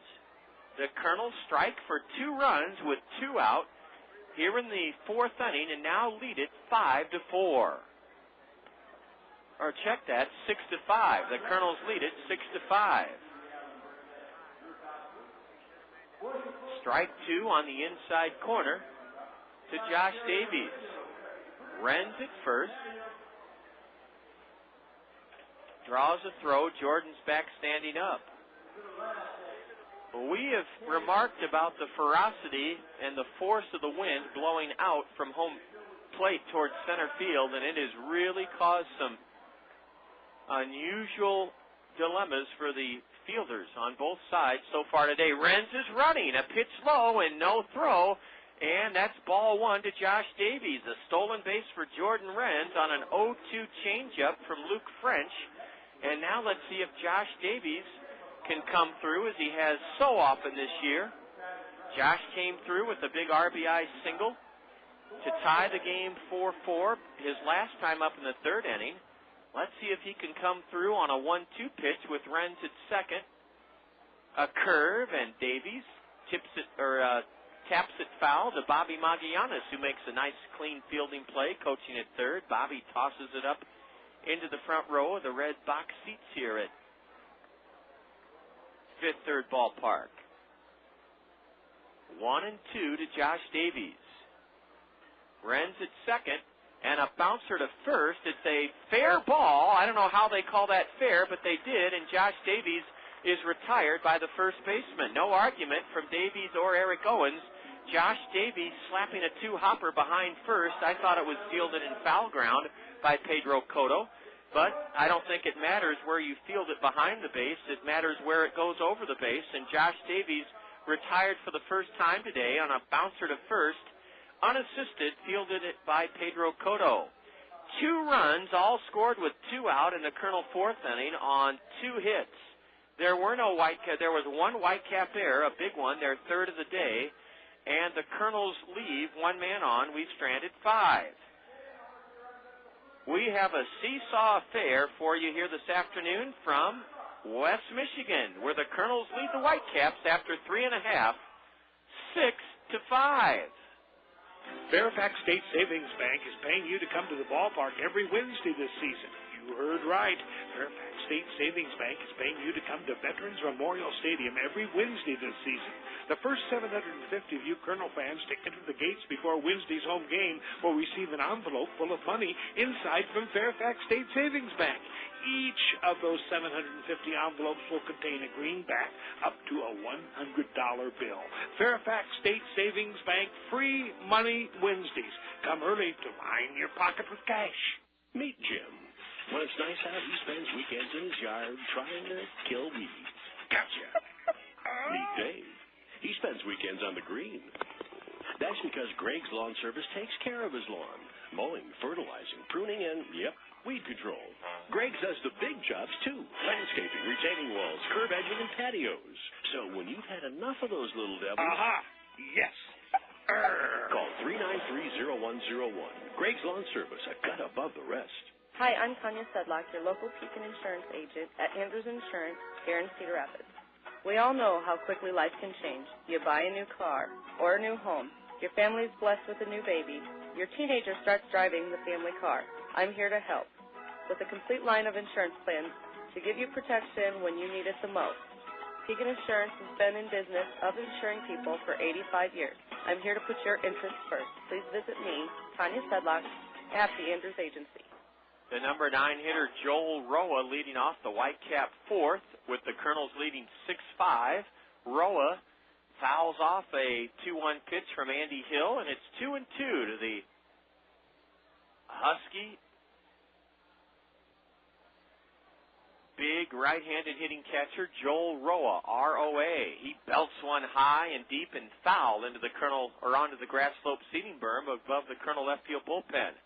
The Kernels strike for 2 runs with 2 out here in the 4th inning, and now lead it 5-4. Or check that, 6-5. The Kernels lead it 6-5. Strike 2 on the inside corner to Josh Davies. Renz at first. Draws a throw. Jordan's back standing up. We have remarked about the ferocity and the force of the wind blowing out from home plate towards center field, and it has really caused some unusual dilemmas for the fielders on both sides so far today. Renz is running, a pitch low and no throw, and that's ball 1 to Josh Davies. A stolen base for Jordan Renz on an 0-2 changeup from Luke French. And now let's see if Josh Davies can come through as he has so often this year. Josh came through with a big RBI single to tie the game 4-4, his last time up in the 3rd inning. Let's see if he can come through on a 1-2 pitch with Renz at second. A curve, and Davies taps it foul to Bobby Magallanes, who makes a nice, clean fielding play, coaching at third. Bobby tosses it up into the front row of the red box seats here at Fifth Third Ballpark. 1-2 to Josh Davies. Renz at second, and a bouncer to first. It's a fair ball. I don't know how they call that fair, but they did, and Josh Davies is retired by the first baseman. No argument from Davies or Eric Owens. Josh Davies slapping a two-hopper behind first. I thought it was fielded in foul ground by Pedro Cotto, but I don't think it matters where you field it behind the base. It matters where it goes over the base, and Josh Davies retired for the first time today on a bouncer to first. Unassisted, fielded it by Pedro Cotto. 2 runs, all scored with 2 out in the Kernel fourth inning on 2 hits. There were no Whitecap. There was 1 Whitecap error, a big one, their third of the day, and the Kernels leave 1 man on. We've stranded 5. We have a seesaw affair for you here this afternoon from West Michigan, where the Kernels lead the Whitecaps after 3.5, 6-5. Fairfax State Savings Bank is paying you to come to the ballpark every Wednesday this season. You heard right. Fairfax State Savings Bank is paying you to come to Veterans Memorial Stadium every Wednesday this season. The first 750 of you Kernel fans to enter the gates before Wednesday's home game will receive an envelope full of money inside from Fairfax State Savings Bank. Each of those 750 envelopes will contain a greenback up to a $100 bill. Fairfax State Savings Bank, free money Wednesdays. Come early to line your pocket with cash. Meet Jim. When it's nice out, he spends weekends in his yard trying to kill weeds. Gotcha. Meet Dave. He spends weekends on the green. That's because Greg's Lawn Service takes care of his lawn. Mowing, fertilizing, pruning, and, weed control. Greg does the big jobs, too. Landscaping, retaining walls, curb edging, and patios. So when you've had enough of those little devils... Aha! Yes. Call 393-0101. Greg's Lawn Service, a cut above the rest. Hi, I'm Tanya Sedlock, your local Pekin insurance agent at Andrews Insurance here in Cedar Rapids. We all know how quickly life can change. You buy a new car or a new home. Your family's blessed with a new baby. Your teenager starts driving the family car. I'm here to help with a complete line of insurance plans to give you protection when you need it the most. Pekin Insurance has been in business of insuring people for 85 years. I'm here to put your interests first. Please visit me, Tanya Sedlock, at the Andrews Agency. The number 9 hitter, Joel Roa, leading off the Whitecap fourth, with the Kernels leading 6-5. Roa fouls off a 2-1 pitch from Andy Hill, and it's 2-2 to the Husky. Big right-handed hitting catcher, Joel Roa, R-O-A. He belts one high and deep and foul into the Kernel, or onto the grass slope seating berm above the Kernel left field bullpen.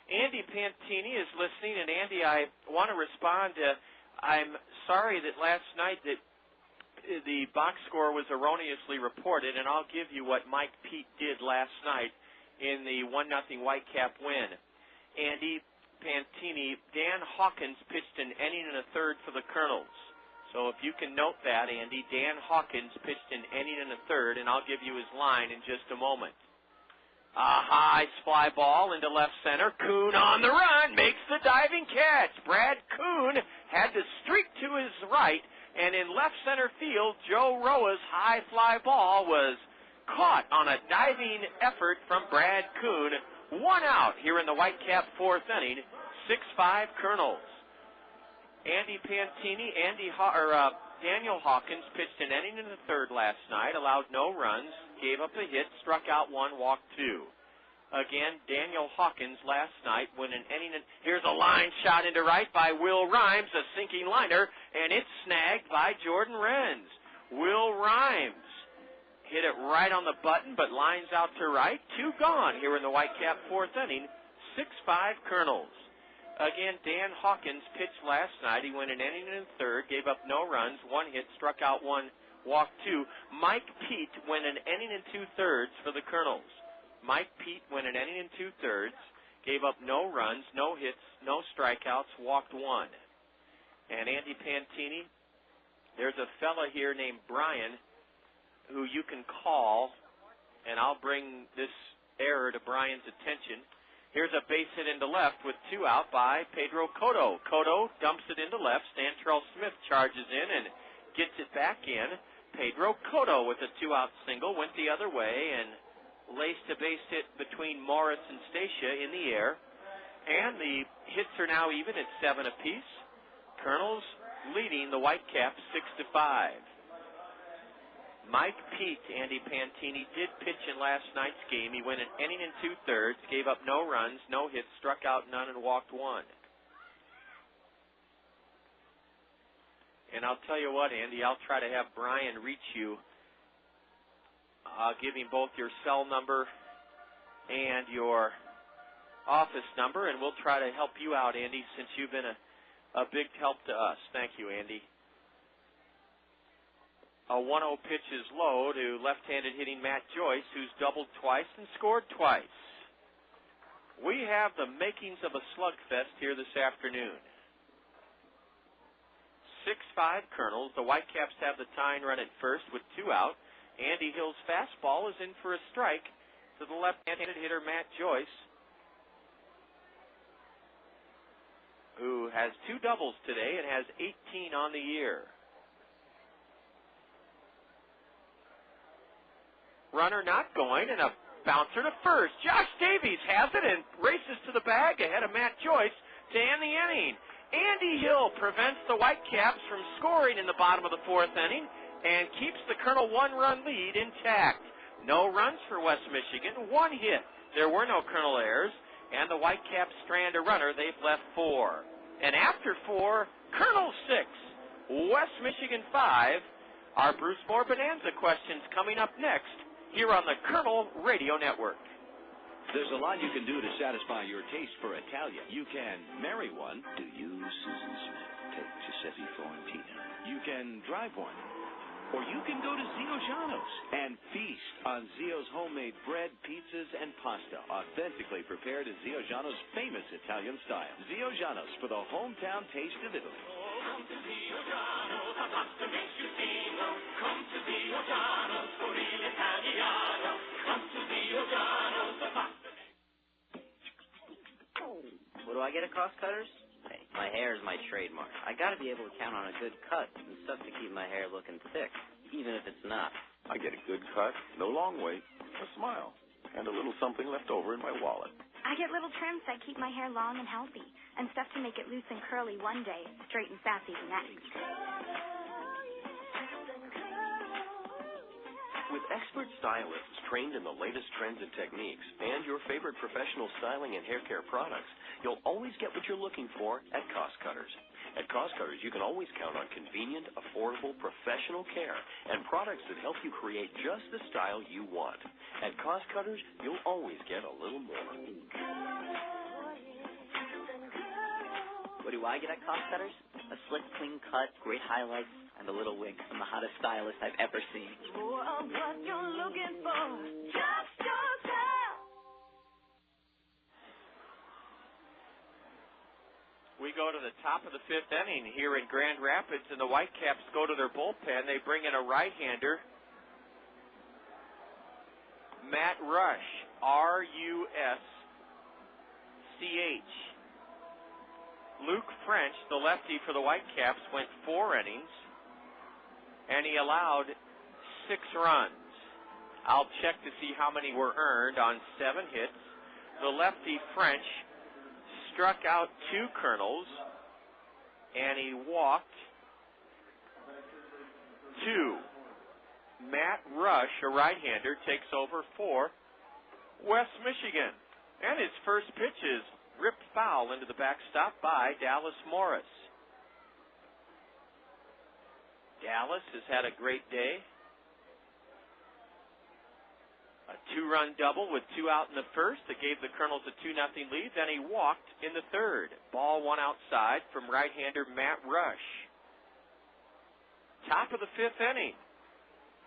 Andy Pantini is listening, and Andy, I want to respond to, I'm sorry that last night that the box score was erroneously reported, and I'll give you what Mike Pete did last night in the 1-0 Whitecap win. Andy Pantini, Dan Hawkins pitched an inning and a third for the Kernels. So if you can note that, Andy, Dan Hawkins pitched an inning and a third, and I'll give you his line in just a moment. A high fly ball into left center. Kuhn on the run, makes the diving catch. Brad Kuhn had to streak to his right, and in left center field, Joe Roa's high fly ball was caught on a diving effort from Brad Kuhn. 1 out here in the Whitecap fourth inning. 6-5 Kernels. Andy Pantini, Daniel Hawkins pitched an inning and a third last night, allowed no runs, gave up a hit, struck out 1, walked 2. Again, Daniel Hawkins last night went an inning and here's a line shot into right by Will Rhymes, a sinking liner, and it's snagged by Jordan Renz. Will Rhymes hit it right on the button, but lines out to right. 2 gone here in the Whitecap fourth inning. 6-5 Kernels. Again, Dan Hawkins pitched last night. He went an inning and a third, gave up no runs, 1 hit, struck out 1, walked 2. Mike Pete went an inning and 2/3 for the Kernels. Mike Pete went an inning and 2/3, gave up no runs, no hits, no strikeouts, walked 1. And Andy Pantini, there's a fella here named Brian who you can call, and I'll bring this error to Brian's attention. Here's a base hit into left with 2 out by Pedro Cotto. Cotto dumps it into left. Stantrell Smith charges in and gets it back in. Pedro Cotto with a 2-out single went the other way and laced a base hit between Morris and Stacia in the air. And the hits are now even at 7 apiece. Kernels leading the Whitecaps 6-5. Mike Pete, Andy Pantini, did pitch in last night's game. He went an inning and 2/3, gave up no runs, no hits, struck out none, and walked 1. And I'll tell you what, Andy, I'll try to have Brian reach you. I'll give him both your cell number and your office number, and we'll try to help you out, Andy, since you've been a big help to us. Thank you, Andy. A 1-0 pitch is low to left-handed hitting Matt Joyce, who's doubled twice and scored twice. We have the makings of a slugfest here this afternoon. 6-5 Kernels. The Whitecaps have the tying run at first with 2 out. Andy Hill's fastball is in for a strike to the left-handed hitter Matt Joyce, who has 2 doubles today and has 18 on the year. Runner not going, and a bouncer to first. Josh Davies has it and races to the bag ahead of Matt Joyce to end the inning. Andy Hill prevents the Whitecaps from scoring in the bottom of the 4th inning and keeps the Kernel 1-run lead intact. No runs for West Michigan, 1 hit. There were no Kernel errors, and the Whitecaps strand a runner. They've left 4. And after 4, Kernel 6, West Michigan 5. Our Bruce Moore Bonanza questions coming up next here on the Kernel Radio Network. There's a lot you can do to satisfy your taste for Italian. You can marry one. Do you, Susan Smith, take Giuseppe Florentina? You can drive one. Or you can go to Zio Giano's and feast on Zio's homemade bread, pizzas, and pasta, authentically prepared in Zio Giano's famous Italian style. Zio Giano's for the hometown taste of Italy. Come to Zio Giano's, the pasta makes you Zio. Come to Zio Giano's for real Italiano. Come to Zio Giano's, the pasta. What do I get at Cost Cutters? Hey, my hair is my trademark. I gotta be able to count on a good cut and stuff to keep my hair looking thick, even if it's not. I get a good cut, no long wait, a smile, and a little something left over in my wallet. I get little trims that keep my hair long and healthy, and stuff to make it loose and curly one day, straight and sassy the next. With expert stylists trained in the latest trends and techniques and your favorite professional styling and hair care products, you'll always get what you're looking for at Cost Cutters. At Cost Cutters, you can always count on convenient, affordable, professional care and products that help you create just the style you want. At Cost Cutters, you'll always get a little more. What do I get at Cost Cutters? A slick, clean cut, great highlights, and a little wig from the hottest stylist I've ever seen. More of what you're looking for, just yourself. We go to the top of the 5th inning here in Grand Rapids, and the Whitecaps go to their bullpen. They bring in a right-hander, Matt Rush, R-U-S-C-H. Luke French, the lefty for the Whitecaps, went 4 innings, and he allowed 6 runs. I'll check to see how many were earned on 7 hits. The lefty French struck out 2 Kernels, and he walked 2. Matt Rush, a right-hander, takes over for West Michigan. And his first pitch is ripped foul into the backstop by Dallas Morris. Dallas has had a great day. A 2-run double with 2 out in the first that gave the Kernels a 2-0 lead. Then he walked in the 3rd. Ball 1 outside from right-hander Matt Rush. Top of the 5th inning.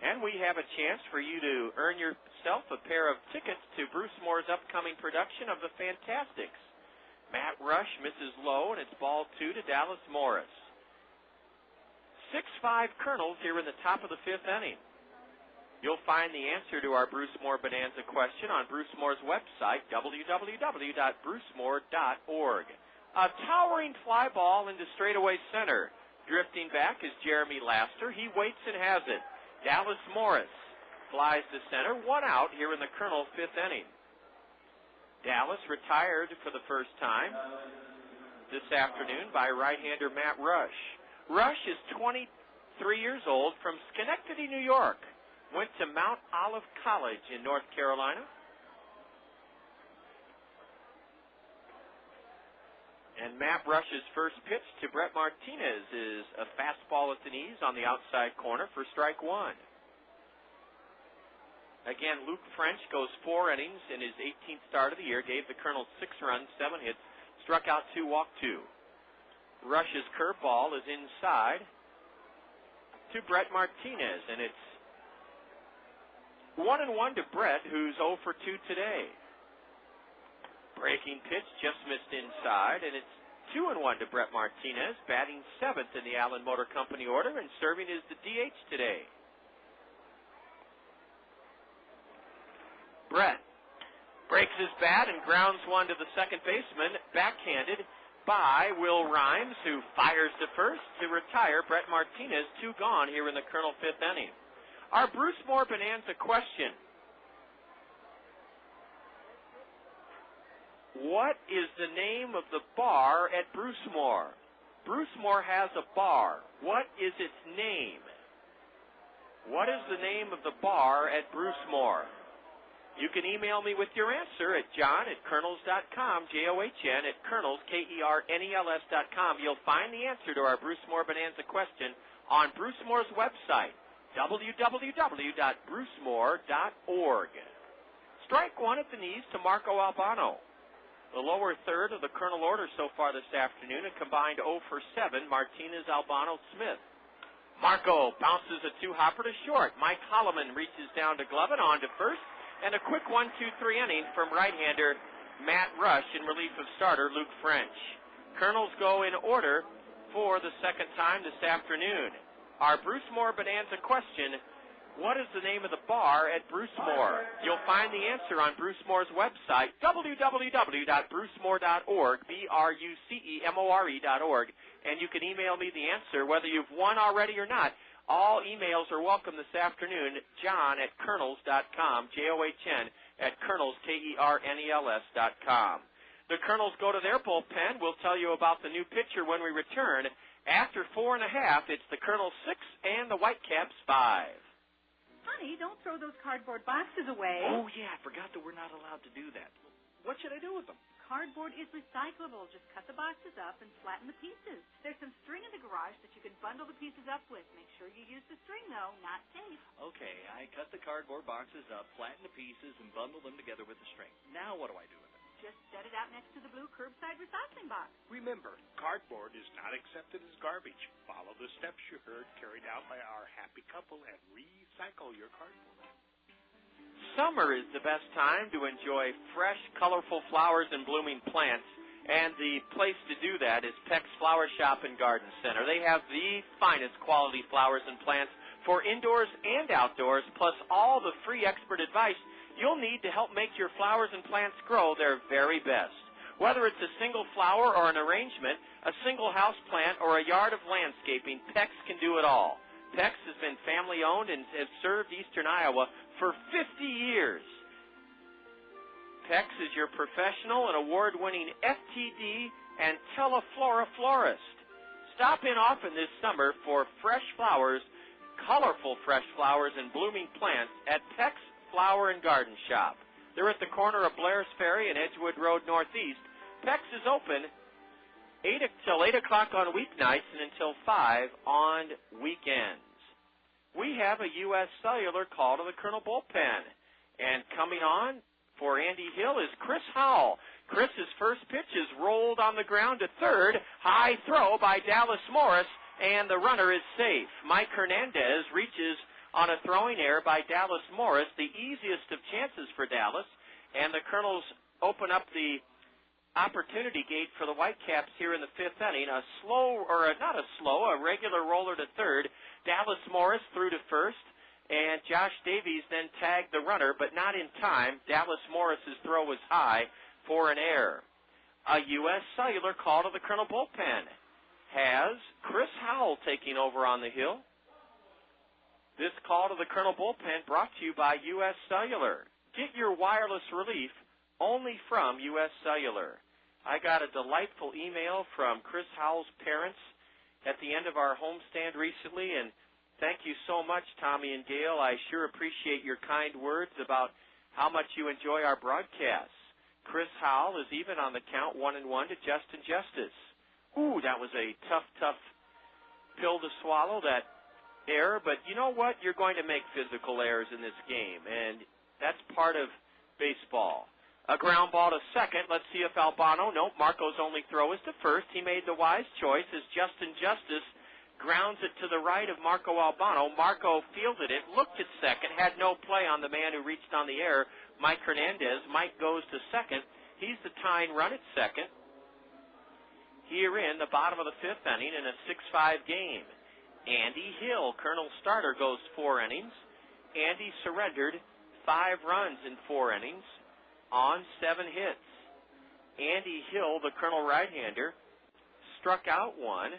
And we have a chance for you to earn yourself a pair of tickets to Bruce Moore's upcoming production of The Fantastics. Matt Rush misses low, and it's ball 2 to Dallas Morris. 6-5 Kernels here in the top of the 5th inning. You'll find the answer to our Bruce Moore Bonanza question on Bruce Moore's website, www.brucemore.org. A towering fly ball into straightaway center. Drifting back is Jeremy Laster. He waits and has it. Dallas Morris flies to center. 1 out here in the Kernel 5th inning. Dallas retired for the first time this afternoon by right-hander Matt Rush. Rush is 23 years old from Schenectady, New York. Went to Mount Olive College in North Carolina. And Matt Rush's first pitch to Brett Martinez is a fastball at the knees on the outside corner for strike 1. Again, Luke French goes 4 innings in his 18th start of the year, gave the Kernels 6 runs, 7 hits, struck out 2, walked 2. Rush's curveball is inside to Brett Martinez, and it's 1-1 to Brett, who's 0 for 2 today. Breaking pitch just missed inside, and it's 2-1 to Brett Martinez, batting 7th in the Allen Motor Company order and serving as the DH today. Brett breaks his bat and grounds one to the second baseman, backhanded by Will Rhymes, who fires to first to retire Brett Martinez. 2 gone here in the Kernel 5th inning. Our Bruce Moore Bonanza question. What is the name of the bar at Bruce Moore? Bruce Moore has a bar. What is its name? What is the name of the bar at Bruce Moore? You can email me with your answer at john@kernels.com, John at Kernels, Kernels.com. You'll find the answer to our Bruce Moore Bonanza question on Bruce Moore's website, www.brucemore.org. Strike 1 at the knees to Marco Albano. The lower third of the Kernel order so far this afternoon, a combined 0 for 7, Martinez, Albano, Smith. Marco bounces a 2-hopper to short. Mike Hollimon reaches down to glove it on to first, and a quick 1-2-3 inning from right-hander Matt Rush in relief of starter Luke French. Kernels go in order for the second time this afternoon. Our Bruce Moore Bonanza question, what is the name of the bar at Bruce Moore? You'll find the answer on Bruce Moore's website, www.brucemore.org, BRUCEMORE.org, and you can email me the answer whether you've won already or not. All emails are welcome this afternoon, John@Kernels.com, John at Kernels, Kernels.com. The Kernels go to their bullpen. We'll tell you about the new pitcher when we return. After 4.5, it's the Kernels 6 and the Whitecaps 5. Honey, don't throw those cardboard boxes away. Oh, yeah, I forgot that we're not allowed to do that. What should I do with them? Cardboard is recyclable. Just cut the boxes up and flatten the pieces. There's some string in the garage that you can bundle the pieces up with. Make sure you use the string, though, not tape. Okay, I cut the cardboard boxes up, flatten the pieces, and bundle them together with the string. Now what do I do with it? Just set it out next to the blue curbside recycling box. Remember, cardboard is not accepted as garbage. Follow the steps you heard carried out by our happy couple and recycle your cardboard. Summer is the best time to enjoy fresh, colorful flowers and blooming plants, and the place to do that is Peck's Flower Shop and Garden Center. They have the finest quality flowers and plants for indoors and outdoors, plus all the free expert advice you'll need to help make your flowers and plants grow their very best. Whether it's a single flower or an arrangement, a single house plant, or a yard of landscaping, Peck's can do it all. Peck's has been family-owned and has served eastern Iowa for 50 years. Peck's is your professional and award-winning FTD and Teleflora florist. Stop in often this summer for fresh flowers, colorful fresh flowers, and blooming plants at Peck's Flower and Garden Shop. They're at the corner of Blair's Ferry and Edgewood Road Northeast. Peck's is open till 8 o'clock on weeknights and until 5 on weekends. We have a U.S. Cellular call to the Kernel bullpen. And coming on for Andy Hill is Chris Howell. Chris's first pitch is rolled on the ground to third. High throw by Dallas Morris, and the runner is safe. Mike Hernandez reaches on a throwing error by Dallas Morris, the easiest of chances for Dallas, and the Kernels open up the opportunity gate for the Whitecaps here in the 5th inning. A regular roller to third. Dallas Morris threw to first, And Josh Davies then tagged the runner, but not in time. Dallas Morris's throw was high for an error. A U.S. Cellular call to the Colonel bullpen has Chris Howell taking over on the hill. This call to the Colonel bullpen brought to you by U.S. Cellular. Get your wireless relief only from U.S. Cellular. I got a delightful email from Chris Howell's parents at the end of our homestand recently, and thank you so much, Tommy and Gail. I sure appreciate your kind words about how much you enjoy our broadcasts. Chris Howell is even on the count 1-1 to Justin Justice. Ooh, that was a tough pill to swallow, that error. But you know what? You're going to make physical errors in this game, and that's part of baseball. A ground ball to second. Let's see if Albano. Nope, Marco's only throw is to first. He made the wise choice as Justin Justice grounds it to the right of Marco Albano. Marco fielded it, looked at second, had no play on the man who reached on the air, Mike Hernandez. Mike goes to second. He's the tying run at second. Here in the bottom of the fifth inning in a 6-5 game. Andy Hill, Colonel starter, goes 4 innings. Andy surrendered 5 runs in 4 innings on 7 hits. Andy Hill, the Colonel right-hander, struck out 1,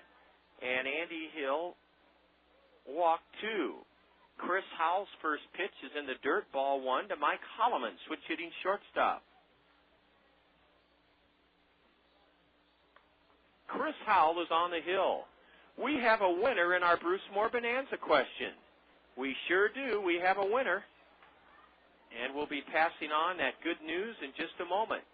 and Andy Hill walked 2. Chris Howell's first pitch is in the dirt, ball 1 to Mike Hollimon, switch-hitting shortstop. Chris Howell is on the hill. We have a winner in our Bruce Moore Bonanza question. We sure do. We have a winner. And we'll be passing on that good news in just a moment.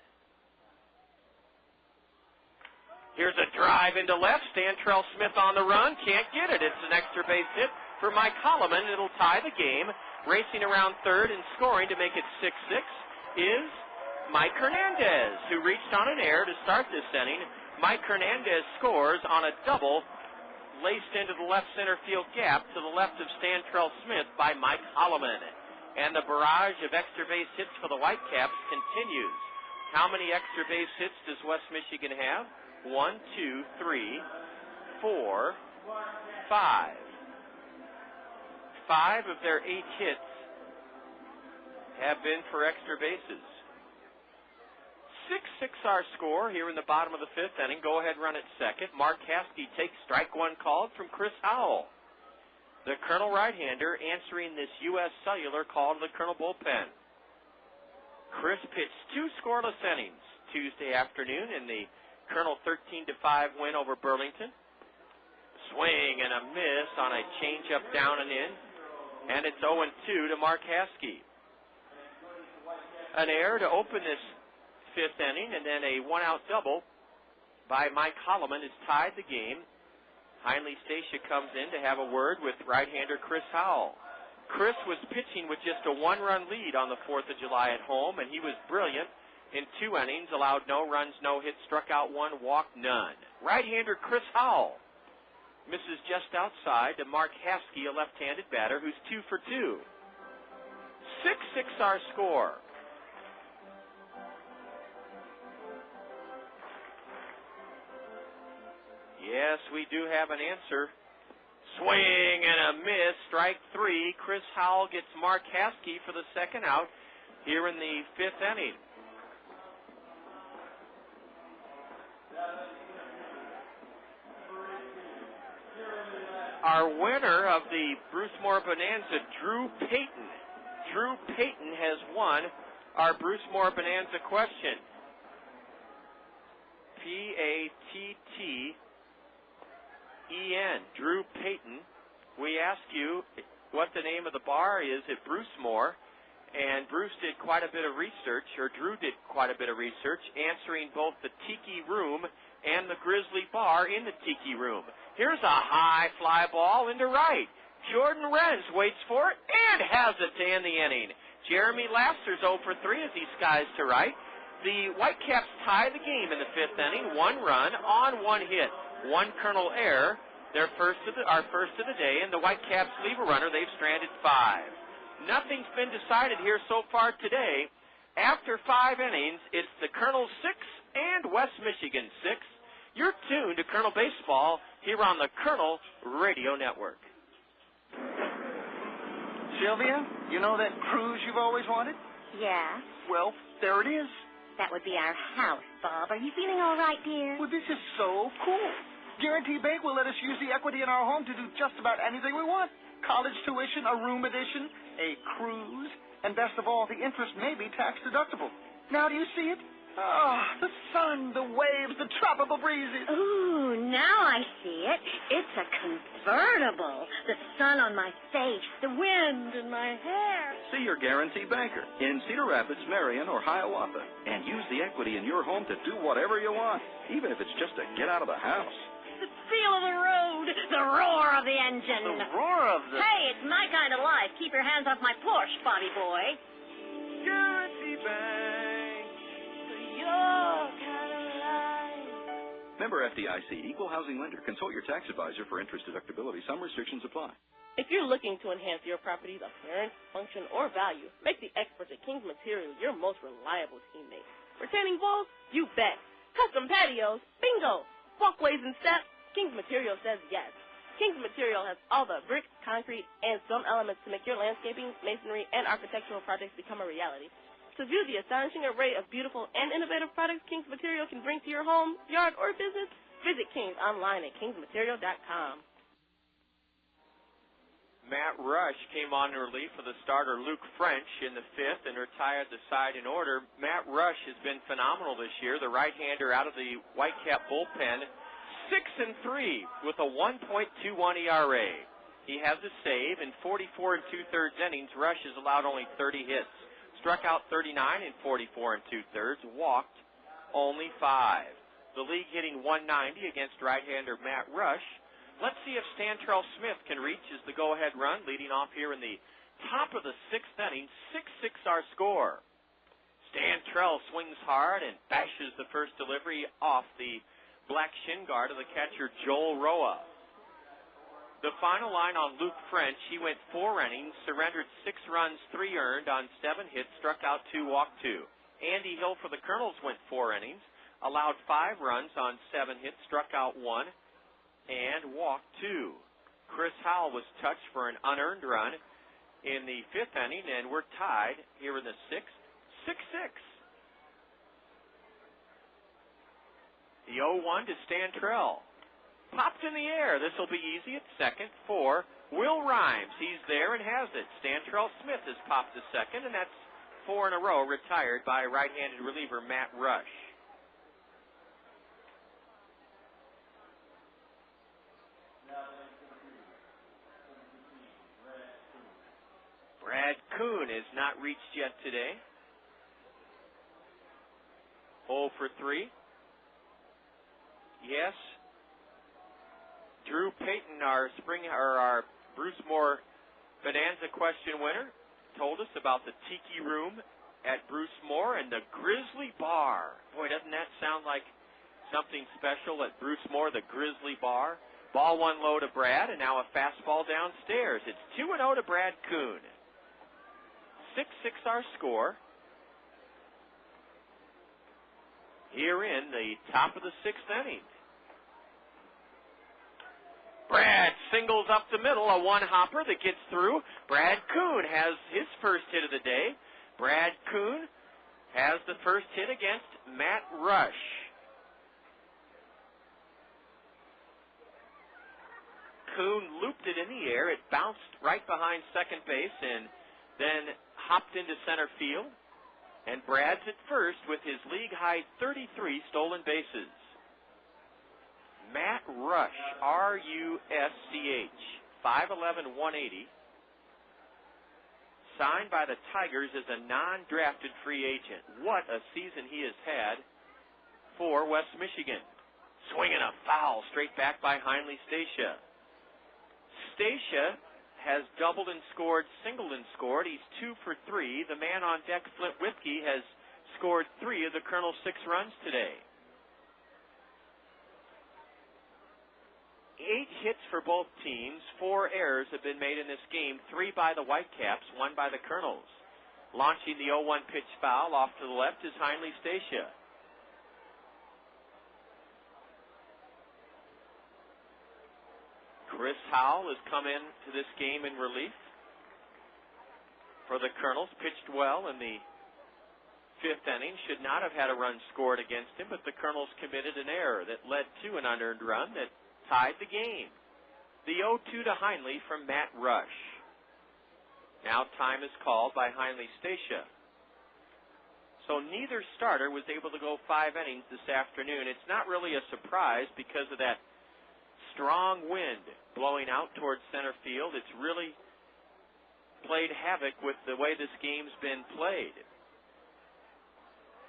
Here's a drive into left. Stantrell Smith on the run. Can't get it. It's an extra base hit for Mike Hollimon. It'll tie the game. Racing around third and scoring to make it 6-6 is Mike Hernandez, who reached on an error to start this inning. Mike Hernandez scores on a double laced into the left center field gap to the left of Stantrell Smith by Mike Hollimon. And the barrage of extra base hits for the Whitecaps continues. How many extra base hits does West Michigan have? 1, 2, 3, 4, 5. 5 of their 8 hits have been for extra bases. 6-6 our score here in the bottom of the fifth inning. Go ahead, run at second. Mark Haskey takes strike 1 called from Chris Howell. The Colonel right-hander answering this U.S. Cellular call to the Colonel bullpen. Chris pitched 2 scoreless innings Tuesday afternoon in the Colonel 13-5 win over Burlington. Swing and a miss on a changeup down and in. And it's 0-2 to Mark Haskey. An error to open this fifth inning, and then a 1-out double by Mike Hollimon has tied the game. Heinle Stacia comes in to have a word with right-hander Chris Howell. Chris was pitching with just a 1-run lead on the 4th of July at home, and he was brilliant in 2 innings, allowed no runs, no hits, struck out 1, walked none. Right-hander Chris Howell misses just outside to Mark Haskey, a left-handed batter who's 2 for 2. 6-6 our score. Yes, we do have an answer. Swing and a miss, strike 3. Chris Howell gets Mark Haskey for the second out here in the fifth inning. Our winner of the Bruce Moore Bonanza, Drew Payton. Drew Payton has won our Bruce Moore Bonanza question. P-A-T-T-E-N, Drew Payton. We asked you what the name of the bar is at Bruce Moore, and Bruce did quite a bit of research, or Drew did quite a bit of research, answering both the Tiki Room and the Grizzly Bar in the Tiki Room. Here's a high fly ball into right. Jordan Renz waits for it and has it to end the inning. Jeremy Lasser's 0 for 3 as he skies to right. The Whitecaps tie the game in the fifth inning. 1 run on 1 hit. 1 Colonel error. Our first of the day, and the Whitecaps leave a runner. They've stranded 5. Nothing's been decided here so far today. After 5 innings, it's the Colonel 6 and West Michigan 6. You're tuned to Colonel Baseball here on the Colonel Radio Network. Sylvia, you know that cruise you've always wanted? Yeah? Well, there it is. That would be our house, Bob. Are you feeling all right, dear? Well, this is so cool. Guarantee Bank will let us use the equity in our home to do just about anything we want. College tuition, a room addition, a cruise, and best of all, the interest may be tax deductible. Now do you see it? Oh, the sun, the waves, the tropical breezes. Ooh, now I see it. It's a convertible. The sun on my face, the wind in my hair. See your guarantee banker in Cedar Rapids, Marion, or Hiawatha, and use the equity in your home to do whatever you want, even if it's just to get out of the house. The feel of the road, the roar of the engine. The roar of the... Hey, it's my kind of life. Keep your hands off my Porsche, Bobby boy. Guarantee Bank. Your kind of life. Member FDIC, Equal Housing Lender. Consult your tax advisor for interest deductibility. Some restrictions apply. If you're looking to enhance your property's appearance, function, or value, make the experts at King's Material your most reliable teammate. Retaining walls? You bet. Custom patios? Bingo. Walkways and steps? King's Material says yes. King's Material has all the bricks, concrete, and some elements to make your landscaping, masonry, and architectural projects become a reality. To view the astonishing array of beautiful and innovative products King's Material can bring to your home, yard, or business, visit King's online at kingsmaterial.com. Matt Rush came on in relief for the starter Luke French in the fifth and retired the side in order. Matt Rush has been phenomenal this year. The right-hander out of the Whitecap bullpen, 6-3 with a 1.21 ERA. He has a save. In 44 2/3 innings, Rush has allowed only 30 hits. Struck out 39 in 44 2/3, walked only 5. The league hitting 190 against right-hander Matt Rush. Let's see if Stantrell Smith can reach as the go-ahead run, leading off here in the top of the sixth inning. 6-6 our score. Stantrell swings hard and bashes the first delivery off the black shin guard of the catcher Joel Roa. The final line on Luke French, he went 4 innings, surrendered 6 runs, 3 earned on 7 hits, struck out 2, walked 2. Andy Hill for the Kernels went 4 innings, allowed 5 runs on 7 hits, struck out 1, and walked 2. Chris Howell was touched for an unearned run in the 5th inning, and we're tied here in the 6th, 6-6. The 0-1 to Stantrell. Popped in the air. This will be easy at second for Will Rhymes. He's there and has it. Stantrell Smith has popped to second, and that's 4 in a row retired by right-handed reliever Matt Rush. Brad Kuhn has not reached yet today. 0 for 3. Yes. Drew Payton, our Bruce Moore Bonanza question winner, told us about the Tiki Room at Bruce Moore and the Grizzly Bar. Boy, doesn't that sound like something special at Bruce Moore, the Grizzly Bar? Ball 1 low to Brad, and now a fastball downstairs. It's 2-0 to Brad Kuhn. 6-6 our score. Here in the top of the 6th inning. Brad singles up the middle, a one-hopper that gets through. Brad Kuhn has his first hit of the day. Brad Kuhn has the first hit against Matt Rush. Kuhn looped it in the air. It bounced right behind second base and then hopped into center field. And Brad's at first with his league-high 33 stolen bases. Matt Rush, R-U-S-C-H, 5'11", 180, signed by the Tigers as a non-drafted free agent. What a season he has had for West Michigan. Swinging a foul straight back by Heinley Stacia. Stacia has doubled and scored, singled and scored. He's 2 for 3. The man on deck, Flint Whipke, has scored 3 of the Kernels' 6 runs today. 8 hits for both teams. 4 errors have been made in this game. 3 by the Whitecaps, 1 by the Kernels. Launching the 0-1 pitch foul off to the left is Heinley Stacia. Chris Howell has come into this game in relief. for the Kernels. Pitched well in the 5th inning. Should not have had a run scored against him, but the Kernels committed an error that led to an unearned run that tied the game. The 0-2 to Heinle from Matt Rush. Now time is called by Heinle Stacia. So neither starter was able to go 5 innings this afternoon. It's not really a surprise because of that strong wind blowing out towards center field. It's really played havoc with the way this game's been played.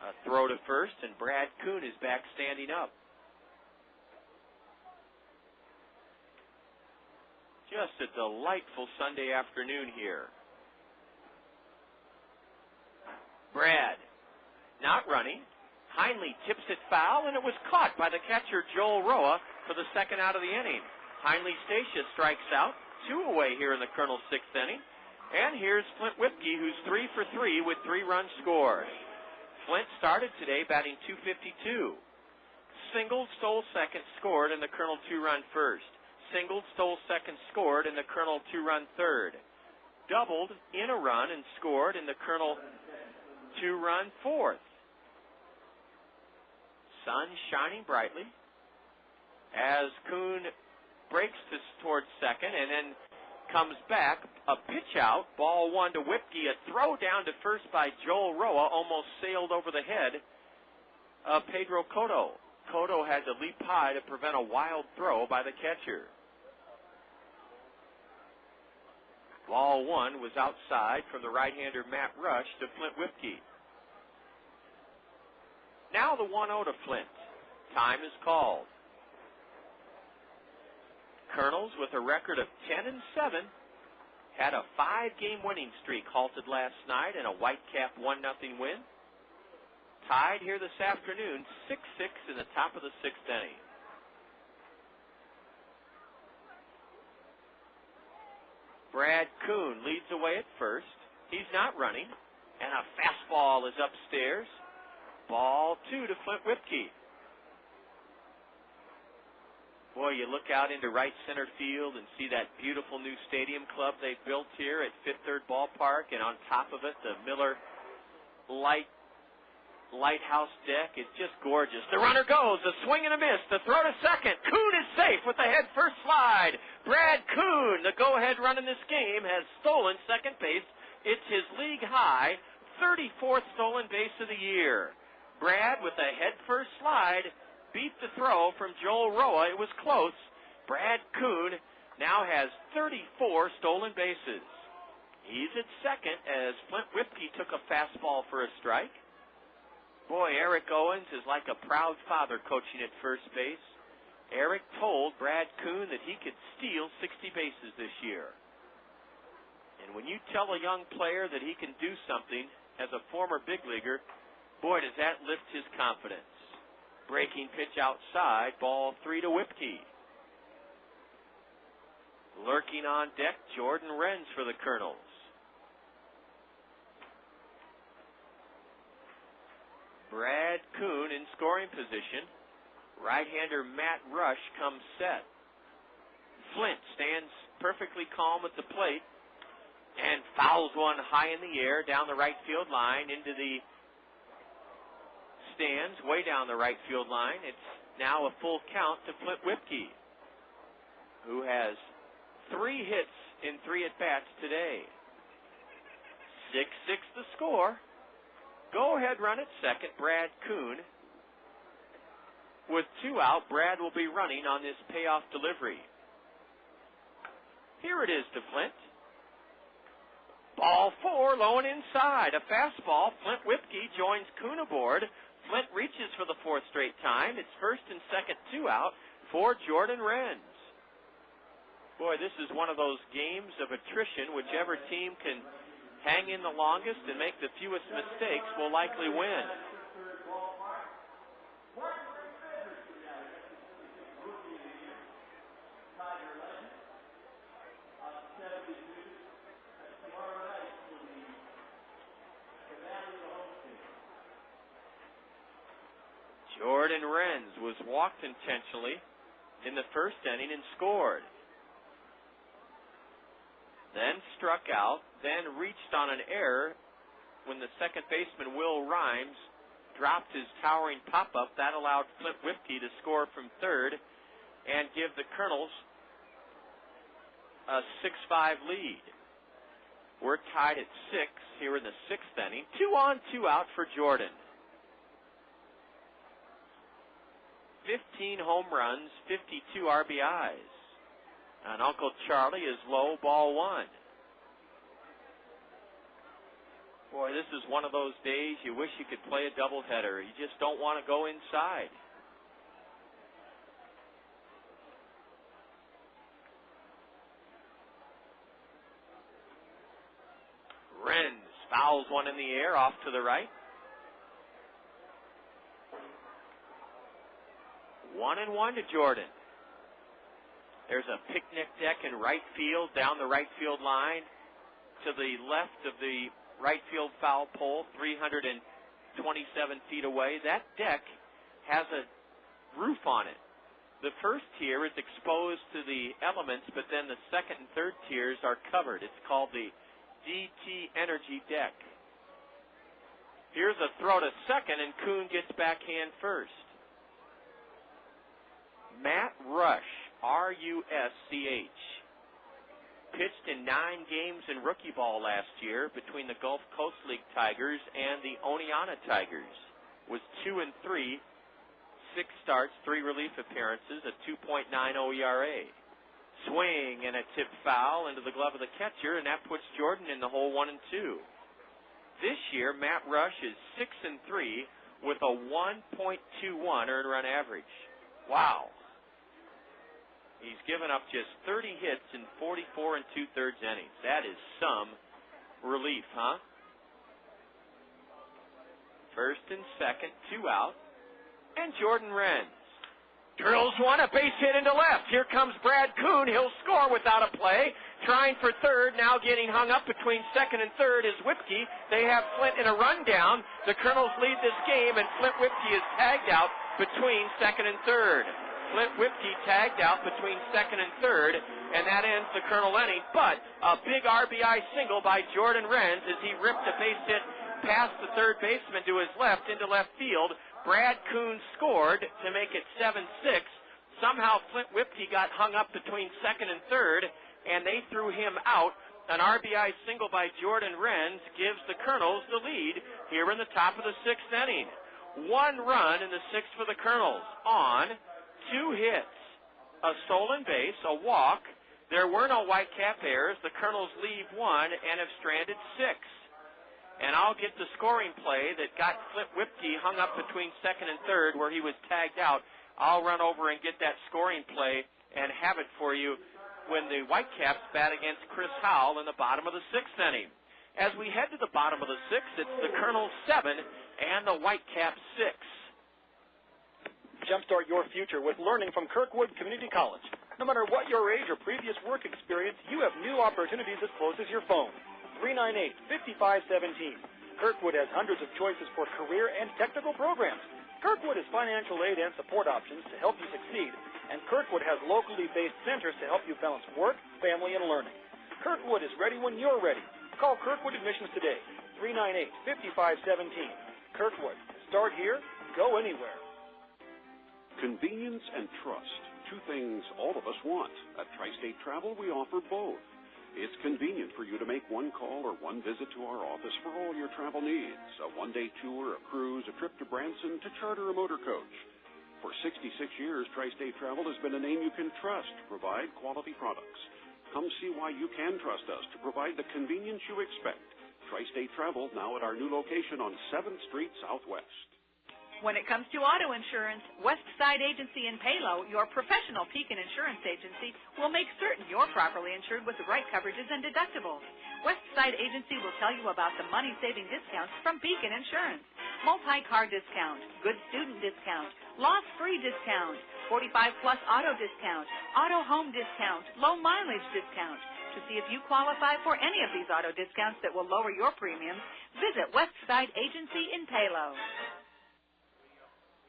A throw to first, and Brad Kuhn is back standing up. Just a delightful Sunday afternoon here. Brad, not running. Heinle tips it foul, and it was caught by the catcher, Joel Roa, for the second out of the inning. Heinle Stacia strikes out, 2 away here in the Kernels' 6th inning. And here's Flint Whipke, who's 3 for 3 with 3 runs scored. Flint started today batting .252. Singled, stole second, scored in the Kernel 2-run first. Singled, stole second, scored in the Kernel 2-run third. Doubled in a run and scored in the Kernel 2-run fourth. Sun shining brightly as Kuhn breaks this towards second and then comes back. A pitch out, ball 1 to Whipke. A throw down to first by Joel Roa almost sailed over the head of Pedro Cotto. Cotto had to leap high to prevent a wild throw by the catcher. Ball 1 was outside from the right-hander Matt Rush to Flint Whipke. Now the 1-0 to Flint. Time is called. Kernels, with a record of 10-7, had a 5-game winning streak halted last night in a Whitecap 1-0 win. Tied here this afternoon, 6-6 in the top of the 6th inning. Brad Kuhn leads away at first. He's not running, and a fastball is upstairs. Ball 2 to Flint Whipke. Boy, you look out into right center field and see that beautiful new stadium club they built here at Fifth Third Ballpark, and on top of it, the Miller Lighthouse deck. It's just gorgeous. The runner goes, a swing and a miss, the throw to second. Kuhn is safe with the head first slide. Brad Kuhn, the go-ahead run in this game, has stolen second base. It's his league high 34th stolen base of the year. Brad, with a head first slide, beat the throw from Joel Roa. It was close. Brad Kuhn now has 34 stolen bases. He's at second as Flint Whipke took a fastball for a strike. Boy, Eric Owens is like a proud father coaching at first base. Eric told Brad Kuhn that he could steal 60 bases this year. And when you tell a young player that he can do something as a former big leaguer, boy, does that lift his confidence. Breaking pitch outside, ball 3 to Whipke. Lurking on deck, Jordan Renz for the Kernels. Brad Kuhn in scoring position. Right-hander Matt Rush comes set. Flint stands perfectly calm at the plate and fouls one high in the air down the right field line into the stands, way down the right field line. It's now a full count to Flint Whipke, who has 3 hits in 3 at-bats today. 6-6 the score. Go-ahead run at second, Brad Kuhn. With 2 out, Brad will be running on this payoff delivery. Here it is to Flint. Ball 4, low and inside. A fastball. Flint Whipke joins Kuhn aboard. Flint reaches for the 4th straight time. It's first and second 2 out for Jordan Renz. Boy, this is one of those games of attrition. Whichever team can hang in the longest and make the fewest mistakes will likely win. Jordan Renz was walked intentionally in the first inning and scored. Then struck out then reached on an error when the second baseman, Will Rhymes, dropped his towering pop-up. That allowed Flint Whipke to score from third and give the Kernels a 6-5 lead. We're tied at 6 here in the sixth inning. 2 on, 2 out for Jordan. 15 home runs, 52 RBIs. And Uncle Charlie is low, ball 1. Boy, this is one of those days you wish you could play a doubleheader. You just don't want to go inside. Renz fouls one in the air off to the right. 1-1 to Jordan. There's a picnic deck in right field down the right field line to the left of the right field foul pole, 327 feet away. That deck has a roof on it. The first tier is exposed to the elements, but then the second and third tiers are covered. It's called the DT Energy deck. Here's a throw to second, and Kuhn gets backhand first. Matt Rush, R-U-S-C-H, pitched in 9 games in rookie ball last year between the Gulf Coast League Tigers and the Oneonta Tigers. Was 2-3, 6 starts, 3 relief appearances, a 2.90 ERA. Swing and a tip foul into the glove of the catcher, and that puts Jordan in the hole 1-2. This year, Matt Rush is 6-3 with a 1.21 earned run average. Wow. He's given up just 30 hits in 44 2/3 innings. That is some relief, huh? First and second, 2 out. And Jordan Renz drills one, a base hit into left. Here comes Brad Kuhn. He'll score without a play. Trying for third, now getting hung up between second and third is Whipke. They have Flint in a rundown. The Kernels lead this game, and Flint Whipke is tagged out between second and third. Flint Whipke tagged out between second and third, and that ends the Kernel inning. But a big RBI single by Jordan Renz as he ripped a base hit past the third baseman to his left into left field. Brad Kuhn scored to make it 7-6. Somehow Flint Whipke got hung up between second and third, and they threw him out. An RBI single by Jordan Renz gives the Kernels the lead here in the top of the sixth inning. 1 run in the sixth for the Kernels on 2 hits, a stolen base, a walk. There were no Whitecap errors. The Kernels leave 1 and have stranded 6. And I'll get the scoring play that got Flint Whipke hung up between second and third where he was tagged out. I'll run over and get that scoring play and have it for you when the Whitecaps bat against Chris Howell in the bottom of the sixth inning. As we head to the bottom of the sixth, it's the Kernels 7 and the Whitecaps 6. Jumpstart your future with learning from Kirkwood Community College. No matter what your age or previous work experience, you have new opportunities as close as your phone. 398-5517. Kirkwood has hundreds of choices for career and technical programs. Kirkwood has financial aid and support options to help you succeed, and Kirkwood has locally based centers to help you balance work, family, and learning. Kirkwood is ready when you're ready. Call Kirkwood Admissions today, 398-5517. Kirkwood. Start here, go anywhere. Convenience and trust, 2 things all of us want. At Tri-State Travel, we offer both. It's convenient for you to make 1 call or 1 visit to our office for all your travel needs. A 1-day tour, a cruise, a trip to Branson, to charter a motor coach. For 66 years, Tri-State Travel has been a name you can trust to provide quality products. Come see why you can trust us to provide the convenience you expect. Tri-State Travel, now at our new location on 7th Street Southwest. When it comes to auto insurance, Westside Agency in Palo, your professional Pekin insurance agency, will make certain you're properly insured with the right coverages and deductibles. Westside Agency will tell you about the money-saving discounts from Pekin Insurance. Multi-car discount, good student discount, loss-free discount, 45-plus auto discount, auto home discount, low mileage discount. To see if you qualify for any of these auto discounts that will lower your premiums, visit Westside Agency in Palo.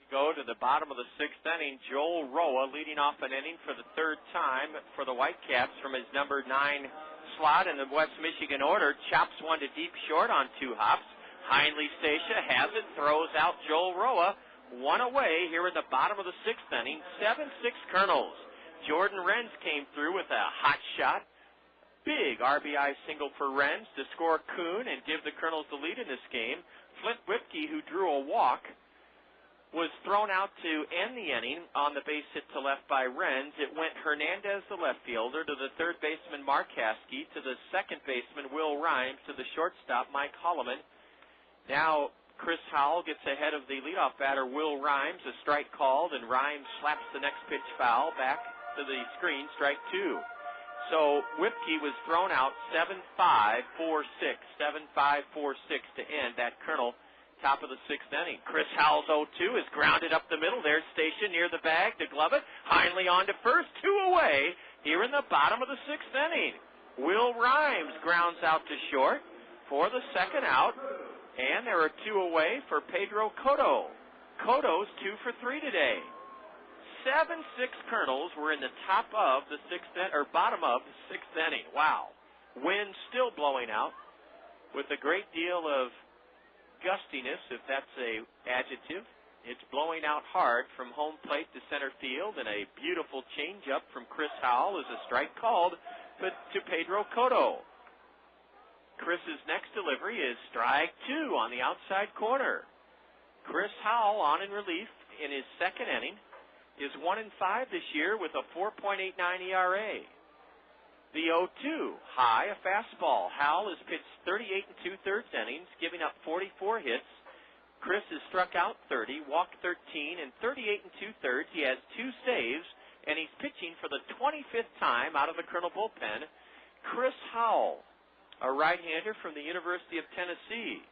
Go to the bottom of the sixth inning. Joel Roa leading off an inning for the third time for the Whitecaps from his number 9 slot in the West Michigan order. Chops one to deep short on 2 hops. Hindley Stacia has it, throws out Joel Roa. 1 away here in the bottom of the 6th inning. 7-6 Kernels. Jordan Renz came through with a hot shot. Big RBI single for Renz to score Kuhn and give the Kernels the lead in this game. Flint Whipke, who drew a walk, was thrown out to end the inning on the base hit to left by Renz. It went Hernandez, the left fielder, to the third baseman Mark Haskey, to the second baseman Will Rhymes, to the shortstop Mike Hollimon. Now Chris Howell gets ahead of the leadoff batter Will Rhymes. A strike called, and Rhymes slaps the next pitch foul back to the screen, strike 2. So Whipke was thrown out 7-5, 4-6, 7-5, 4-6 to end that Kernel top of the 6th inning. Chris Howell's 0-2 is grounded up the middle. There's Stacia near the bag to glove it. Hindley on to first, 2 away here in the bottom of the 6th inning. Will Rhymes grounds out to short for the second out, and there are 2 away for Pedro Cotto. Cotto's 2 for 3 today. 7-6 Kernels were in the top of the 6th or bottom of the 6th inning. Wow. Wind still blowing out with a great deal of gustiness, if that's a adjective. It's blowing out hard from home plate to center field, and a beautiful changeup from Chris Howell is a strike called to Pedro Cotto. Chris's next delivery is strike 2 on the outside corner. Chris Howell on in relief in his second inning is 1-5 this year with a 4.89 ERA. The 0-2, high, a fastball. Howell has pitched 38 2/3 innings, giving up 44 hits. Chris has struck out 30, walked 13, and 38 2/3. He has 2 saves, and he's pitching for the 25th time out of the Kernel bullpen. Chris Howell, a right-hander from the University of Tennessee.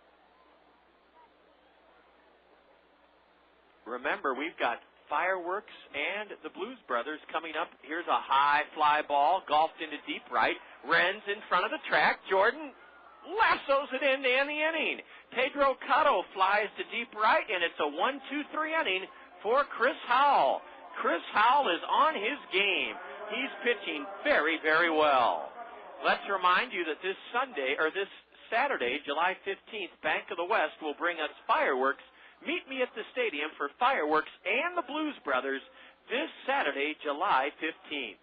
Remember, we've got fireworks and the Blues Brothers coming up. Here's a high fly ball, golfed into deep right. Renz in front of the track. Jordan lassos it in to end the inning. Pedro Cotto flies to deep right, and it's a 1-2-3 inning for Chris Howell. Chris Howell is on his game. He's pitching very, very well. Let's remind you that this Saturday, July 15th, Bank of the West will bring us fireworks. Meet me at the stadium for fireworks and the Blues Brothers this Saturday, July 15th.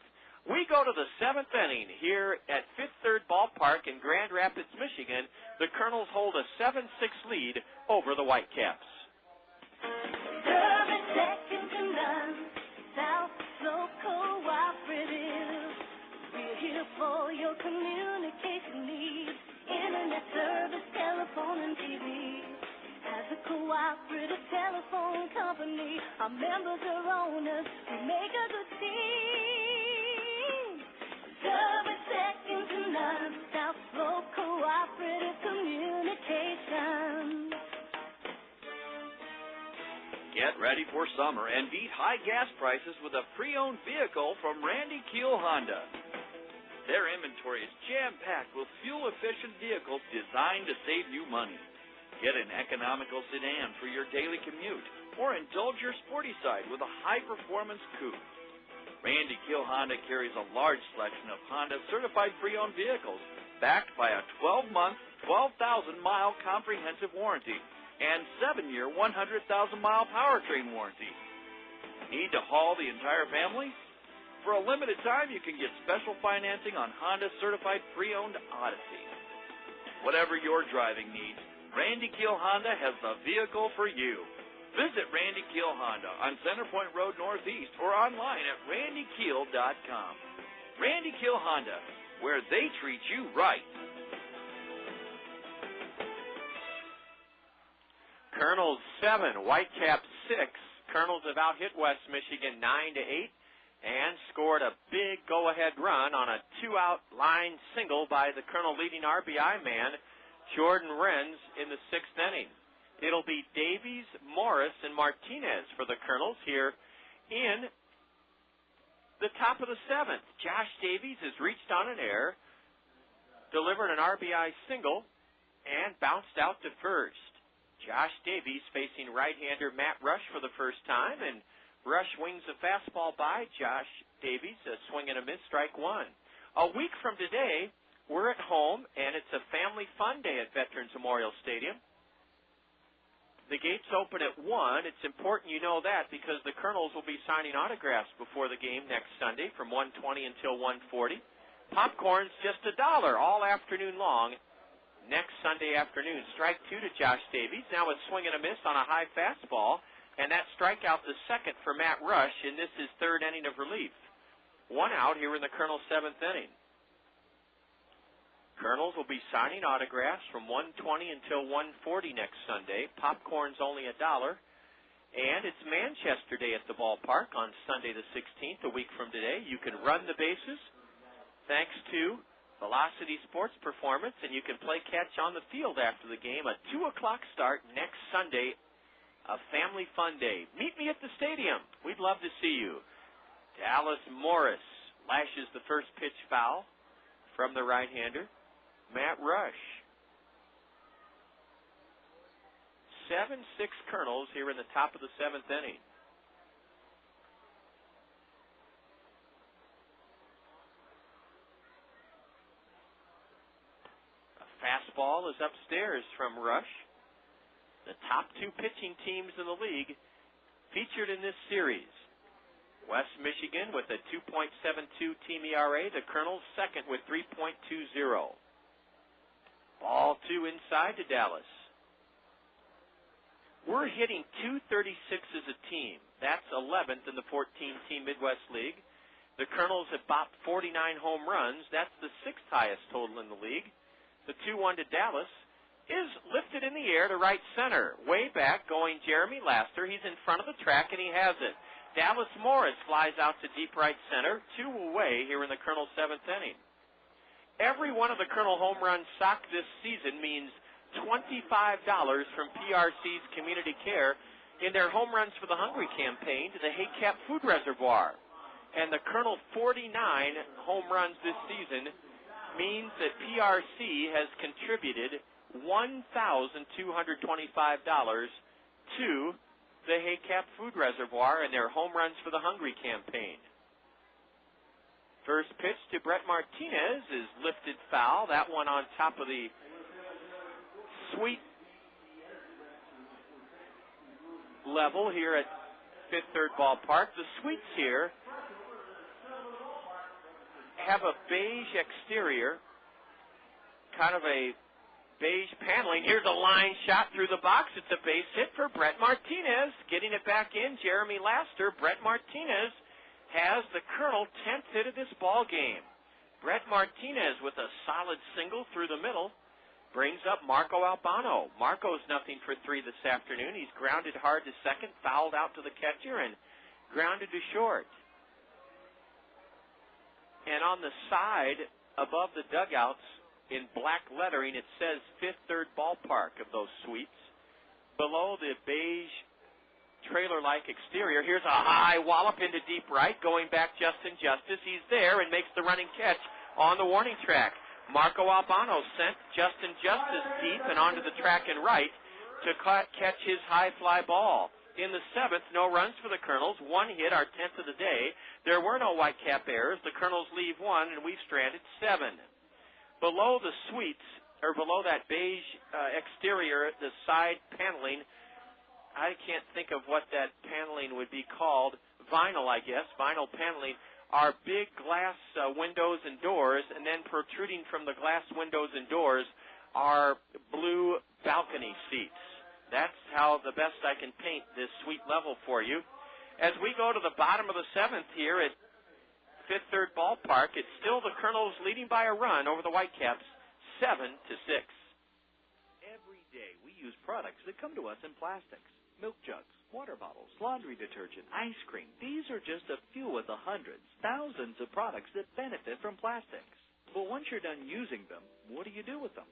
We go to the 7th inning here at Fifth Third Ballpark in Grand Rapids, Michigan. The Kernels hold a 7-6 lead over the Whitecaps. Service second to none, South Slope Cooperative. We're here for your communication needs. Internet service, telephone, and TV. As a cooperative telephone company, our members are owners who make a good team. Service second to none, South Slope Cooperative Communications. Get ready for summer and beat high gas prices with a pre-owned vehicle from Randy Keel Honda. Their inventory is jam-packed with fuel-efficient vehicles designed to save you money. Get an economical sedan for your daily commute, or indulge your sporty side with a high-performance coupe. Randy Keel Honda carries a large selection of Honda certified pre-owned vehicles, backed by a 12-month, 12,000-mile comprehensive warranty and 7-year, 100,000-mile powertrain warranty. Need to haul the entire family? For a limited time, you can get special financing on Honda certified pre-owned Odyssey. Whatever your driving needs, Randy Keel Honda has the vehicle for you. Visit Randy Keel Honda on Centerpoint Road Northeast or online at randykeel.com. Randy Keel Honda, where they treat you right. Kernels 7, Whitecaps 6. Kernels have out-hit West Michigan 9-8 and scored a big go-ahead run on a 2-out line single by the Kernel leading RBI man, Jordan Renz, in the 6th inning. It'll be Davies, Morris, and Martinez for the Kernels here in the top of the 7th. Josh Davies has reached on an error, delivered an RBI single, and bounced out to first. Josh Davies facing right-hander Matt Rush for the first time, and Rush wings a fastball by Josh Davies, a swing and a miss, strike 1. A week from today, We're at home, and it's a family fun day at Veterans Memorial Stadium. The gates open at 1. It's important you know that because the Kernels will be signing autographs before the game next Sunday from 1:20 until 1:40. Popcorn's just $1 all afternoon long next Sunday afternoon. Strike 2 to Josh Davies. Now a swing and a miss on a high fastball, and that strikeout the second for Matt Rush, and this is third inning of relief. 1 out here in the Kernels' 7th inning. Kernels will be signing autographs from 1:20 until 1:40 next Sunday. Popcorn's only $1. And it's Manchester Day at the ballpark on Sunday the 16th, a week from today. You can run the bases thanks to Velocity Sports Performance, and you can play catch on the field after the game. A 2 o'clock start next Sunday, a family fun day. Meet me at the stadium. We'd love to see you. Dallas Morris lashes the first pitch foul from the right-hander, Matt Rush. 7-6 Kernels here in the top of the 7th inning. A fastball is upstairs from Rush. The top 2 pitching teams in the league featured in this series. West Michigan with a 2.72 team ERA. The Kernels second with 3.20. Ball 2 inside to Dallas. We're hitting .236 as a team. That's 11th in the 14-team Midwest League. The Kernels have bopped 49 home runs. That's the 6th highest total in the league. The 2-1 to Dallas is lifted in the air to right center. Way back going Jeremy Laster. He's in front of the track, and he has it. Dallas Morris flies out to deep right center. 2 away here in the Kernel 7th inning. Every one of the Kernel home runs socked this season means $25 from PRC's Community Care in their Home Runs for the Hungry campaign to the Haycap Food Reservoir. And the Kernel 49 home runs this season means that PRC has contributed $1,225 to the Haycap Food Reservoir in their Home Runs for the Hungry campaign. First pitch to Brett Martinez is lifted foul. That one on top of the sweet level here at Fifth Third Ballpark. The Sweets here have a beige exterior, kind of a beige paneling. Here's a line shot through the box. It's a base hit for Brett Martinez. Getting it back in, Jeremy Laster. Brett Martinez has the Kernel 10th hit of this ball game. Brett Martinez with a solid single through the middle brings up Marco Albano. Marco's nothing for 3 this afternoon. He's grounded hard to second, fouled out to the catcher, and grounded to short. And on the side above the dugouts in black lettering, it says Fifth Third Ballpark of those suites. Below the beige trailer-like exterior, here's a high wallop into deep right, going back Justin Justice. He's there and makes the running catch on the warning track. Marco Albano sent Justin Justice deep and onto the track and right to catch his high fly ball. In the 7th, no runs for the Kernels, 1 hit, our 10th of the day. There were no Whitecap errors. The Kernels leave 1, and we've stranded 7. Below the suites, or below that beige exterior, the side paneling, I can't think of what that paneling would be called. Vinyl, I guess, vinyl paneling, are big glass windows and doors, and then protruding from the glass windows and doors are blue balcony seats. That's how the best I can paint this suite level for you. As we go to the bottom of the 7th here at Fifth Third Ballpark, it's still the Kernels leading by a run over the Whitecaps, 7-6. Every day we use products that come to us in plastics. Milk jugs, water bottles, laundry detergent, ice cream. These are just a few of the hundreds, thousands of products that benefit from plastics. But once you're done using them, what do you do with them?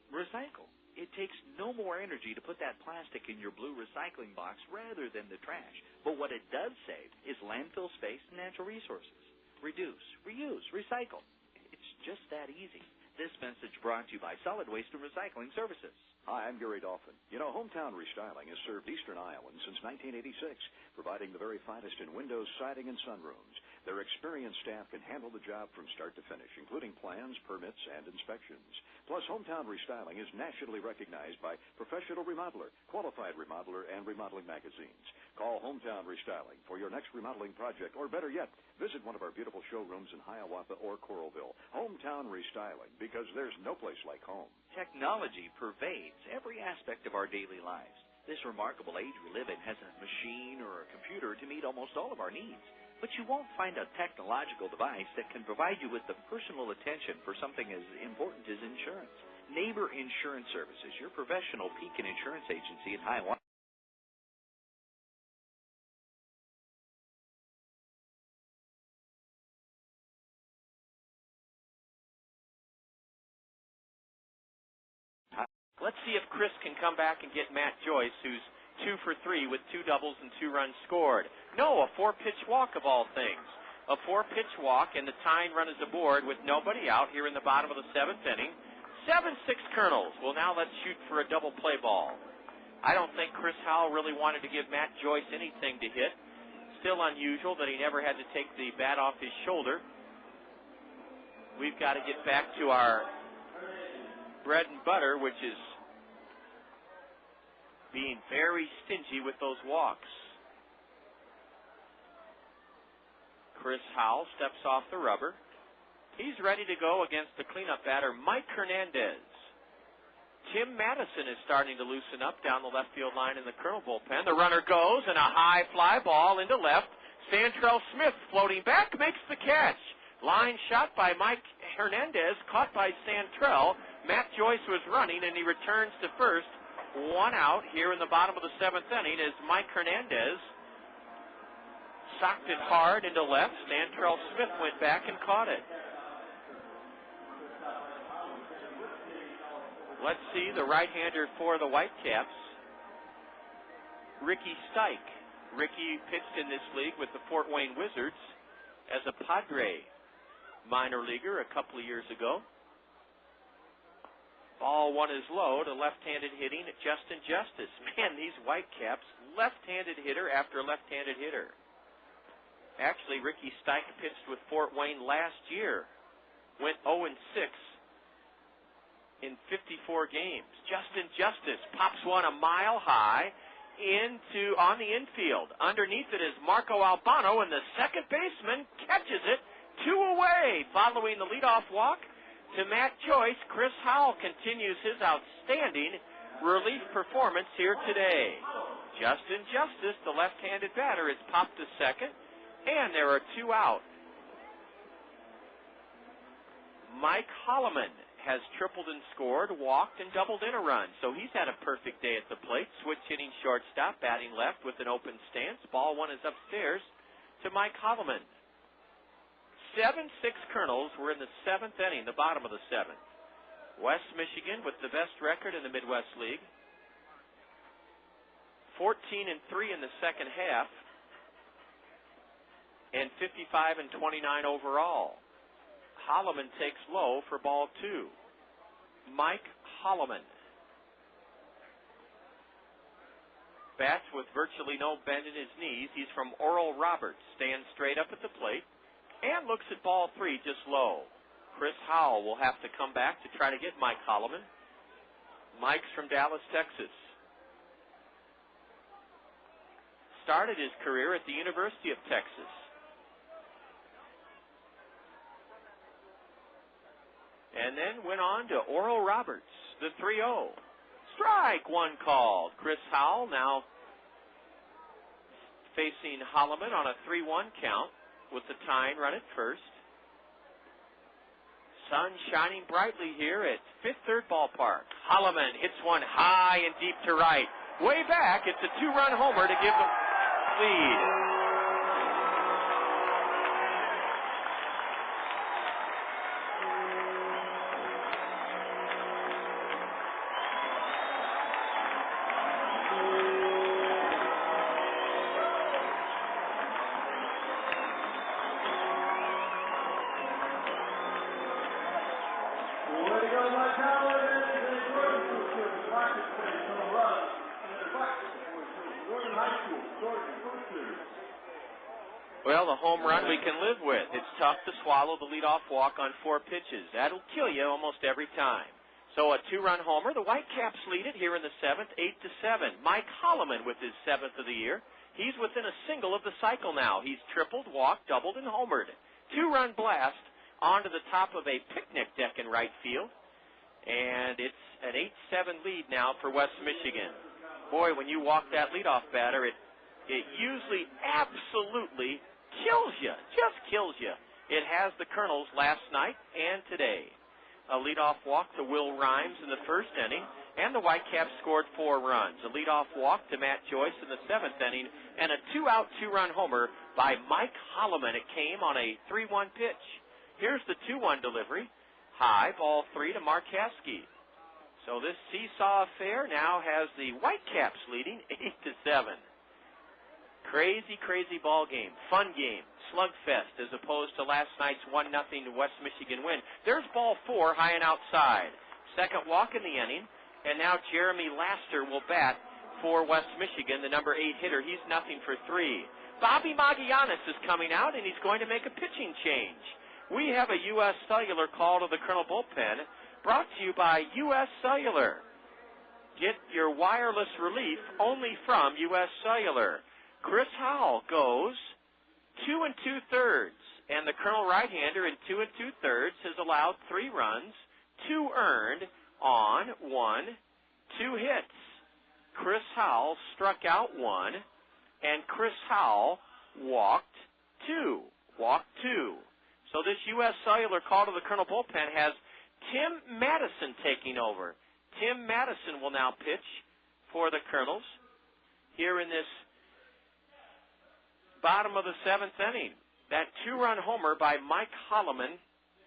Recycle. It takes no more energy to put that plastic in your blue recycling box rather than the trash. But what it does save is landfill space and natural resources. Reduce, reuse, recycle. It's just that easy. This message brought to you by Solid Waste and Recycling Services. Hi, I'm Gary Dolphin. You know, Hometown Restyling has served Eastern Iowans since 1986, providing the very finest in windows, siding, and sunrooms. Their experienced staff can handle the job from start to finish, including plans, permits, and inspections. Plus, Hometown Restyling is nationally recognized by Professional Remodeler, Qualified Remodeler, and Remodeling magazines. Call Hometown Restyling for your next remodeling project, or better yet, visit one of our beautiful showrooms in Hiawatha or Coralville. Hometown Restyling, because there's no place like home. Technology pervades every aspect of our daily lives. This remarkable age we live in has a machine or a computer to meet almost all of our needs. But you won't find a technological device that can provide you with the personal attention for something as important as insurance. Neighbor Insurance Services, your professional Pekin insurance agency in Hiawatha. Let's see if Chris can come back and get Matt Joyce, who's 2 for 3 with 2 doubles and 2 runs scored. No, a 4-pitch walk of all things. A 4-pitch walk, and the tying run is aboard with nobody out here in the bottom of the 7th inning. 7-6 Kernels. Well, now let's shoot for a double play ball. I don't think Chris Howell really wanted to give Matt Joyce anything to hit. Still unusual that he never had to take the bat off his shoulder. We've got to get back to our bread and butter, which is being very stingy with those walks. Chris Howell steps off the rubber. He's ready to go against the cleanup batter, Mike Hernandez. Tim Madison is starting to loosen up down the left field line in the Kernel bullpen. The runner goes, and a high fly ball into left. Santrell Smith floating back makes the catch. Line shot by Mike Hernandez, caught by Santrell. Matt Joyce was running, and he returns to first. 1 out here in the bottom of the 7th inning as Mike Hernandez socked it hard into left. Santrell Smith went back and caught it. Let's see the right-hander for the Whitecaps, Ricky Stike. Ricky pitched in this league with the Fort Wayne Wizards as a Padre minor leaguer a couple of years ago. Ball 1 is low to left-handed hitting at Justin Justice. Man, these Whitecaps, left-handed hitter after left-handed hitter. Actually, Ricky Stike pitched with Fort Wayne last year. Went 0-6 in 54 games. Justin Justice pops one a mile high on the infield. Underneath it is Marco Albano, and the second baseman catches it 2 away. Following the leadoff walk to Matt Joyce, Chris Howell continues his outstanding relief performance here today. Justin Justice, the left-handed batter, is popped to second, and there are 2 out. Mike Hollimon has tripled and scored, walked, and doubled in a run, so he's had a perfect day at the plate. Switch hitting shortstop, batting left with an open stance. Ball 1 is upstairs to Mike Hollimon. 7-6 Kernels. We're in the 7th inning, the bottom of the 7th. West Michigan with the best record in the Midwest League. 14-3 in the second half. And 55-29 overall. Hollimon takes low for ball 2. Mike Hollimon. Bats with virtually no bend in his knees. He's from Oral Roberts. Stands straight up at the plate and looks at ball 3 just low. Chris Howell will have to come back to try to get Mike Hollimon. Mike's from Dallas, Texas. Started his career at the University of Texas. And then went on to Oral Roberts, the 3-0. Strike 1 called. Chris Howell now facing Hollimon on a 3-1 count with the tying run at first. Sun shining brightly here at Fifth Third Ballpark. Hollimon hits one high and deep to right. Way back, it's a 2-run homer to give them lead. Well, the home run we can live with. It's tough to swallow the leadoff walk on 4 pitches. That'll kill you almost every time. So a 2-run homer. The Whitecaps lead it here in the 7th, 8-7. Mike Hollimon with his 7th of the year. He's within a single of the cycle now. He's tripled, walked, doubled, and homered. 2-run blast onto the top of a picnic deck in right field. And it's an 8-7 lead now for West Michigan. Boy, when you walk that leadoff batter, it usually absolutely kills you, just kills you. It has the Kernels last night and today. A leadoff walk to Will Rhymes in the 1st inning, and the Whitecaps scored 4 runs. A leadoff walk to Matt Joyce in the 7th inning, and a 2-out, 2-run homer by Mike Hollimon. It came on a 3-1 pitch. Here's the 2-1 delivery. High, ball 3 to Markowski. So this seesaw affair now has the Whitecaps leading 8-7. Crazy, crazy ball game. Fun game. Slugfest as opposed to last night's 1-0 West Michigan win. There's ball 4 high and outside. Second walk in the inning, and now Jeremy Laster will bat for West Michigan, the number 8 hitter. He's 0 for 3. Bobby Magianis is coming out, and he's going to make a pitching change. We have a U.S. Cellular call to the Colonel bullpen, brought to you by U.S. Cellular. Get your wireless relief only from U.S. Cellular. Chris Howell goes 2 2/3, and the Colonel right-hander in 2 2/3 has allowed 3 runs, 2 earned on 2 hits. Chris Howell struck out 1, and Chris Howell walked 2. So this U.S. Cellular call to the Colonel bullpen has Tim Madison taking over. Tim Madison will now pitch for the Kernels here in this bottom of the 7th inning. That 2-run homer by Mike Hollimon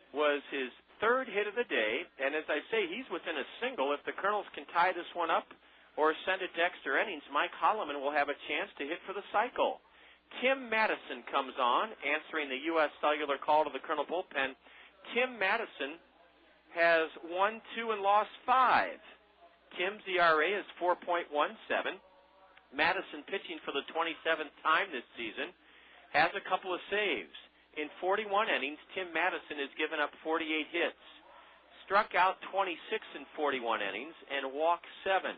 was his 3rd hit of the day, and as I say, he's within a single. If the Kernels can tie this one up or send it to extra innings, Mike Hollimon will have a chance to hit for the cycle. Tim Madison comes on, answering the U.S. Cellular call to the Colonel bullpen. Tim Madison has won 2 and lost 5. Tim's ERA is 4.17. Madison, pitching for the 27th time this season, has a couple of saves. In 41 innings, Tim Madison has given up 48 hits, struck out 26 in 41 innings, and walked 7.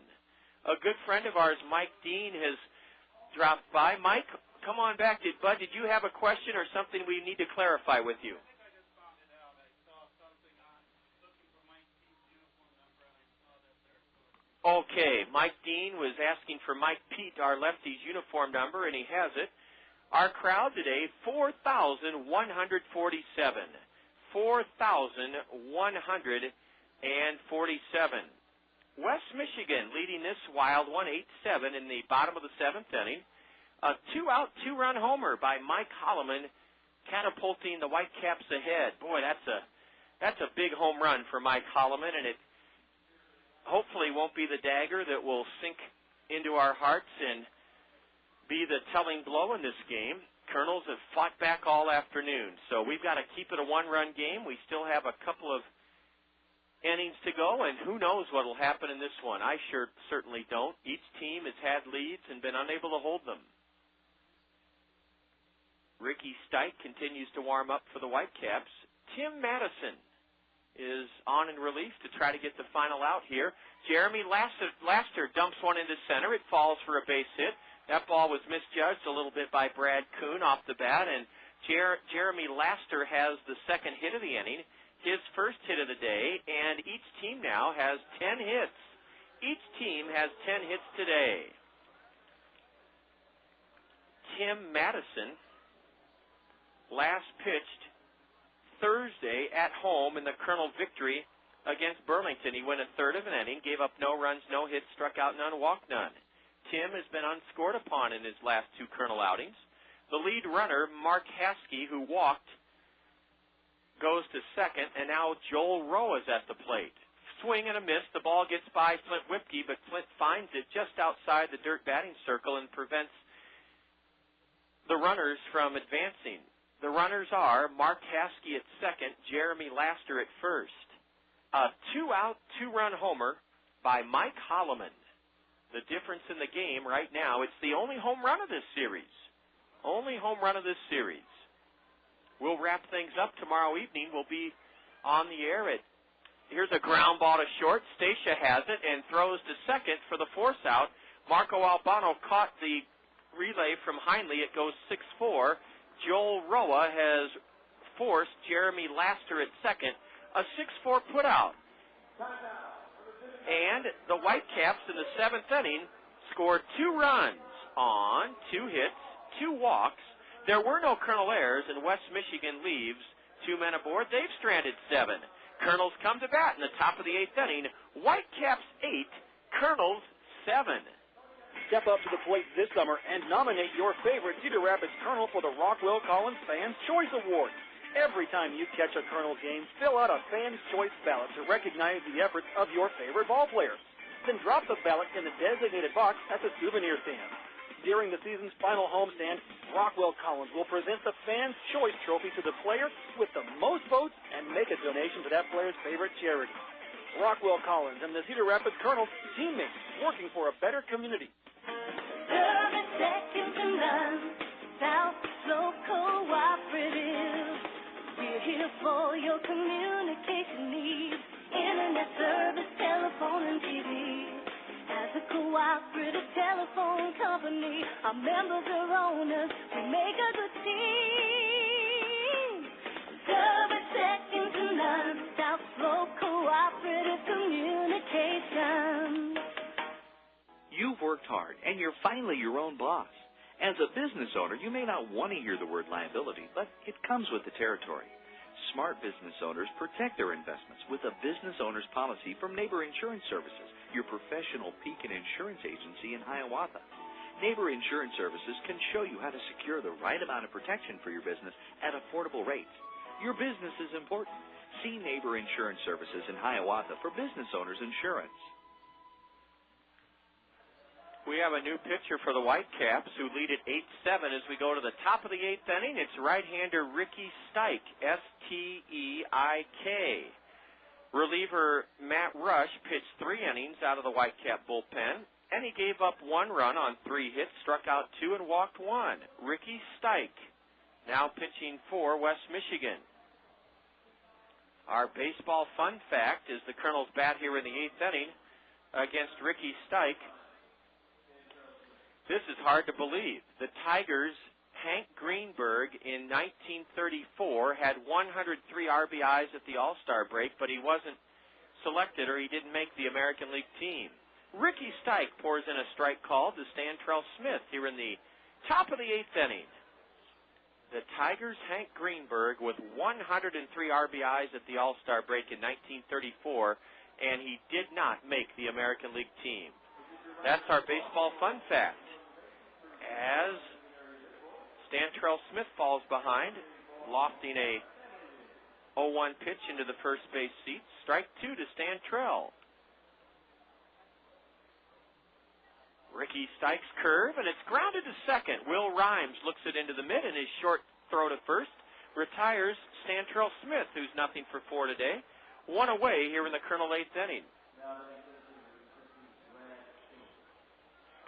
A good friend of ours, Mike Dean, has dropped by. Mike, come on back. Bud, did you have a question or something we need to clarify with you? Okay, Mike Dean was asking for Mike Pete, our lefty's uniform number, and he has it. Our crowd today, 4,147. 4,147. West Michigan leading this wild 1-8-7 in the bottom of the 7th inning. A 2-out, 2-run homer by Mike Hollimon, catapulting the Whitecaps ahead. Boy, that's a big home run for Mike Hollimon, and it hopefully won't be the dagger that will sink into our hearts and be the telling blow in this game. Kernels have fought back all afternoon, so we've got to keep it a 1-run game. We still have a couple of innings to go, and who knows what will happen in this one. I certainly don't. Each team has had leads and been unable to hold them. Ricky Stike continues to warm up for the Whitecaps. Tim Madison is on in relief to try to get the final out here. Jeremy Laster dumps one into center. It falls for a base hit. That ball was misjudged a little bit by Brad Kuhn off the bat, and Jeremy Laster has the 2nd hit of the inning, his 1st hit of the day, and each team now has 10 hits. Each team has 10 hits today. Tim Madison last pitched Thursday at home in the Kernel victory against Burlington. He went a 1/3 of an inning, gave up no runs, no hits, struck out none, walked none. Tim has been unscored upon in his last 2 Kernel outings. The lead runner, Mark Haskey, who walked, goes to second, and now Joel Rowe is at the plate. Swing and a miss. The ball gets by Flint Whipke, but Flint finds it just outside the dirt batting circle and prevents the runners from advancing. The runners are Mark Haskey at second, Jeremy Laster at first. A 2-out, 2-run homer by Mike Hollimon. The difference in the game right now, it's the only home run of this series. Only home run of this series. We'll wrap things up tomorrow evening. We'll be on the air at, here's a ground ball to short. Stacia has it and throws to second for the force out. Marco Albano caught the relay from Heinley. It goes 6-4. Joel Roa has forced Jeremy Laster at second. A 6-4 put out. And the Whitecaps in the seventh inning scored 2 runs on 2 hits, 2 walks. There were no Kernel errors, and West Michigan leaves 2 men aboard. They've stranded 7. Kernels come to bat in the top of the 8th inning. Whitecaps 8, Kernels 7. Step up to the plate this summer and nominate your favorite Cedar Rapids Kernel for the Rockwell Collins Fans' Choice Award. Every time you catch a Kernel game, fill out a Fans' Choice ballot to recognize the efforts of your favorite ball players. Then drop the ballot in the designated box at the souvenir stand. During the season's final homestand, Rockwell Collins will present the Fans' Choice Trophy to the player with the most votes and make a donation to that player's favorite charity. Rockwell Collins and the Cedar Rapids Kernels, teammates working for a better community. Service second to none, South Slope Cooperative. We're here for your communication needs. Internet service, telephone, and TV. As a cooperative telephone company, our members are owners. We make a good team. Service second to none, South Slope Cooperative Communications. You've worked hard, and you're finally your own boss. As a business owner, you may not want to hear the word liability, but it comes with the territory. Smart business owners protect their investments with a business owner's policy from Neighbor Insurance Services, your professional peak and insurance agency in Hiawatha. Neighbor Insurance Services can show you how to secure the right amount of protection for your business at affordable rates. Your business is important. See Neighbor Insurance Services in Hiawatha for business owners insurance. We have a new pitcher for the Whitecaps who lead at 8-7 as we go to the top of the 8th inning. It's right-hander Ricky Steik, S-T-E-I-K. Reliever Matt Rush pitched 3 innings out of the Whitecap bullpen, and he gave up 1 run on 3 hits, struck out 2, and walked 1. Ricky Steik now pitching for West Michigan. Our baseball fun fact is the Kernels bat here in the 8th inning against Ricky Steik. This is hard to believe. The Tigers' Hank Greenberg in 1934 had 103 RBIs at the All-Star break, but he wasn't selected or he didn't make the American League team. Ricky Steik pours in a strike call to Stantrell Smith here in the top of the 8th inning. The Tigers' Hank Greenberg with 103 RBIs at the All-Star break in 1934, and he did not make the American League team. That's our baseball fun fact. As Stantrell Smith falls behind, lofting a 0-1 pitch into the first base seat. Strike 2 to Stantrell. Ricky Steik's curve, and it's grounded to second. Will Rhymes looks it into the mid, and his short throw to first retires Stantrell Smith, who's nothing for 4 today. 1 away here in the Kernel 8th inning.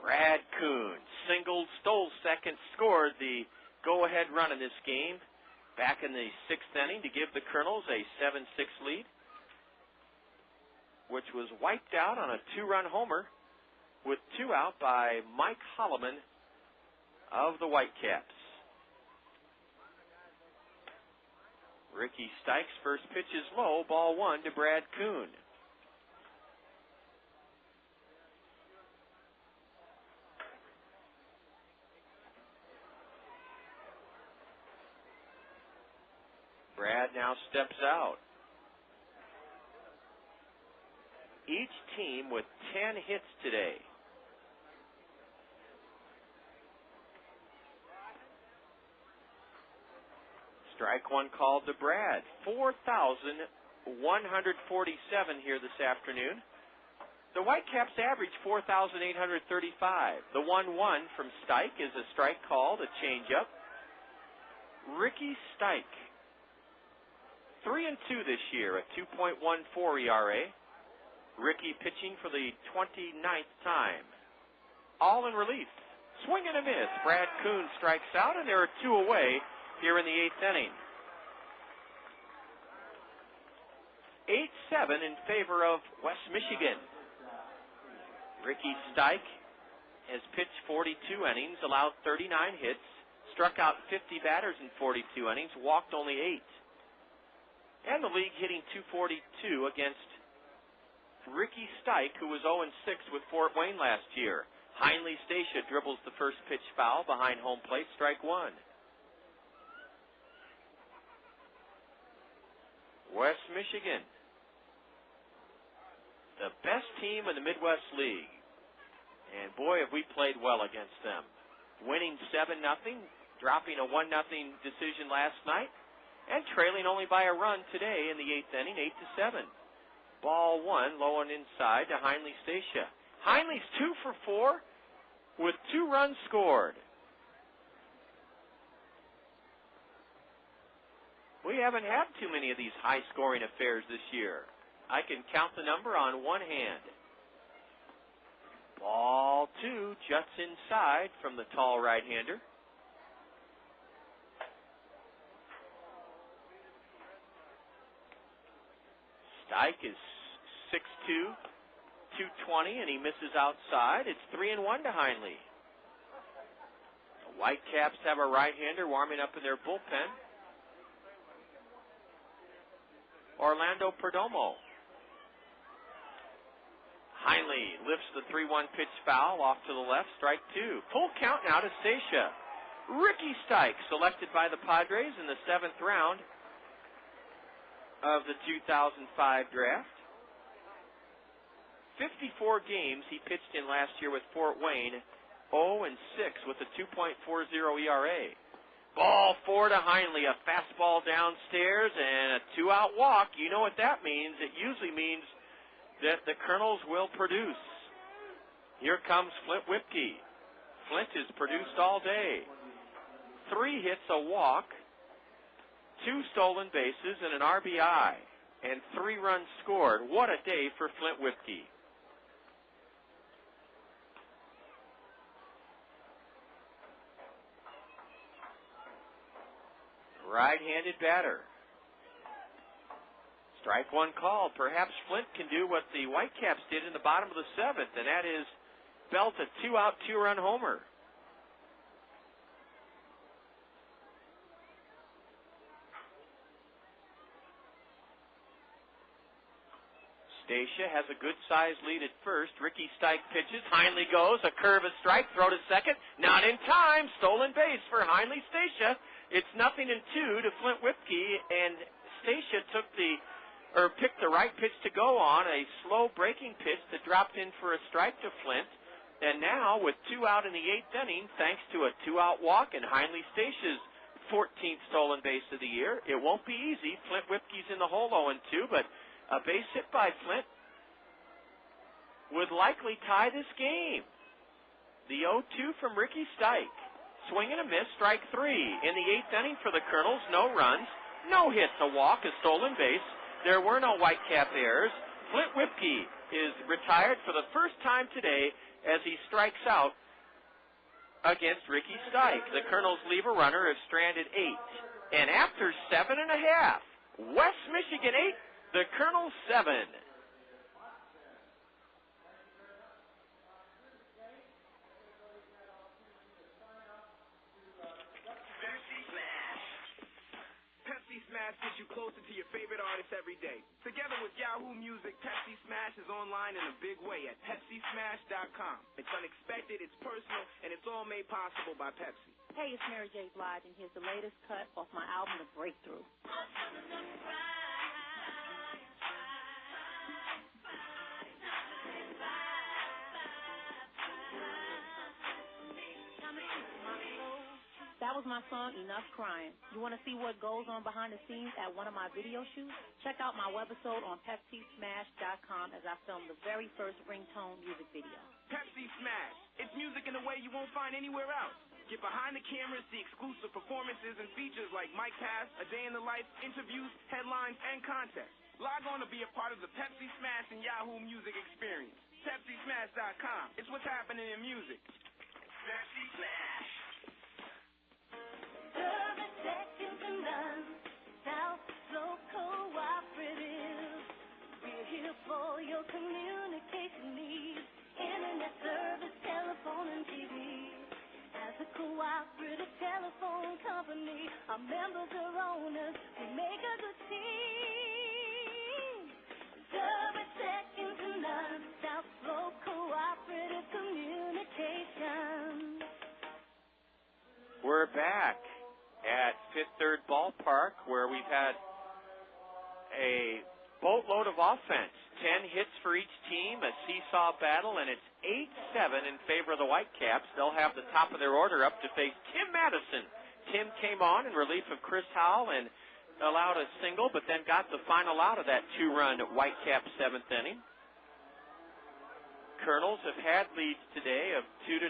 Brad Kuhn singled, stole second, scored the go-ahead run in this game back in the 6th inning to give the Kernels a 7-6 lead, which was wiped out on a 2-run homer with 2 out by Mike Hollimon of the Whitecaps. Ricky Steik's first pitch is low, ball 1 to Brad Kuhn. Brad now steps out. Each team with 10 hits today. Strike 1 called to Brad. 4,147 here this afternoon. The Whitecaps average 4,835. The 1-1 from Steik is a strike called, a changeup. Ricky Steik, 3-2 this year, a 2.14 ERA. Ricky pitching for the 29th time. All in relief. Swing and a miss. Brad Kuhn strikes out, and there are 2 away here in the 8th inning. 8-7 in favor of West Michigan. Ricky Steik has pitched 42 innings, allowed 39 hits, struck out 50 batters in 42 innings, walked only 8. And the league hitting .242 against Ricky Steik, who was 0-6 with Fort Wayne last year. Heinle Stacia dribbles the first pitch foul behind home plate, strike 1. West Michigan, the best team in the Midwest League. And boy, have we played well against them. Winning 7-0, dropping a 1-0 decision last night, and trailing only by a run today in the 8th inning, 8-7. Ball 1, low and inside to Heinle Stacia. Heinle's 2 for 4 with 2 runs scored. We haven't had too many of these high-scoring affairs this year. I can count the number on one hand. Ball 2 juts inside from the tall right-hander. Steik is 6'2", 220, and he misses outside. It's 3-1 to Heinle. The Whitecaps have a right-hander warming up in their bullpen. Orlando Perdomo. Heinle lifts the 3-1 pitch foul off to the left, strike 2. Full count now to Stacia. Ricky Steik, selected by the Padres in the 7th round of the 2005 draft. 54 games he pitched in last year with Fort Wayne, 0-6 with a 2.40 ERA. Ball 4 to Heinle, a fastball downstairs and a 2-out walk. You know what that means. It usually means that the Kernels will produce. Here comes Flint Whipke. Flint has produced all day. 3 hits, a walk, 2 stolen bases, and an RBI, and 3 runs scored. What a day for Flint Whipke. Right-handed batter. Strike 1 called. Perhaps Flint can do what the Whitecaps did in the bottom of the 7th, and that is belt a 2-out, 2-run homer. Stacia has a good-sized lead at first. Ricky Steik pitches. Heinle goes. A curve, a strike. Throw to second. Not in time. Stolen base for Heinle Stacia. It's 0-2 to Flint Whipke, and Stacia picked the right pitch to go on, a slow breaking pitch that dropped in for a strike to Flint. And now, with 2 out in the 8th inning, thanks to a 2-out walk and Heinle Stacia's 14th stolen base of the year, it won't be easy. Flint Whipke's in the hole 0-2, but a base hit by Flint would likely tie this game. The 0-2 from Ricky Steik. Swing and a miss, strike 3. In the 8th inning for the Kernels, no runs, no hits, a walk, a stolen base. There were no Whitecap errors. Flint Whipke is retired for the first time today as he strikes out against Ricky Steik. The Kernels leave a runner, have stranded 8. And after 7.5, West Michigan 8, the Kernels 7. Smash gets you closer to your favorite artists every day. Together with Yahoo Music, Pepsi Smash is online in a big way at PepsiSmash.com. It's unexpected, it's personal, and it's all made possible by Pepsi. Hey, it's Mary J. Blige, and here's the latest cut off my album, The Breakthrough. That was my song, Enough Crying. You want to see what goes on behind the scenes at one of my video shoots? Check out my webisode on PepsiSmash.com as I filmed the very first ringtone music video. Pepsi Smash. It's music in a way you won't find anywhere else. Get behind the camera, see exclusive performances and features like Mike Pass, A Day in the Life, interviews, headlines, and contests. Log on to be a part of the Pepsi Smash and Yahoo Music experience. PepsiSmash.com. It's what's happening in music. Service second to none. South Slow Cooperative. We're here for your communication needs. Internet service, telephone, and TV. As a cooperative telephone company, our members are owners. We make a good team. Service second to none. South Slow Cooperative Communication. We're back at Fifth Third Ballpark, where we've had a boatload of offense. 10 hits for each team, a seesaw battle, and it's 8-7 in favor of the Whitecaps. They'll have the top of their order up to face Tim Madison. Tim came on in relief of Chris Howell and allowed a single, but then got the final out of that two-run Whitecap seventh inning. Kernels have had leads today of 2-0,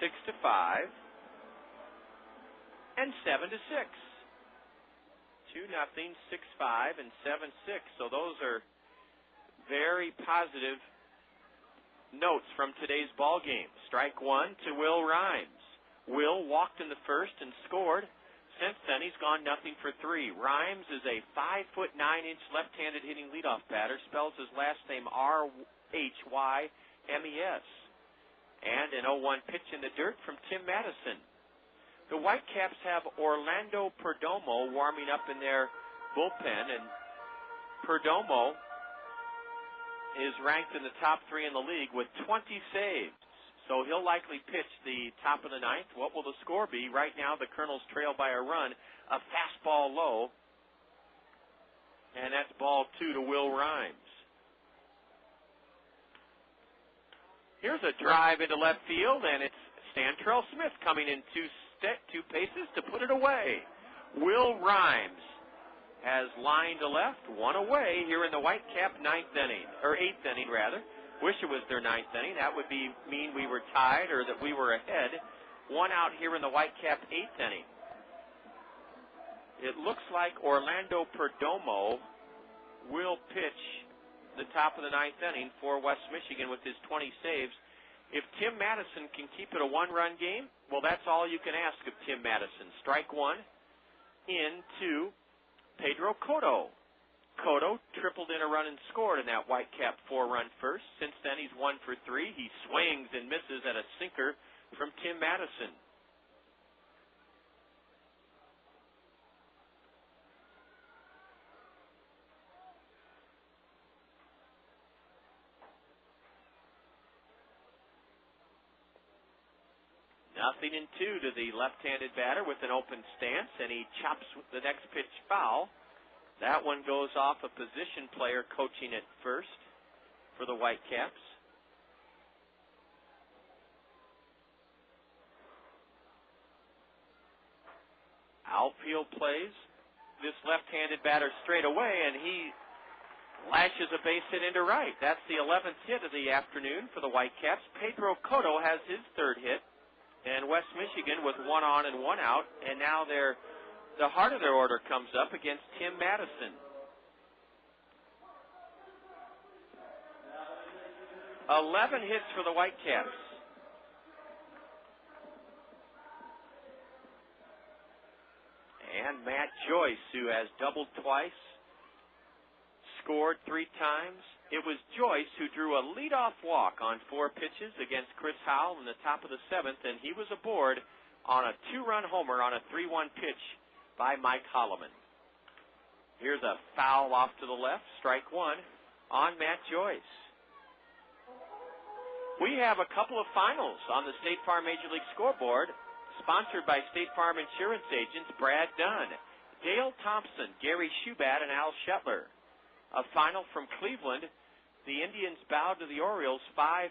6-5, and 7-6. 2-0, 6-5, and 7-6. So those are very positive notes from today's ball game. Strike one to Will Rhymes. Will walked in the first and scored. Since then, he's gone 0 for 3. Rhymes is a 5'9" left-handed hitting leadoff batter. Spells his last name R-H-Y-M-E-S. And an 0-1 pitch in the dirt from Tim Madison. The Whitecaps have Orlando Perdomo warming up in their bullpen, and Perdomo is ranked in the top 3 in the league with 20 saves. So he'll likely pitch the top of the ninth. What will the score be? Right now the Kernels trail by a run, a fastball low, and that's ball 2 to Will Rhymes. Here's a drive into left field, and it's Stantrell Smith coming in two paces to put it away. Will Rhymes has lined to left, one away here in the Whitecap eighth inning. Wish it was their ninth inning. That would mean we were tied or that we were ahead. One out here in the Whitecap eighth inning. It looks like Orlando Perdomo will pitch the top of the ninth inning for West Michigan with his 20 saves. If Tim Madison can keep it a one-run game, well, that's all you can ask of Tim Madison. Strike one into Pedro Cotto. Cotto tripled in a run and scored in that Whitecap 4-run first. Since then, he's 1 for 3. He swings and misses at a sinker from Tim Madison. Nothing in 2 to the left-handed batter with an open stance, and he chops the next pitch foul. That one goes off a position player coaching at first for the Whitecaps. Outfield plays this left-handed batter straight away, and he lashes a base hit into right. That's the 11th hit of the afternoon for the Whitecaps. Pedro Cotto has his third hit. And West Michigan with 1 on and 1 out, and now the heart of their order comes up against Tim Madison. 11 hits for the Whitecaps. And Matt Joyce, who has doubled twice, scored 3 times. It was Joyce who drew a leadoff walk on 4 pitches against Chris Howell in the top of the 7th, and he was aboard on a 2-run homer on a 3-1 pitch by Mike Hollimon. Here's a foul off to the left, strike one on Matt Joyce. We have a couple of finals on the State Farm Major League scoreboard, sponsored by State Farm Insurance agents Brad Dunn, Dale Thompson, Gary Schubat, and Al Shetler. A final from Cleveland. The Indians bowed to the Orioles 5-4.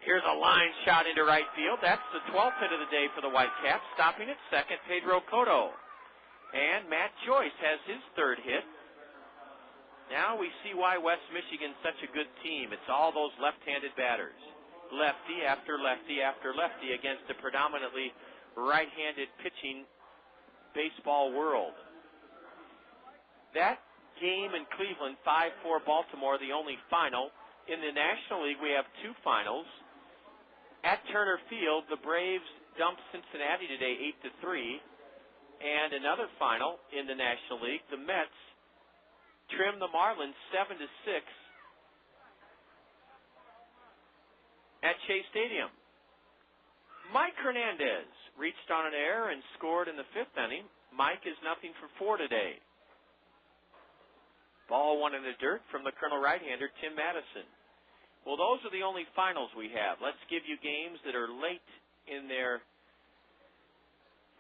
Here's a line shot into right field. That's the 12th hit of the day for the Whitecaps. Stopping at second, Pedro Cotto. And Matt Joyce has his third hit. Now we see why West Michigan's such a good team. It's all those left-handed batters. Lefty after lefty after lefty against a predominantly right-handed pitching baseball world. That game in Cleveland, 5-4 Baltimore, the only final. In the National League, we have two finals. At Turner Field, the Braves dumped Cincinnati today 8-3. And another final in the National League, the Mets trimmed the Marlins 7-6 at Chase Stadium. Mike Hernandez reached on an error and scored in the fifth inning. Mike is 0 for 4 today. Ball one in the dirt from the Colonel right-hander, Tim Madison. Well, those are the only finals we have. Let's give you games that are late in their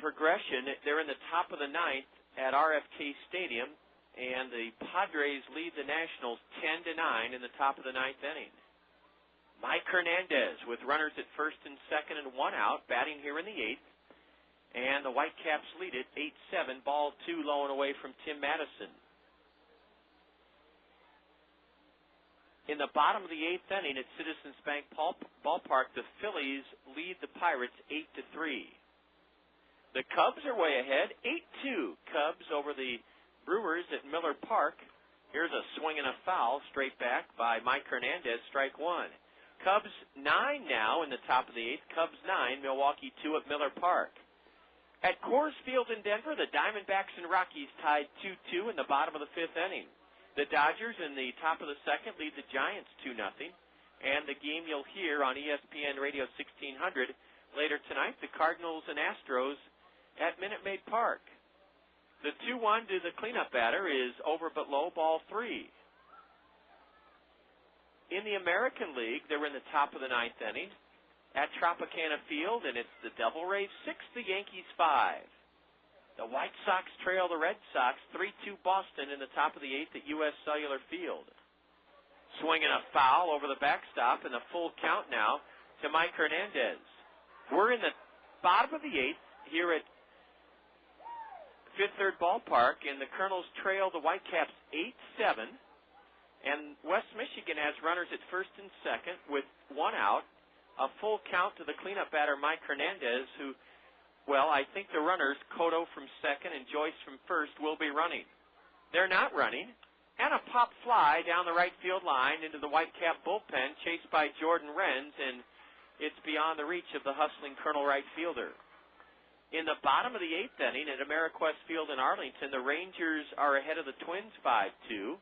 progression. They're in the top of the ninth at RFK Stadium, and the Padres lead the Nationals 10-9 in the top of the ninth inning. Mike Hernandez with runners at first and second and one out, batting here in the eighth, and the Whitecaps lead it 8-7. Ball two low and away from Tim Madison. In the bottom of the eighth inning at Citizens Bank Ballpark, the Phillies lead the Pirates 8-3. The Cubs are way ahead, 8-2. Cubs over the Brewers at Miller Park. Here's a swing and a foul, straight back by Mike Hernandez, strike one. Cubs 9 now in the top of the eighth. Cubs 9, Milwaukee 2 at Miller Park. At Coors Field in Denver, the Diamondbacks and Rockies tied 2-2 in the bottom of the fifth inning. The Dodgers in the top of the second lead the Giants 2-0. And the game you'll hear on ESPN Radio 1600 later tonight, the Cardinals and Astros at Minute Maid Park. The 2-1 to the cleanup batter is over but low, ball three. In the American League, they're in the top of the ninth inning at Tropicana Field, and it's the Devil Rays 6, the Yankees 5. The White Sox trail the Red Sox 3-2 Boston in the top of the eighth at U.S. Cellular Field. Swinging a foul over the backstop, and a full count now to Mike Hernandez. We're in the bottom of the eighth here at Fifth Third Ballpark, and the Kernels trail the Whitecaps 8-7. And West Michigan has runners at first and second with one out. A full count to the cleanup batter, Mike Hernandez, who, well, I think the runners, Cotto from second and Joyce from first, will be running. They're not running. And a pop fly down the right field line into the Whitecap bullpen, chased by Jordan Renz, and it's beyond the reach of the hustling Colonel right fielder. In the bottom of the eighth inning at Ameriquest Field in Arlington, the Rangers are ahead of the Twins 5-2.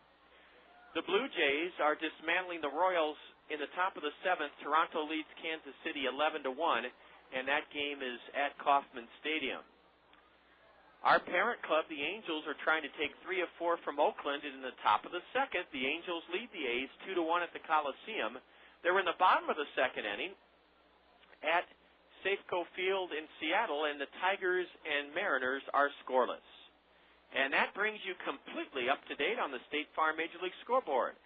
The Blue Jays are dismantling the Royals in the top of the seventh. Toronto leads Kansas City 11-1. And that game is at Kauffman Stadium. Our parent club, the Angels, are trying to take 3 of 4 from Oakland, and in the top of the second, the Angels lead the A's 2-1 at the Coliseum. They're in the bottom of the second inning at Safeco Field in Seattle, and the Tigers and Mariners are scoreless. And that brings you completely up to date on the State Farm Major League scoreboard.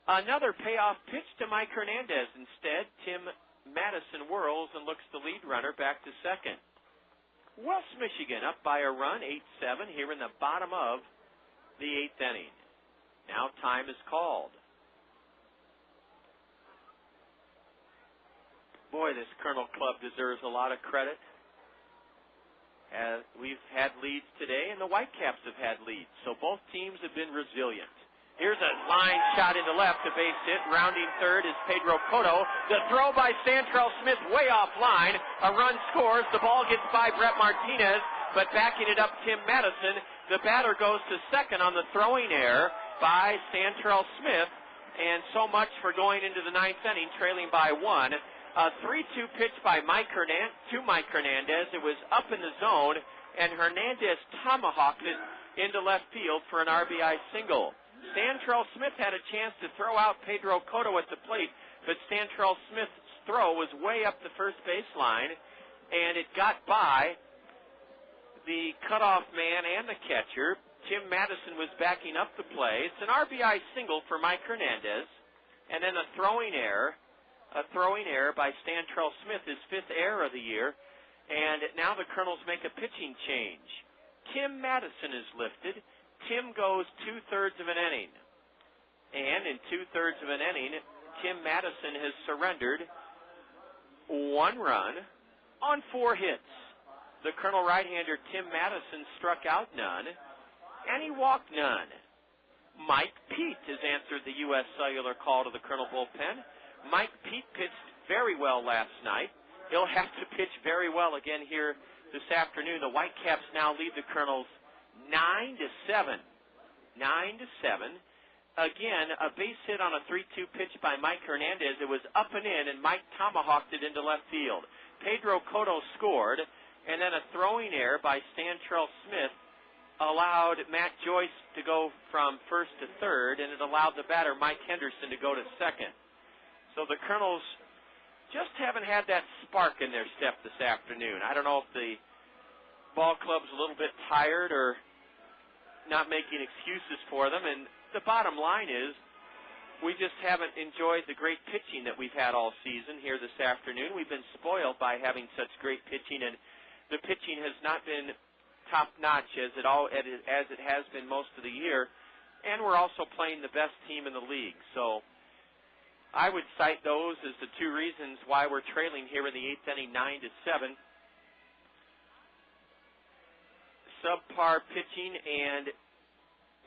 Another payoff pitch to Mike Hernandez. Instead, Tim Madison whirls and looks the lead runner back to second. West Michigan up by a run, 8-7, here in the bottom of the eighth inning. Now time is called. Boy, this Colonel club deserves a lot of credit. We've had leads today, and the Whitecaps have had leads, so both teams have been resilient. Here's a line shot into left, a base hit. Rounding third is Pedro Cotto. The throw by Santrell Smith way offline. A run scores. The ball gets by Brett Martinez, but backing it up Tim Madison. The batter goes to second on the throwing error by Santrell Smith. And so much for going into the ninth inning, trailing by one. A 3-2 pitch by Mike Hernandez. It was up in the zone, and Hernandez tomahawked it into left field for an RBI single. Santrell Smith had a chance to throw out Pedro Cotto at the plate, but Santrell Smith's throw was way up the first baseline, and it got by the cutoff man and the catcher. Tim Madison was backing up the play. It's an RBI single for Mike Hernandez, and then a throwing error by Santrell Smith, his fifth error of the year, and now the Colonels make a pitching change. Tim Madison is lifted. Tim goes 2/3 of an inning. And in 2/3 of an inning, Tim Madison has surrendered 1 run on 4 hits. The Colonel right-hander Tim Madison struck out none. and he walked none. Mike Pete has answered the U.S. Cellular call to the Colonel bullpen. Mike Pete pitched very well last night. He'll have to pitch very well again here this afternoon. The Whitecaps now lead the Kernels 9-7. 9-7. Again, a base hit on a 3-2 pitch by Mike Hernandez. It was up and in, and Mike tomahawked it into left field. Pedro Cotto scored, and then a throwing error by Stantrell Smith allowed Matt Joyce to go from first to third, and it allowed the batter, Mike Henderson, to go to second. So the Kernels just haven't had that spark in their step this afternoon. I don't know if the ball club's a little bit tired or not making excuses for them, and the bottom line is we just haven't enjoyed the great pitching that we've had all season here this afternoon. We've been spoiled by having such great pitching, and the pitching has not been top-notch as it has been most of the year, and we're also playing the best team in the league. So I would cite those as the two reasons why we're trailing here in the 8th inning 9-7. Subpar pitching and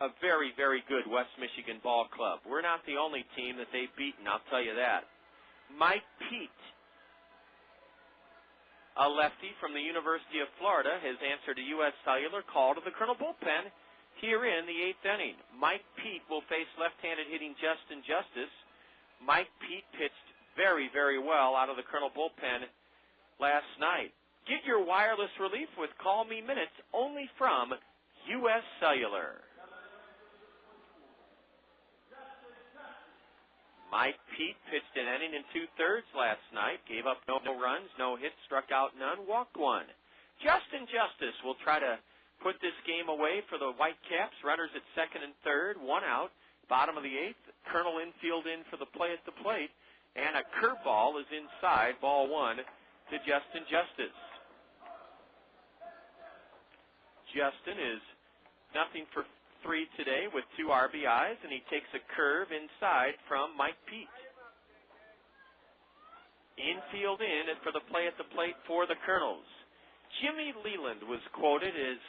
a very, very good West Michigan ball club. We're not the only team that they've beaten, I'll tell you that. Mike Pete, a lefty from the University of Florida, has answered a U.S. Cellular call to the Colonel bullpen here in the 8th inning. Mike Pete will face left-handed hitting Justin Justice. Mike Pete pitched very, very well out of the Colonel bullpen last night. Get your wireless relief with Call Me Minutes only from U.S. Cellular. Mike Pete pitched an inning and 2/3 last night, gave up no runs, no hits, struck out none, walked one. Justin Justice will try to put this game away for the Whitecaps. Runners at second and third, one out, bottom of the 8th. Colonel infield in for the play at the plate, and a curveball is inside, ball one to Justin Justice. Justin is nothing for 3 today with 2 RBIs, and he takes a curve inside from Mike Pete. Infield in and for the play at the plate for the Kernels. Jimmy Leland was quoted as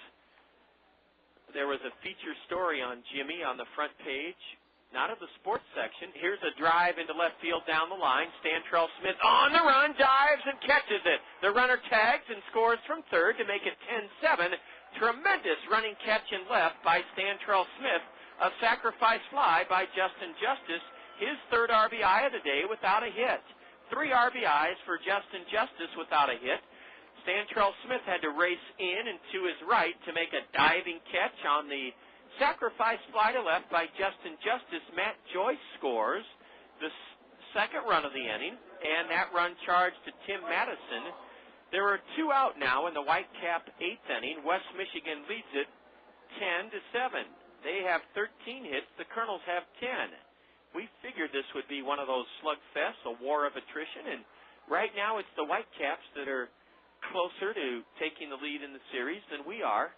there was a feature story on Jimmy on the front page, not of the sports section. Here's a drive into left field down the line. Stantrell Smith on the run, dives and catches it. The runner tags and scores from third to make it 10-7. Tremendous running catch in left by Stantrell Smith. A sacrifice fly by Justin Justice. His third RBI of the day without a hit. 3 RBIs for Justin Justice without a hit. Stantrell Smith had to race in and to his right to make a diving catch on the sacrifice fly to left by Justin Justice. Matt Joyce scores the second run of the inning, and that run charged to Tim Madison. There are 2 out now in the Whitecap 8th inning. West Michigan leads it 10-7. They have 13 hits. The Kernels have 10. We figured this would be one of those slugfests, a war of attrition, and right now it's the Whitecaps that are closer to taking the lead in the series than we are.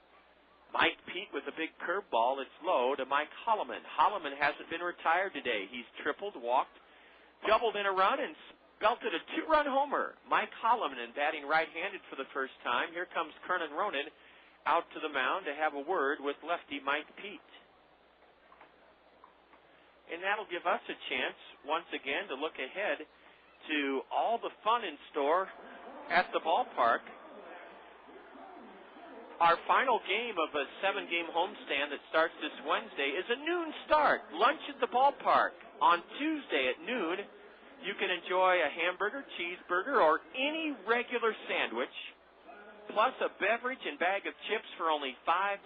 Mike Pete with a big curveball. It's low to Mike Hollimon. Hollimon hasn't been retired today. He's tripled, walked, doubled in a run, and belted a 2-run homer. Mike Hollimon batting right-handed for the first time. Here comes Kernan Ronan out to the mound to have a word with lefty Mike Pete. And that'll give us a chance, once again, to look ahead to all the fun in store at the ballpark. Our final game of a 7-game homestand that starts this Wednesday is a noon start. Lunch at the ballpark on Tuesday at noon. You can enjoy a hamburger, cheeseburger, or any regular sandwich, plus a beverage and bag of chips for only $5.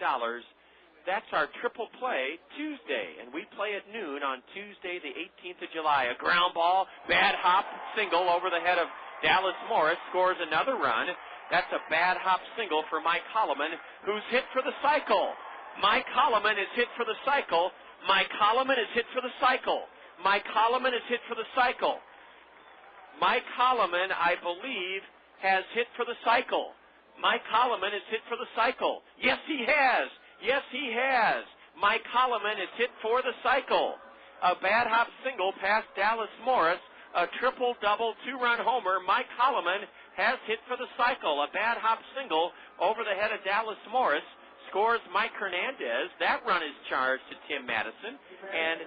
That's our triple play Tuesday, and we play at noon on Tuesday, the 18th of July. A ground ball, bad hop single over the head of Dallas Morris, scores another run. That's a bad hop single for Mike Hollimon, who's hit for the cycle. Mike Hollimon is hit for the cycle. Mike Hollimon is hit for the cycle. Mike Hollimon is hit for the cycle. Mike Hollimon, I believe, has hit for the cycle. Mike Hollimon is hit for the cycle. Yes, he has. Yes, he has. Mike Hollimon is hit for the cycle. A bad hop single past Dallas Morris. A triple-double 2-run homer. Mike Hollimon has hit for the cycle. A bad hop single over the head of Dallas Morris Scores Mike Hernandez. That run is charged to Tim Madison. And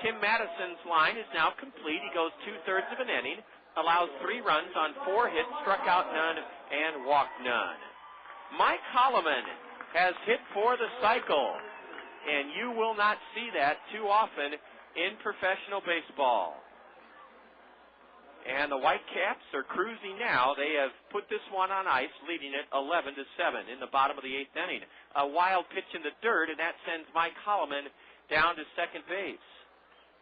Tim Madison's line is now complete. He goes 2/3 of an inning, allows 3 runs on 4 hits, struck out none, and walked none. Mike Hollimon has hit for the cycle, and you will not see that too often in professional baseball. And the Whitecaps are cruising now. They have put this one on ice, leading it 11-7 in the bottom of the 8th inning. A wild pitch in the dirt, and that sends Mike Hollimon down to second base.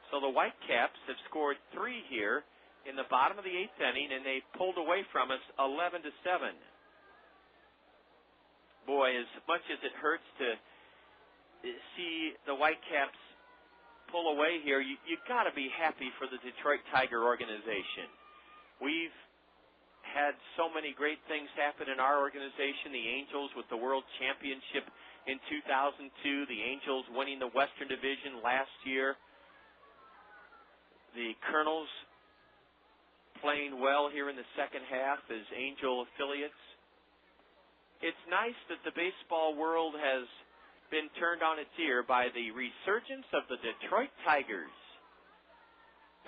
So the Whitecaps have scored 3 here in the bottom of the 8th inning, and they pulled away from us 11-7. Boy, as much as it hurts to see the Whitecaps pull away here, you got to be happy for the Detroit Tiger organization. We've had so many great things happen in our organization. The Angels with the World Championship in 2002, the Angels winning the Western Division last year, the Kernels playing well here in the second half as Angel affiliates. It's nice that the baseball world has been turned on its ear by the resurgence of the Detroit Tigers.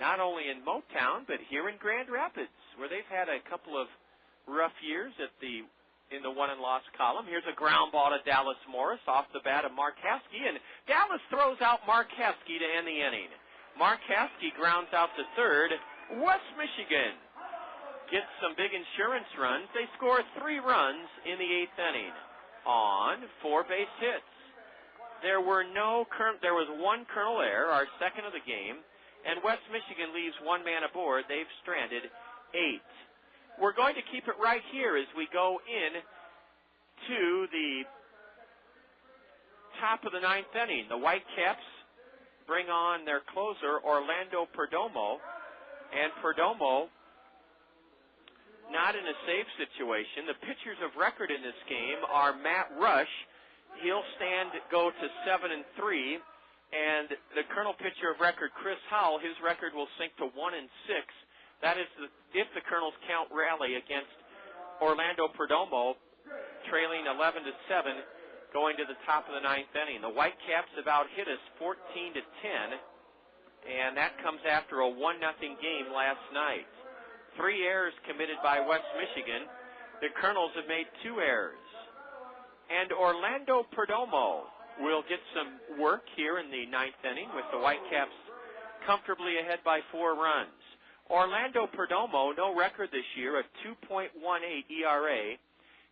Not only in Motown, but here in Grand Rapids, where they've had a couple of rough years in the won and lost column. Here's a ground ball to Dallas Morris off the bat of Mark Haskey, and Dallas throws out Mark Haskey to end the inning. Mark Haskey grounds out to third. West Michigan gets some big insurance runs. They score 3 runs in the 8th inning on 4 base hits. There was 1 Kernel error, our second of the game, and West Michigan leaves 1 man aboard. They've stranded 8. We're going to keep it right here as we go in to the top of the 9th inning. The Whitecaps bring on their closer, Orlando Perdomo, and Perdomo not in a save situation. The pitchers of record in this game are Matt Rush. He'll go to 7-3, and the Kernel pitcher of record, Chris Howell, his record will sink to 1-6. That is if the Kernels count rally against Orlando Perdomo, trailing 11-7, going to the top of the 9th inning. The Whitecaps have out-hit us 14-10, and that comes after a 1-0 game last night. 3 errors committed by West Michigan. The Kernels have made 2 errors. And Orlando Perdomo will get some work here in the 9th inning with the Whitecaps comfortably ahead by 4 runs. Orlando Perdomo, no record this year, a 2.18 ERA.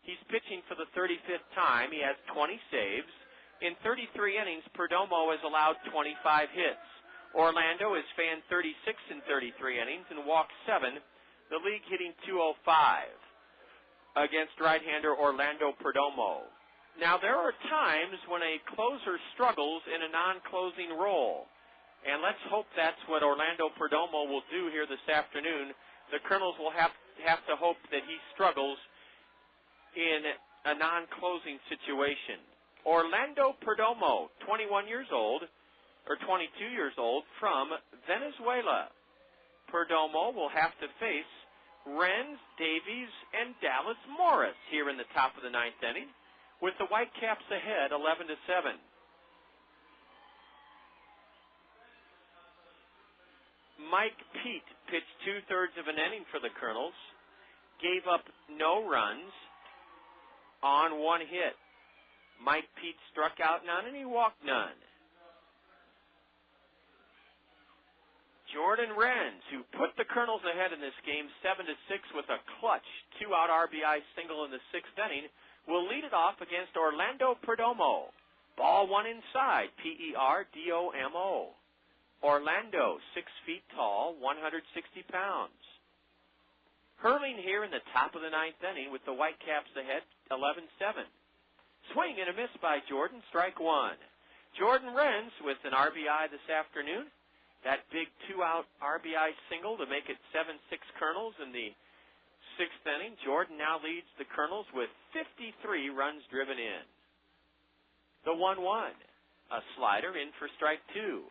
He's pitching for the 35th time. He has 20 saves. In 33 innings, Perdomo has allowed 25 hits. Orlando has fanned 36 in 33 innings and walked 7. The league hitting .205 against right-hander Orlando Perdomo. Now, there are times when a closer struggles in a non-closing role, and let's hope that's what Orlando Perdomo will do here this afternoon. The Kernels will have to hope that he struggles in a non-closing situation. Orlando Perdomo, 21 years old, or 22 years old, from Venezuela. Perdomo will have to face Renz, Davies, and Dallas Morris here in the top of the 9th inning, with the Whitecaps ahead 11-7. Mike Pete pitched 2/3 of an inning for the Kernels, gave up no runs on 1 hit. Mike Pete struck out none and he walked none. Jordan Renz, who put the Kernels ahead in this game 7-6 with a clutch 2-out RBI single in the 6th inning, will lead it off against Orlando Perdomo. Ball 1 inside, Perdomo. Orlando, 6 feet tall, 160 pounds. Hurling here in the top of the 9th inning with the Whitecaps ahead 11-7. Swing and a miss by Jordan, strike 1. Jordan Renz with an RBI this afternoon. That big 2-out RBI single to make it 7-6 Kernels in the 6th inning. Jordan now leads the Kernels with 53 runs driven in. The 1-1. A slider in for strike 2.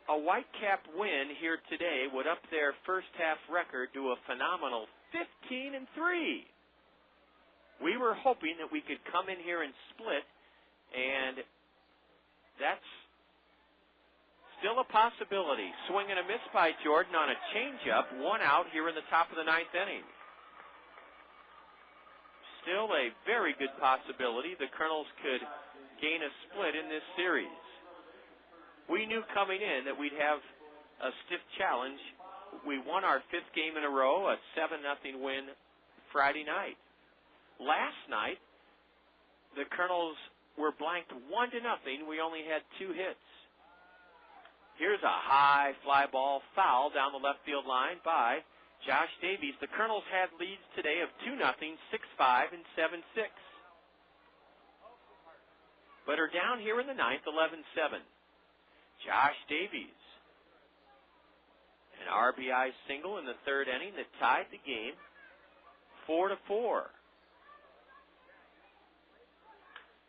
A Whitecap win here today would up their first half record to a phenomenal 15-3. We were hoping that we could come in here and split, and that's still a possibility. Swing and a miss by Jordan on a changeup, 1 out here in the top of the 9th inning. Still a very good possibility the Kernels could gain a split in this series. We knew coming in that we'd have a stiff challenge. We won our 5th game in a row, a 7-0 win Friday night. Last night, the Kernels were blanked 1-0. We only had 2 hits. Here's a high fly ball foul down the left field line by Josh Davies. The Kernels had leads today of 2-0, 6-5, and 7-6. But are down here in the 9th, 11-7. Josh Davies. An RBI single in the 3rd inning that tied the game 4-4.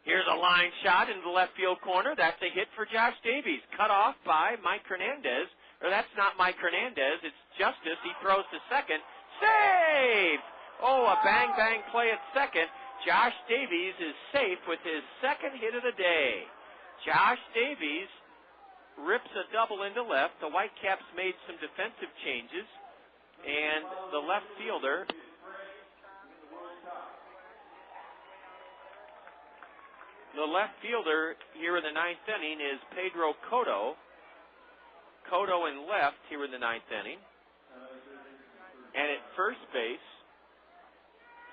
Here's a line shot into the left field corner. That's a hit for Josh Davies. Cut off by Mike Hernandez. Or that's not Mike Hernandez. It's Justice. He throws to second. Save! Oh, a bang-bang play at second. Josh Davies is safe with his 2nd hit of the day. Josh Davies rips a double into left. The Whitecaps made some defensive changes. And the left fielder... The left fielder here in the 9th inning is Pedro Cotto. Cotto in left here in the 9th inning. And at first base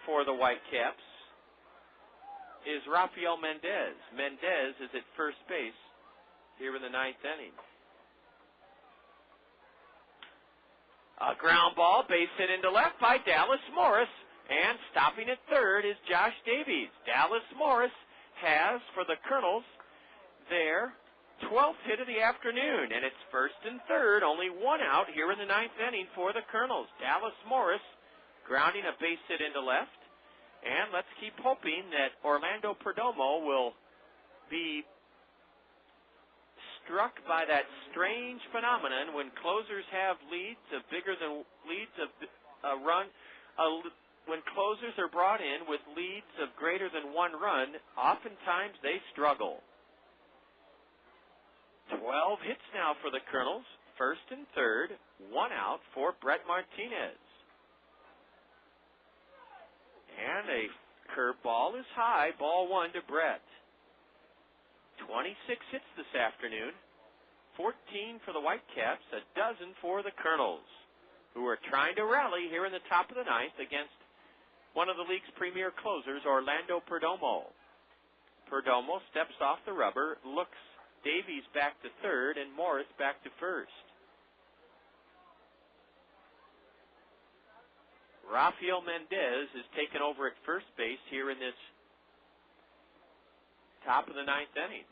for the Whitecaps is Rafael Mendez. Mendez is at first base here in the 9th inning. A ground ball, base hit into left by Dallas Morris. And stopping at third is Josh Davies. Dallas Morris has, for the Kernels, their 12th hit of the afternoon, and it's 1st and 3rd, only 1 out here in the 9th inning for the Kernels. Dallas Morris grounding a base hit into left, and let's keep hoping that Orlando Perdomo will be struck by that strange phenomenon when closers have leads of bigger than leads of a run, when closers are brought in with leads of greater than 1 run, oftentimes they struggle. 12 hits now for the Kernels, 1st and 3rd, 1 out for Brett Martinez. And a curveball is high, ball 1 to Brett. 26 hits this afternoon, 14 for the Whitecaps, a dozen for the Kernels, who are trying to rally here in the top of the 9th against one of the league's premier closers, Orlando Perdomo. Perdomo steps off the rubber, looks Davies back to 3rd, and Morris back to 1st. Rafael Mendez is taken over at first base here in this top of the 9th inning.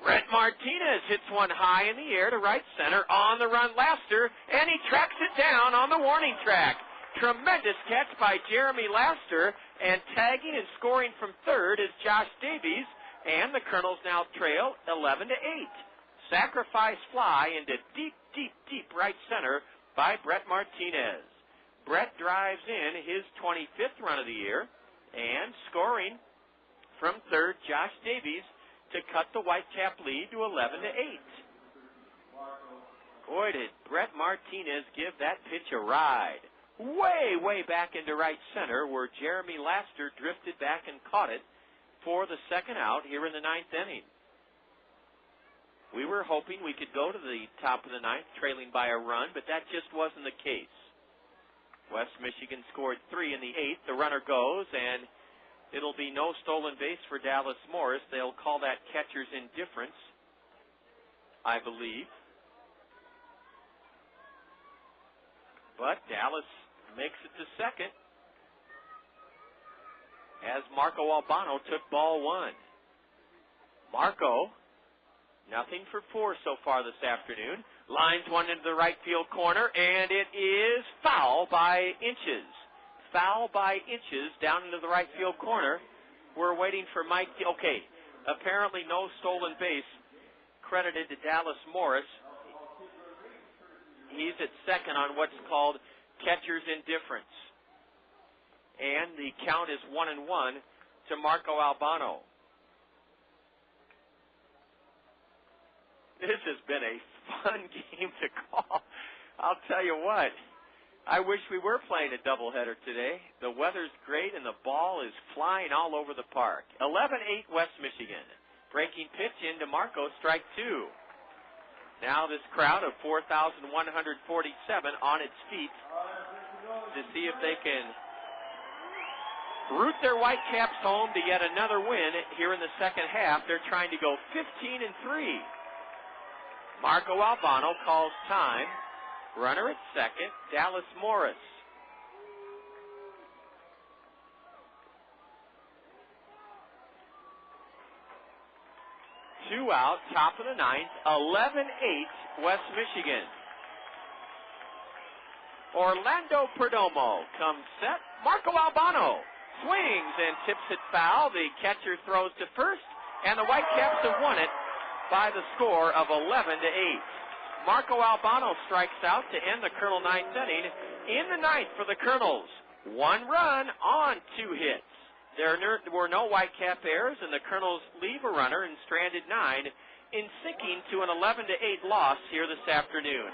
Brett Martinez hits one high in the air to right center, on the run Laster, and he tracks it down on the warning track. Tremendous catch by Jeremy Laster, and tagging and scoring from 3rd is Josh Davies, and the Kernels now trail 11-8. Sacrifice fly into deep, deep, deep right center by Brett Martinez. Brett drives in his 25th run of the year, and scoring from 3rd, Josh Davies, to cut the Whitecap lead to 11-8. Boy, did Brett Martinez give that pitch a ride. Way back into right center, where Jeremy Laster drifted back and caught it for the 2nd out here in the 9th inning. We were hoping we could go to the top of the 9th, trailing by a run, but that just wasn't the case. West Michigan scored 3 in the 8th. The runner goes, and it'll be no stolen base for Dallas Morris. They'll call that catcher's indifference, I believe. But Dallas makes it to 2nd as Marco Albano took ball 1. Marco, nothing for 4 so far this afternoon. Lines one into the right field corner, and it is foul by inches. Foul by inches down into the right field corner. We're waiting for Mike. Okay, apparently no stolen base credited to Dallas Morris. He's at 2nd on what's called catcher's indifference. and the count is 1-1 to Marco Albano. This has been a fun game to call. I'll tell you what, I wish we were playing a doubleheader today. The weather's great and the ball is flying all over the park. 11-8 West Michigan. Breaking pitch into Marco, strike two. Now this crowd of 4,147 on its feet to see if they can root their Whitecaps home to yet another win here in the second half. They're trying to go 15-3. Marco Albano calls time. Runner at second, Dallas Morris. Two out, top of the ninth, 11-8 West Michigan. Orlando Perdomo comes set. Marco Albano swings and tips it foul. The catcher throws to first, and the Whitecaps have won it by the score of 11-8. Marco Albano strikes out to end the Kernel ninth inning. In the ninth for the Kernels, 1 run on 2 hits. There were no Whitecap errors, and the Kernels leave a runner and stranded 9 in sinking to an 11-8 loss here this afternoon.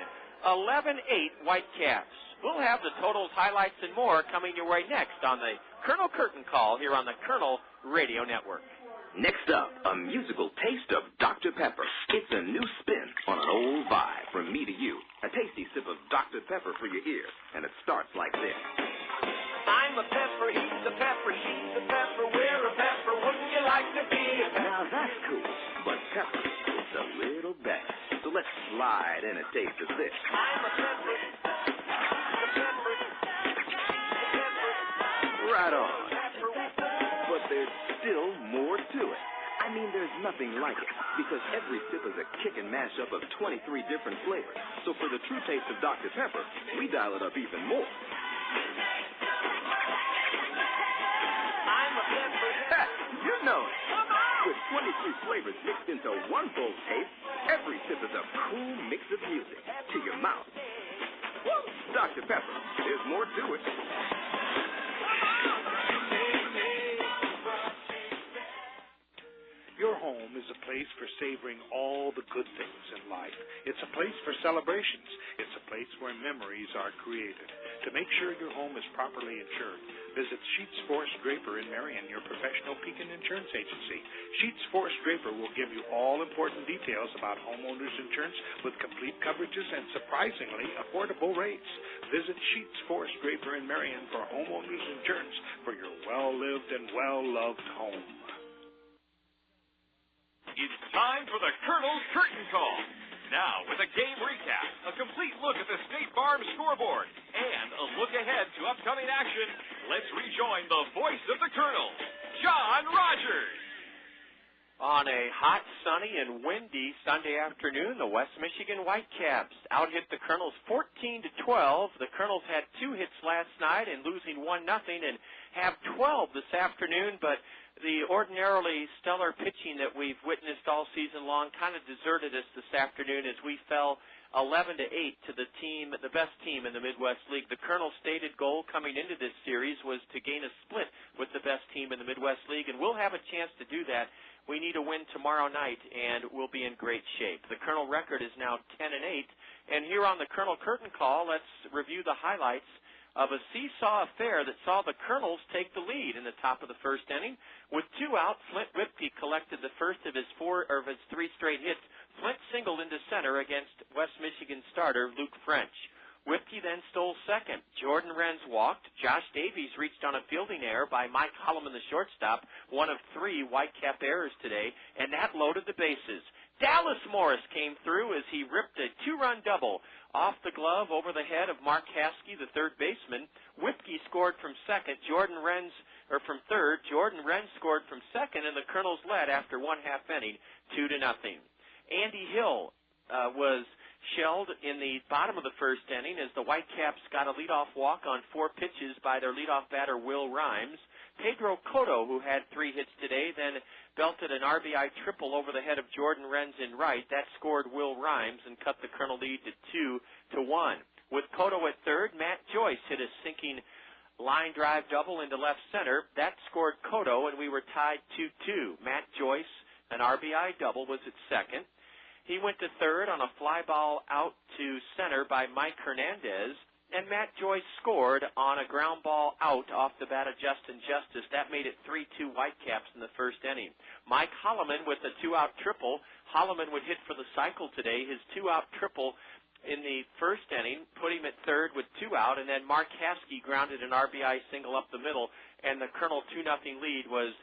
11-8 Whitecaps. We'll have the totals, highlights, and more coming your way next on the Kernel Curtain Call here on the Kernel Radio Network. Next up, a musical taste of Dr. Pepper. It's a new spin on an old vibe from me to you. A tasty sip of Dr. Pepper for your ear, and it starts like this. I'm a pepper, he's a pepper, she's a pepper, we're a pepper, wouldn't you like to be a pepper? Now that's cool, but pepper is a little better. So let's slide in a taste of this. I'm a pepper, a pepper, a pepper. Right on. But there's still more to it. I mean, there's nothing like it, because every sip is a kickin' mashup of 23 different flavors. So for the true taste of Dr. Pepper, we dial it up even more. I'm a pepper. You know it. With 23 flavors mixed into one bold taste, every sip is a cool mix of music to your mouth. Woo! Dr. Pepper, there's more to it. Your home is a place for savoring all the good things in life. It's a place for celebrations. It's a place where memories are created. To make sure your home is properly insured, visit Sheets Forest Draper in Marion, your professional Pekin insurance agency. Sheets Forest Draper will give you all important details about homeowners insurance with complete coverages and surprisingly affordable rates. Visit Sheets Forest Draper in Marion for homeowners insurance for your well-lived and well-loved home. It's time for the Kernels Curtain Call. Now, with a game recap, a complete look at the State Farm scoreboard, and a look ahead to upcoming action, let's rejoin the voice of the Kernels, John Rogers. On a hot, sunny, and windy Sunday afternoon, the West Michigan Whitecaps out-hit the Kernels 14-12. The Kernels had 2 hits last night and losing 1-0 and have 12 this afternoon, but the ordinarily stellar pitching that we've witnessed all season long kind of deserted us this afternoon as we fell 11-8 to the team, the best team in the Midwest League. The Kernel's stated goal coming into this series was to gain a split with the best team in the Midwest League, and we'll have a chance to do that. We need a win tomorrow night, and we'll be in great shape. The Kernel record is now 10-8, and here on the Kernel Curtain Call, let's review the highlights of a seesaw affair that saw the Kernels take the lead in the top of the first inning. With 2 out, Flint Whitke collected the first of his 3 straight hits. Flint singled into center against West Michigan starter Luke French. Whitke then stole second. Jordan Renz walked. Josh Davies reached on a fielding error by Mike Hollimon, the shortstop, one of 3 Whitecap errors today, and that loaded the bases. Dallas Morris came through as he ripped a 2-run double off the glove over the head of Mark Haskey, the third baseman. Whitke scored from second. From third. Jordan Renz scored from second, and the Kernels led after 1/2 inning, 2-0. Andy Hill was shelled in the bottom of the first inning as the Whitecaps got a leadoff walk on 4 pitches by their leadoff batter Will Rhymes. Pedro Cotto, who had 3 hits today, then belted an RBI triple over the head of Jordan Renz in right. That scored Will Rhymes and cut the Kernel lead to 2-1. With Cotto at third, Matt Joyce hit a sinking line drive double into left center. That scored Cotto, and we were tied 2-2. Matt Joyce, an RBI double, was at second. He went to third on a fly ball out to center by Mike Hernandez, and Matt Joyce scored on a ground ball out off the bat of Justin Justice. That made it 3-2 Whitecaps in the first inning. Mike Hollimon with a two-out triple. Hollimon would hit for the cycle today. His two-out triple in the first inning put him at third with two out, and then Mark Haskey grounded an RBI single up the middle, and the Kernel 2-0 lead was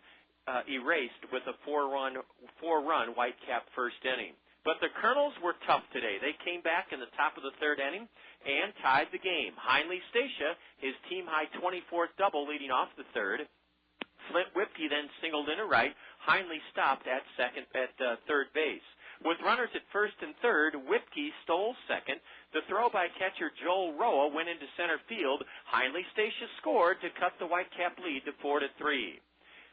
erased with a four-run Whitecap first inning. But the Kernels were tough today. They came back in the top of the third inning and tied the game. Heinle Stacia, his team-high 24th double leading off the third. Flint Whipke then singled into right. Heinle stopped at third base. With runners at first and third, Whipke stole second. The throw by catcher Joel Roa went into center field. Heinle Stacia scored to cut the Whitecap lead to 4-3.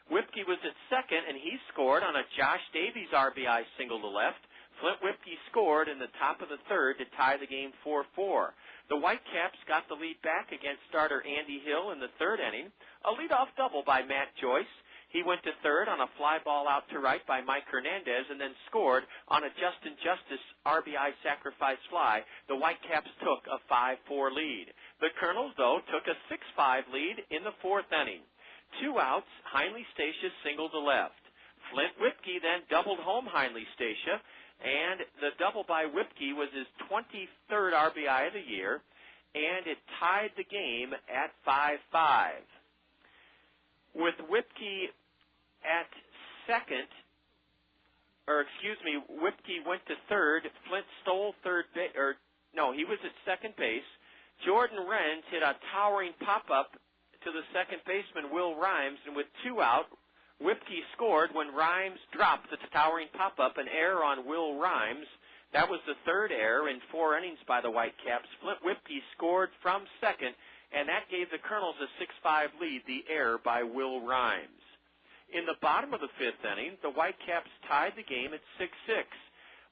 Whipke was at second, and he scored on a Josh Davies RBI single to left. Flint Whipke scored in the top of the third to tie the game 4-4. The Whitecaps got the lead back against starter Andy Hill in the third inning. A leadoff double by Matt Joyce. He went to third on a fly ball out to right by Mike Hernandez and then scored on a Justin Justice RBI sacrifice fly. The Whitecaps took a 5-4 lead. The Kernels, though, took a 6-5 lead in the fourth inning. Two outs, Heinle Stacia singled to left. Flint Whipke then doubled home Heinle Stacia, and the double by Whipke was his 23rd RBI of the year, and it tied the game at 5-5. With Whipke at second, Whipke went to third. Flint stole third base, he was at second base. Jordan Renz hit a towering pop-up to the second baseman, Will Rhymes, and with two out, Whipke scored when Rhymes dropped the towering pop-up, an error on Will Rhymes. That was the third error in 4 innings by the Whitecaps. Flint Whipke scored from second, and that gave the Kernels a 6-5 lead, the error by Will Rhymes. In the bottom of the fifth inning, the Whitecaps tied the game at 6-6.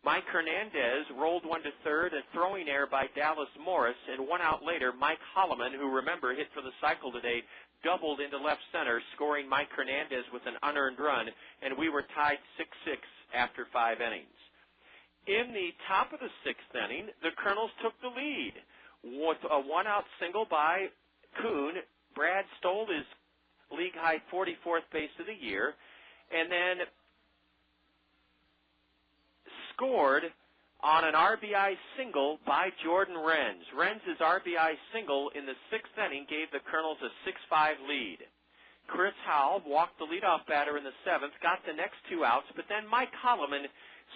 Mike Hernandez rolled one to third, a throwing error by Dallas Morris, and 1 out later, Mike Hollimon, who, remember, hit for the cycle today, doubled into left center, scoring Mike Hernandez with an unearned run, and we were tied 6-6 after 5 innings. In the top of the sixth inning, the Kernels took the lead with a 1-out single by Kuhn. Brad stole his league-high 44th base of the year, and then scored on an RBI single by Jordan Renz. Renz's RBI single in the sixth inning gave the Kernels a 6-5 lead. Chris Howell walked the leadoff batter in the seventh, got the next 2 outs, but then Mike Hollimon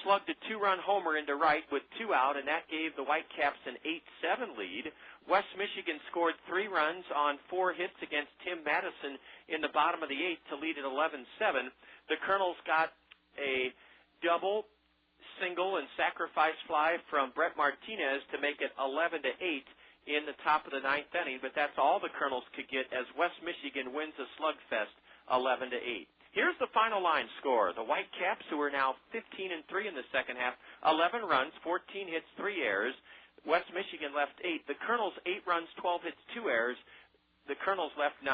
slugged a 2-run homer into right with 2 out, and that gave the Whitecaps an 8-7 lead. West Michigan scored 3 runs on 4 hits against Tim Madison in the bottom of the 8th to lead at 11-7. The Kernels got a double, single, and sacrifice fly from Brett Martinez to make it 11-8 in the top of the 9th inning, but that's all the Kernels could get as West Michigan wins a slugfest 11-8. Here's the final line score. The Whitecaps, who are now 15-3 in the second half, 11 runs, 14 hits, 3 errors. West Michigan left 8. The Kernels, 8 runs, 12 hits, 2 errors. The Kernels left 9.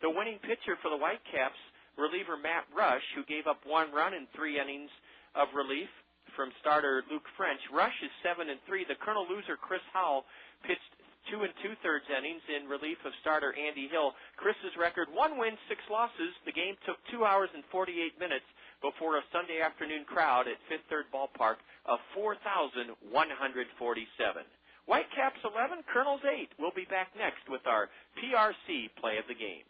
The winning pitcher for the Whitecaps, reliever Matt Rush, who gave up 1 run in 3 innings of relief from starter Luke French. Rush is 7-3. The Kernel loser, Chris Howell, pitched 2 2/3 innings in relief of starter Andy Hill. Chris's record, 1 win, 6 losses. The game took 2 hours and 48 minutes before a Sunday afternoon crowd at Fifth Third Ballpark of 4,147. Whitecaps 11, Kernels 8. We'll be back next with our PRC play of the game.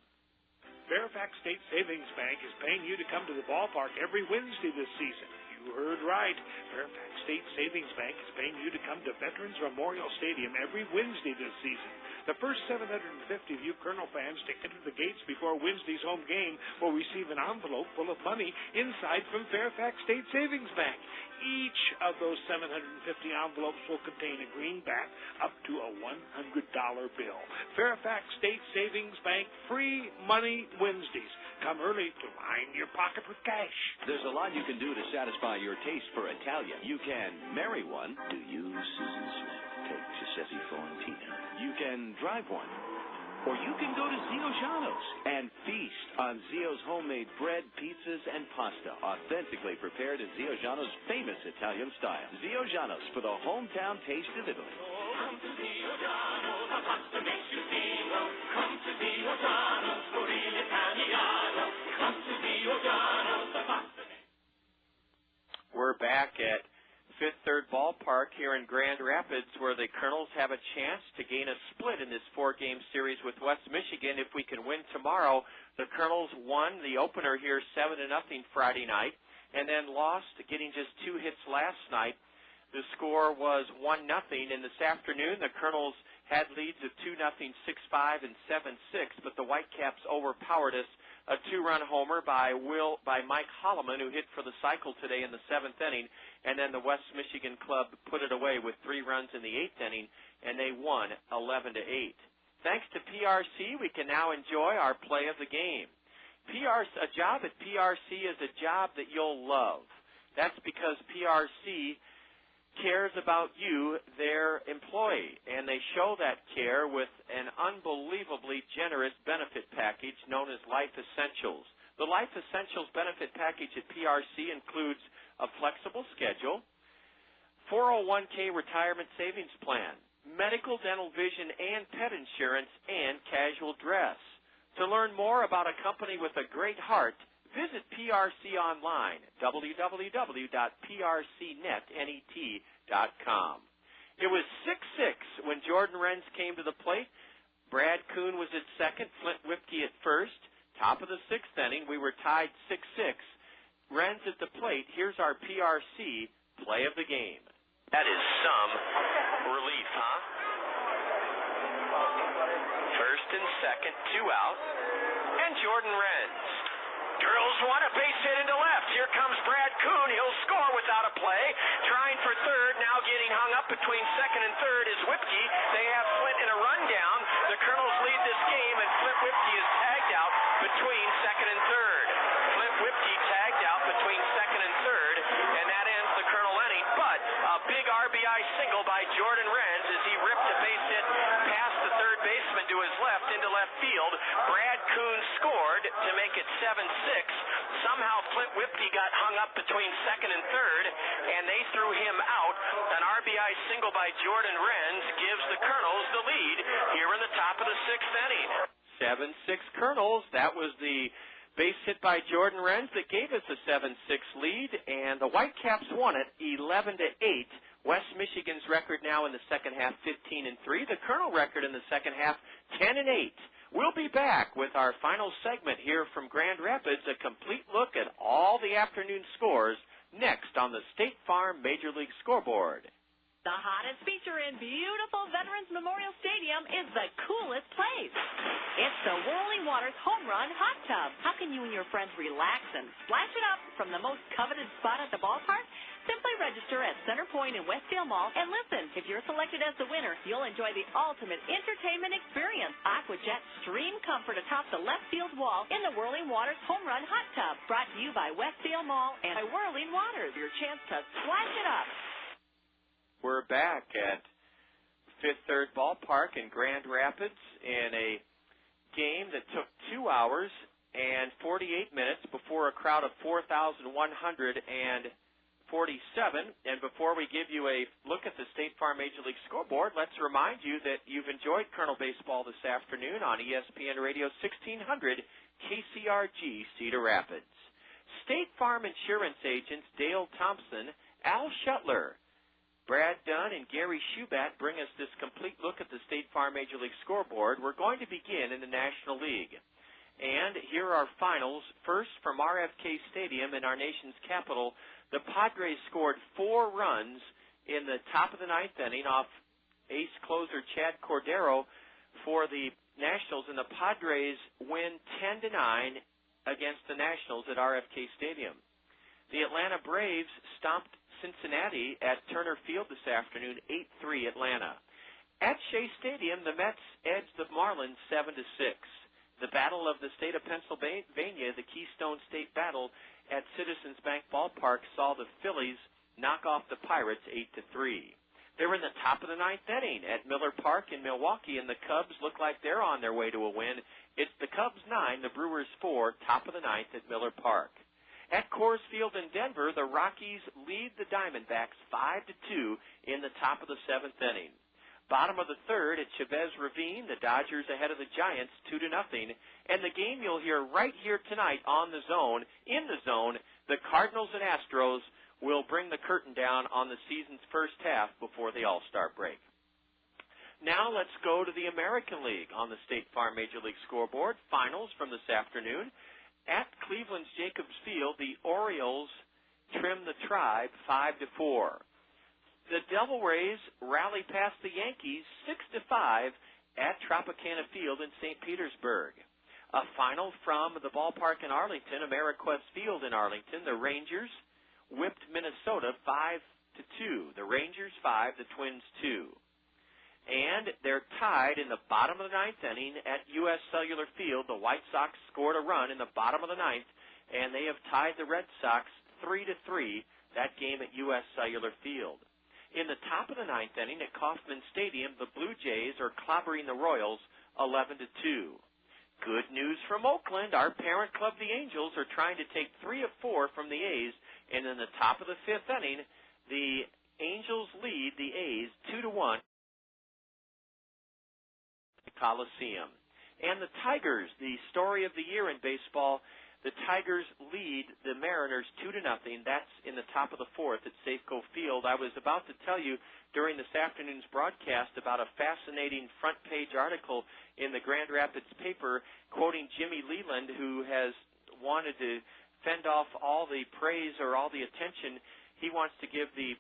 Fairfax State Savings Bank is paying you to come to the ballpark every Wednesday this season. You heard right. Fairfax State Savings Bank is paying you to come to Veterans Memorial Stadium every Wednesday this season. The first 750 of you Kernel fans to enter the gates before Wednesday's home game will receive an envelope full of money inside from Fairfax State Savings Bank. Each of those 750 envelopes will contain a greenback up to a $100 bill. Fairfax State Savings Bank, free money Wednesdays. Come early to line your pocket with cash. There's a lot you can do to satisfy your taste for Italian. You can marry one. Do you, Susan Smith, take Giuseppe Florentina? You can drive one. Or you can go to Zio Giano's and feast on Zio's homemade bread, pizzas, and pasta, authentically prepared in Zio Giano's famous Italian style. Zio Giano's for the hometown taste of Italy. Come to Zio Giano's, the pasta makes you tingle. Come to Zio Giano's for real Italiano. Come to Zio Giano's, the pasta. We're back at Fifth Third Ballpark here in Grand Rapids, where the Kernels have a chance to gain a split in this four-game series with West Michigan. If we can win tomorrow, the Kernels won the opener here 7-0 Friday night, and then lost, getting just 2 hits last night. The score was 1-0, and this afternoon the Kernels had leads of 2-0, 6-5, and 7-6, but the Whitecaps overpowered us. A 2-run homer by Mike Hollimon, who hit for the cycle today in the 7th inning, and then the West Michigan club put it away with 3 runs in the 8th inning, and they won 11-8. Thanks to PRC, we can now enjoy our play of the game. A job at PRC is a job that you'll love. That's because PRC cares about you, their employee, and they show that care with an unbelievably generous benefit package known as Life Essentials. The Life Essentials benefit package at PRC includes a flexible schedule, 401k retirement savings plan, medical, dental, vision, and pet insurance, and casual dress. To learn more about a company with a great heart, visit PRC online, www.prcnet.com. It was 6-6 when Jordan Renz came to the plate. Brad Kuhn was at second, Flint Whipke at first. Top of the 6th inning, we were tied 6-6. Renz at the plate. Here's our PRC play of the game. That is some relief, huh? First and second, 2 out. And Jordan Renz drills one, a base hit into left. Here comes Brad Kuhn. He'll score without a play. Trying for third, now getting hung up between second and third is Whipke. They have Flint in a rundown. The Kernels lead this game, and Flint Whipke is tagged out between second and third. Flint Whipke tagged out between second and third, and that ends the Kernel inning. But a big RBI single by Jordan Renz as he ripped a base hit past the third baseman to his left into left field. Brad Kuhn scored to make it 7-6. Somehow Flint Whipke got hung up between second and third, and they threw him out. An RBI single by Jordan Renz gives the Kernels the lead here in the top of the 6th inning. 7-6 Kernels. That was the base hit by Jordan Renz that gave us a 7-6 lead, and the Whitecaps won it 11-8. West Michigan's record now in the second half 15-3. The Kernel record in the second half 10-8. We'll be back with our final segment here from Grand Rapids, a complete look at all the afternoon scores, next on the State Farm Major League Scoreboard. The hottest feature in beautiful Veterans Memorial Stadium is the coolest place. It's the Whirling Waters Home Run Hot Tub. How can you and your friends relax and splash it up from the most coveted spot at the ballpark? Simply register at Center Point in Westdale Mall, and listen, if you're selected as the winner, you'll enjoy the ultimate entertainment experience. AquaJet Stream Comfort atop the left field wall in the Whirling Waters Home Run Hot Tub. Brought to you by Westdale Mall and by Whirling Waters. Your chance to splash it up. We're back at Fifth Third Ballpark in Grand Rapids in a game that took 2 hours and 48 minutes before a crowd of 4,147. And before we give you a look at the State Farm Major League Scoreboard, let's remind you that you've enjoyed Kernel Baseball this afternoon on ESPN Radio 1600 KCRG Cedar Rapids. State Farm Insurance agents Dale Thompson, Al Shuttler, Brad Dunn, and Gary Schubat bring us this complete look at the State Farm Major League Scoreboard. We're going to begin in the National League. And here are finals. First, from RFK Stadium in our nation's capital, the Padres scored 4 runs in the top of the 9th inning off ace closer Chad Cordero for the Nationals, and the Padres win 10-9 against the Nationals at RFK Stadium. The Atlanta Braves stomped Cincinnati at Turner Field this afternoon, 8-3 Atlanta. At Shea Stadium, the Mets edged the Marlins 7-6. The Battle of the State of Pennsylvania, the Keystone State Battle at Citizens Bank Ballpark, saw the Phillies knock off the Pirates 8-3. They're in the top of the ninth inning at Miller Park in Milwaukee, and the Cubs look like they're on their way to a win. It's the Cubs 9, the Brewers 4, top of the ninth at Miller Park. At Coors Field in Denver, the Rockies lead the Diamondbacks 5-2 in the top of the seventh inning. Bottom of the third at Chavez Ravine, the Dodgers ahead of the Giants 2-0. And the game you'll hear right here tonight on the Zone, in the Zone, the Cardinals and Astros will bring the curtain down on the season's first half before the All-Star break. Now let's go to the American League on the State Farm Major League Scoreboard. Finals from this afternoon. At Cleveland's Jacobs Field, the Orioles trim the Tribe 5-4. The Devil Rays rally past the Yankees 6-5 at Tropicana Field in St. Petersburg. A final from the ballpark in Arlington, Ameriquest Field in Arlington. The Rangers whipped Minnesota 5-2. The Rangers 5, the Twins 2. And they're tied in the bottom of the ninth inning at U.S. Cellular Field. The White Sox scored a run in the bottom of the ninth, and they have tied the Red Sox 3-3, that game at U.S. Cellular Field. In the top of the ninth inning at Kauffman Stadium, the Blue Jays are clobbering the Royals 11-2. Good news from Oakland. Our parent club, the Angels, are trying to take 3 of 4 from the A's, and in the top of the fifth inning, the Angels lead the A's 2-1 at the Coliseum. And the Tigers, the story of the year in baseball, the Tigers lead the Mariners 2-0. That's in the top of the fourth at Safeco Field. I was about to tell you during this afternoon's broadcast about a fascinating front-page article in the Grand Rapids paper quoting Jimmy Leland, who has wanted to fend off all the praise or all the attention. He wants to give the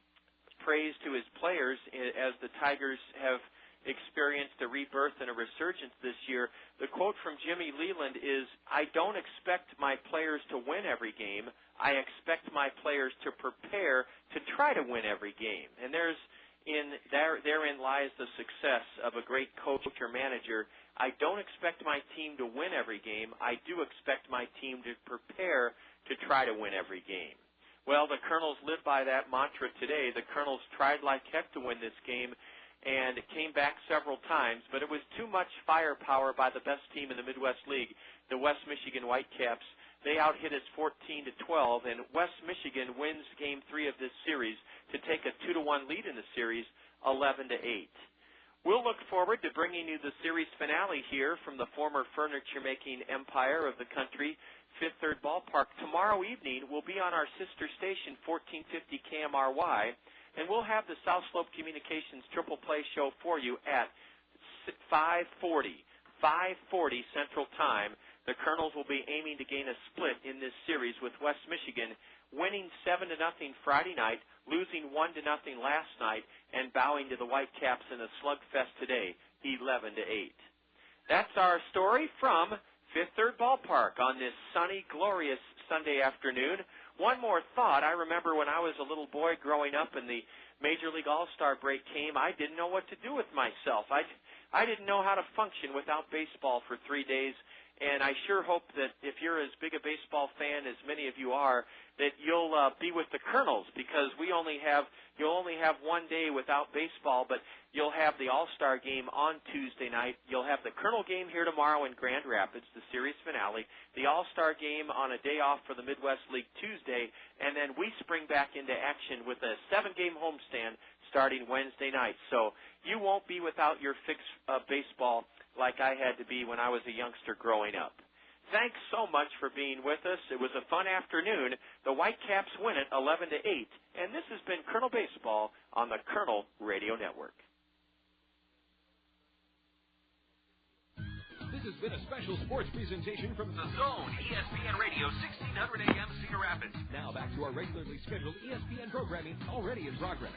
praise to his players as the Tigers have experienced a rebirth and a resurgence this year. The quote from Jimmy Leland is, "I don't expect my players to win every game. I expect my players to prepare to try to win every game." And therein lies the success of a great coach or manager. I don't expect my team to win every game. I do expect my team to prepare to try to win every game. Well, the Kernels live by that mantra today. The Kernels tried like heck to win this game, and it came back several times, but it was too much firepower by the best team in the Midwest League, the West Michigan Whitecaps. They out-hit us 14-12, and West Michigan wins Game 3 of this series to take a 2-1 lead in the series, 11-8. We'll look forward to bringing you the series finale here from the former furniture-making empire of the country, Fifth Third Ballpark. Tomorrow evening, we'll be on our sister station, 1450 KMRY, and we'll have the South Slope Communications Triple Play Show for you at 5:40 Central Time. The Kernels will be aiming to gain a split in this series with West Michigan, winning 7-0 Friday night, losing 1-0 last night, and bowing to the Whitecaps in a slugfest today, 11-8. That's our story from Fifth Third Ballpark on this sunny, glorious Sunday afternoon. One more thought. I remember when I was a little boy growing up and the Major League All-Star break came, I didn't know what to do with myself. I didn't know how to function without baseball for 3 days, and I sure hope that if you're as big a baseball fan as many of you are, that you'll be with the Kernels, because you'll only have 1 day without baseball, but you'll have the All-Star game on Tuesday night. You'll have the Kernel game here tomorrow in Grand Rapids, the series finale, the All-Star game on a day off for the Midwest League Tuesday, and then we spring back into action with a 7-game homestand starting Wednesday night. So you won't be without your fix of baseball like I had to be when I was a youngster growing up. Thanks so much for being with us. It was a fun afternoon. The Whitecaps win it 11-8, and this has been Kernel Baseball on the Kernel Radio Network. This has been a special sports presentation from The Zone, ESPN Radio, 1600 AM, Cedar Rapids. Now back to our regularly scheduled ESPN programming already in progress.